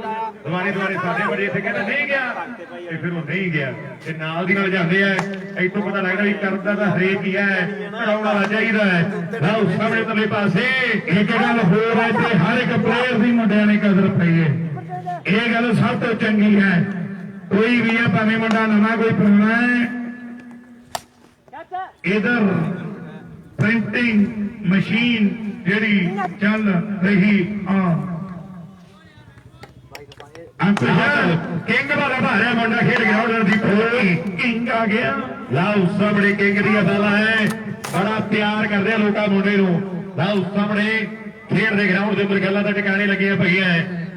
ਦੁਆਰੇ ਸਾਡੇ ਵਜੇ ਇੱਥੇ ਕਹਿੰਦਾ ਨਹੀਂ ਗਿਆ ਤੇ ਫਿਰ ਉਹ ਨਹੀਂ ਗਿਆ ਤੇ ਨਾਲ ਦੀ ਨਾਲ ਜਾਂਦੇ ਆ ਇੱਥੋਂ ਪਤਾ ਲੱਗਦਾ ਵੀ ਕਰਦਾ ਤਾਂ ਹਰੇਕ ਹੀ ਹੈ ਕਰਾਉਣ ਵਾਲਾ ਚਾਹੀਦਾ ਹੈ ਲਓ ਸਾਹਮਣੇ ਤਲੇ ਪਾਸੇ ਇੱਕ ਗੱਲ ਹੋਰ ਹੈ ਤੇ ਹਰ ਇੱਕ ਪਲੇਅਰ ਦੀ ਮੁੰਡਿਆਂ ਨੇ ਕਦਰ ਪਈ ਹੈ ਇਹ ਗੱਲ ਸਭ ਤੋਂ ਚੰਗੀ ਹੈ ਕੋਈ ਵੀ ਹੈ ਭਾਵੇਂ ਮੁੰਡਾ ਨਵਾਂ ਕੋਈ ਪੁਰਾਣਾ ਹੈ ਇਧਰ ਪ੍ਰਿੰਟਿੰਗ ਮਸ਼ੀਨ ਜਿਹੜੀ ਚੱਲ ਰਹੀ ਕਿੰਗ ਵਾਲਾ ਭਾਰਿਆ ਮੁੰਡਾ ਖੇਡ ਗਿਆ ਉਹਨਾਂ ਦੀ ਕੋਈ ਕਿੰਗ ਆ ਗਿਆ ਲਾਓ ਸਾਹਮਣੇ ਕਿੰਗ ਦੀਆਂ ਬਾਲਾਂ ਹੈ ਬੜਾ ਪਿਆਰ ਕਰਦੇ ਆ ਲੋਕਾਂ ਮੁੰਡੇ ਨੂੰ ਲਾਓ ਸਾਹਮਣੇ ਖੇਡ ਦੇ ਗਰਾਊਂਡ ਦੇ ਉੱਪਰ ਗੱਲਾਂ ਤਾਂ ਟਿਕਾਣੇ ਲੱਗੀਆਂ ਪਈਆਂ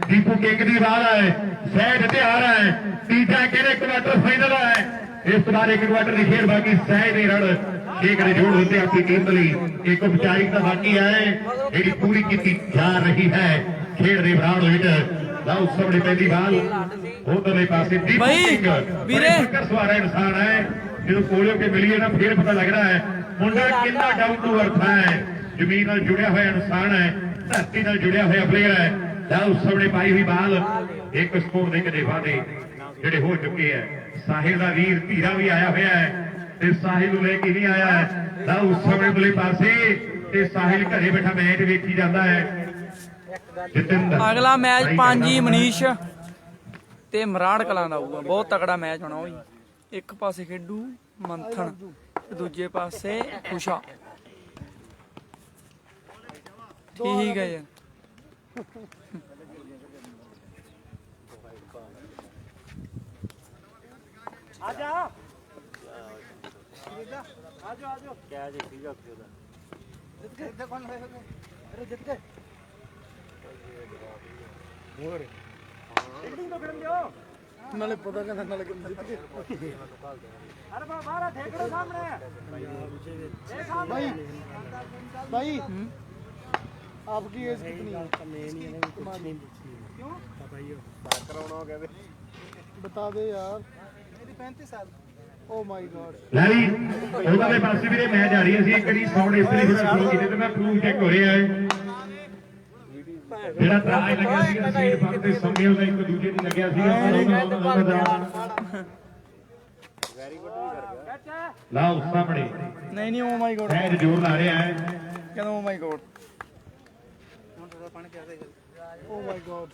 ਦੀਪੂ ਕਿੰਗ ਦੀ ਬਾਲ ਹੈ ਸਹਿਜ ਤਿਆਰ ਹੈ ਤੀਜਾ ਕਿਹੜੇ ਕੁਆਟਰ ਫਾਈਨਲ ਹੈ ਇਸ ਤੋਂ ਬਾਅਦ ਇੱਕ ਕੁਆਟਰ ਦੀ ਖੇਡ ਬਾਕੀ ਸਹਿਜ ਦੇ ਰਣ ਛੇ ਕਰੇ ਜੋੜ ਹੁੰਦੇ ਆਪਣੀ ਟੀਮ ਲਈ ਇੱਕ ਉਪਚਾਰਿਕ ਤਾਂ ਬਾਕੀ ਹੈ ਜਿਹੜੀ ਪੂਰੀ ਕੀਤੀ ਜਾ ਰਹੀ ਹੈ ਖੇਡ ਦੇ ਗਰਾਊਂਡ ਵਿੱਚ ਲਾਓ ਸਾਹਮਣੇ ਪੈਂਦੀ ਬਾਲ ਉਧਰਲੇ ਪਾਸੇ ਦੀਪੂ ਕਿੰਗ ਵੀਰੇ ਸਵਾਰਾ ਇਨਸਾਨ ਹੈ ਜਦੋਂ ਕੋਲੋਂ ਕੇ ਮਿਲੀਏ ਨਾ ਫੇਰ ਪਤਾ ਲੱਗਦਾ ਹੈ ਮੁੰਡਾ ਕਿੰਨਾ ਡਾਊਨ ਟੂ ਅਰਥ ਹੈ ਜ਼ਮੀਨ ਨਾਲ ਜੁੜਿਆ ਹੋਇਆ ਇਨਸਾਨ ਹੈ ਧਰਤੀ ਨਾਲ ਜੁੜਿਆ ਹੋਇਆ ਪਲੇਅਰ ਹੈ ਲਾਓ ਸਾਹਮਣੇ ਪਾਈ ਹੋਈ ਬਾਲ ਇੱਕ ਸਕੋਰ ਦੇ ਕਦੇ ਵਾਦੇ ਜਿਹੜੇ ਹੋ ਚੁੱਕੇ ਹੈ ਸਾਹਿਲ ਦਾ ਵੀਰ ਧੀਰਾ ਵੀ ਆਇਆ ਹੋਇਆ ਹੈ ਤੇ ਸਾਹਿਲ ਨੂੰ ਲੈ ਕੇ ਨਹੀਂ ਆਇਆ ਹੈ ਲਾਓ ਸਾਹਮਣੇ ਬਲੇ ਪਾਸੇ ਤੇ ਸਾਹਿਲ ਘਰੇ ਬੈਠਾ ਮੈਚ ਵੇਖੀ ਜਾਂਦਾ ਹੈ ਅਗਲਾ ਮੈਚ 5 ਮਨੀਸ਼ ਤੇ ਮਰਾੜ ਕਲਾਂ ਦਾ ਆਊਗਾ ਬਹੁਤ ਤਕੜਾ ਮੈਚ ਹੋਣਾ ਉਹ ਇੱਕ ਪਾਸੇ ਖੇਡੂ ਮੰਥਨ ਤੇ ਦੂਜੇ ਪਾਸੇ ਖੁਸ਼ਾ ਠੀਕ ਹੈ ਯਾਰ ਕਿਆ ਜੇ ਸੀਗਾ ਉੱਥੇ ਉਹਦਾ ਨਾਲੇ ਪਤਾ ਕਹਿੰਦਾ ਨਾਲੇ ਕਿ ਜਿੱਤ ਗਏ भाई भाई आपकी एज कितनी है ਕਰਾਉਣਾ ਕਹਿੰਦੇ बता दे यार मेरी 35 साल ओ माय गॉड ਲੈ ਵੀ ਉਹਨਾਂ ਦੇ ਪਾਸੇ ਵੀਰੇ ਮੈਚ ਆ ਰਹੀ ਹੈ। ਅਸੀਂ ਇੱਕ ਵਾਰੀ ਸਾਊਂਡ ਇਸ ਲਈ ਥੋੜਾ ਸਲੋ ਕੀਤੇ ਤੇ ਮੈਂ ਪ੍ਰੂਫ ਚੈੱਕ ਹੋ ਰਿਹਾ ਹੈ। ਜਿਹੜਾ ਤਰਾਜ ਲੱਗਿਆ ਸੀਗਾ ਸੀਟ ਪੰਪ ਤੇ ਸੰਮੇਲ ਦਾ ਇੱਕ ਦੂਜੇ ਦੀ ਲੱਗਿਆ ਸੀਗਾ ਵੈਰੀ ਗੁੱਡ ਵੀ ਕਰ ਗਿਆ ਲਾਓ ਸਾਹਮਣੇ नहीं नहीं ओ माय गॉड ਮੈਚ ਜ਼ੋਰ ਲਾ ਰਿਹਾ ਹੈ। कहना oh my God oh my God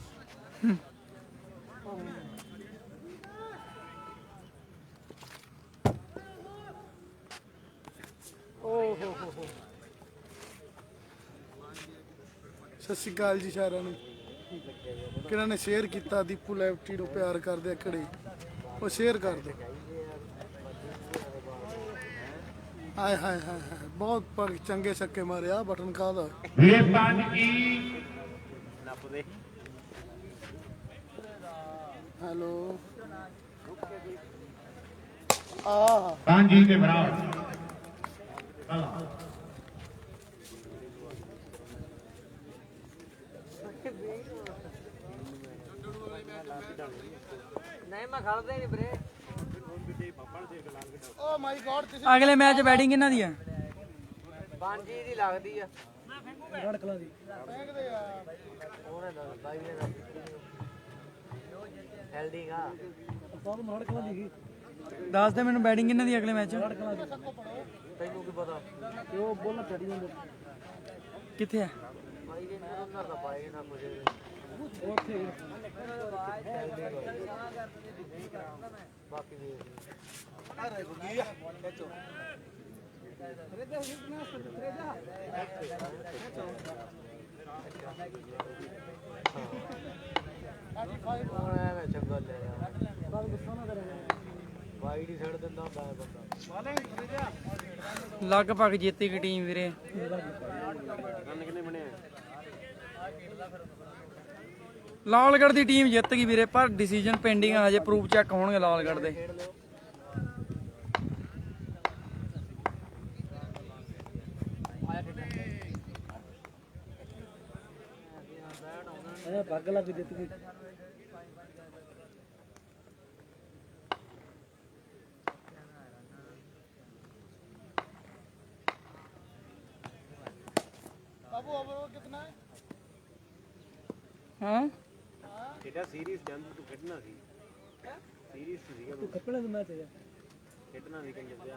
हो ਸਤਿ ਸ਼੍ਰੀ ਅਕਾਲ ਜੀ ਸਾਰਿਆਂ ਨੂੰ ਕਿਹਨਾਂ ਨੇ ਸ਼ੇਅਰ ਕੀਤਾ ਦੀਪੂ ਲੈਫਟੀ ਨੂੰ ਪਿਆਰ ਕਰਦੇ ਖੜੇ ਉਹ ਸ਼ੇਅਰ ਕਰ ਦਿਓ ਹਾਏ ਹਾਏ ਹਾਏ ਹਾਏ ਬਹੁਤ ਪਰ ਚੰਗੇ ਛੱਕੇ ਮਾਰਿਆ ਬਟਨ ਕਾਹਦਾ ਵੀਰੇ ਪੰਜ ਕੀ ਨੱਪ ਦੇ ਹੈਲੋ ਆਹ ਪੰਜ ਹੀ ਤੇ ਬਰਾਬਰ ਨਹੀਂ ਮੈਂ ਖੜਦਾ ਹੀ ਨਹੀਂ ਵੀਰੇ ਓ ਮਾਈ ਗॉड ਅਗਲੇ ਮੈਚ ਬੈਟਿੰਗ ਇਹਨਾਂ ਦੀ ਆ ਬਾਂਜੀ ਦੀ ਲੱਗਦੀ ਆ ਫੇਂਕਦੇ ਯਾਰ ਉਹਨੇ ਦੱਸ ਬਾਈ ਨੇ ਦੱਸ ਹੈਲਦੀ ਗਾ ਦੱਸ ਦੇ ਮੈਨੂੰ ਬੈਟਿੰਗ ਇਹਨਾਂ ਦੀ ਅਗਲੇ ਮੈਚ ਤੈਨੂੰ ਕੀ ਪਤਾ ਉਹ ਬੋਲਣਾ ਚੜੀ ਜਾਂਦਾ ਕਿੱਥੇ ਆ ਬਾਈ ਦੇ ਅੰਦਰ ਦਾ ਪਾਏ ਨਾ ਕੁਝ ਬਾਕੀ ਵੀ ਐਵੇਂ ਚੰਗਾ ਲੈ ਵਾਈਡ ਹੀ ਛੱਡ ਦਿੰਦਾ ਹੁੰਦਾ ਹੈ ਬੰਦਾ ਲਗਭਗ ਜਿੱਤੀ ਗਈ ਟੀਮ ਵੀਰੇ ਕੰਨ ਕਿੰਨੇ ਬਣੇ ਆ ਲਾਲਗੜ੍ਹ ਦੀ ਟੀਮ ਜਿੱਤ ਗਈ ਵੀਰੇ ਪਰ ਡਿਸੀਜਨ ਪੈਂਡਿੰਗ ਆ ਹਜੇ ਪ੍ਰੂਫ ਚੈੱਕ ਹੋਣਗੇ ਲਾਲਗੜ੍ਹ ਦੇ ਪੱਗ ਲੱਗ ਜਿੱਤ ਗਈ बाबू अब कितना है ਹਾਂ ਇਹਦਾ ਸੀਰੀਜ਼ ਜੰਦ ਤੂੰ ਖੇਡਣਾ ਸੀ ਸੀਰੀਜ਼ ਸੀਗਾ ਤੂੰ कपड़े में मैच है ਖੇਡਣਾ ਸੀ ਕੰਜਰ ਦਿਆ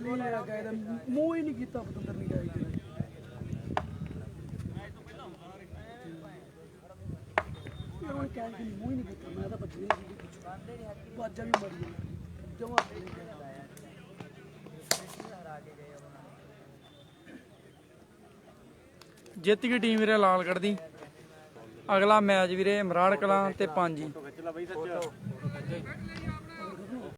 मुंह ही नहीं किया पतंदर नहीं गया क्या मुंह ही नहीं किया मैं तो बच बाजा भी मर गई जमा ਜਿੱਤ ਗਈ ਟੀਮ ਵੀਰੇ ਲਾਲਗੜ੍ਹ ਦੀ ਅਗਲਾ ਮੈਚ ਵੀਰੇ ਮਰਾੜ ਕਲਾਂ ਤੇ 5 ਖਿੱਚ ਲਾ ਬਈ ਸੱਚ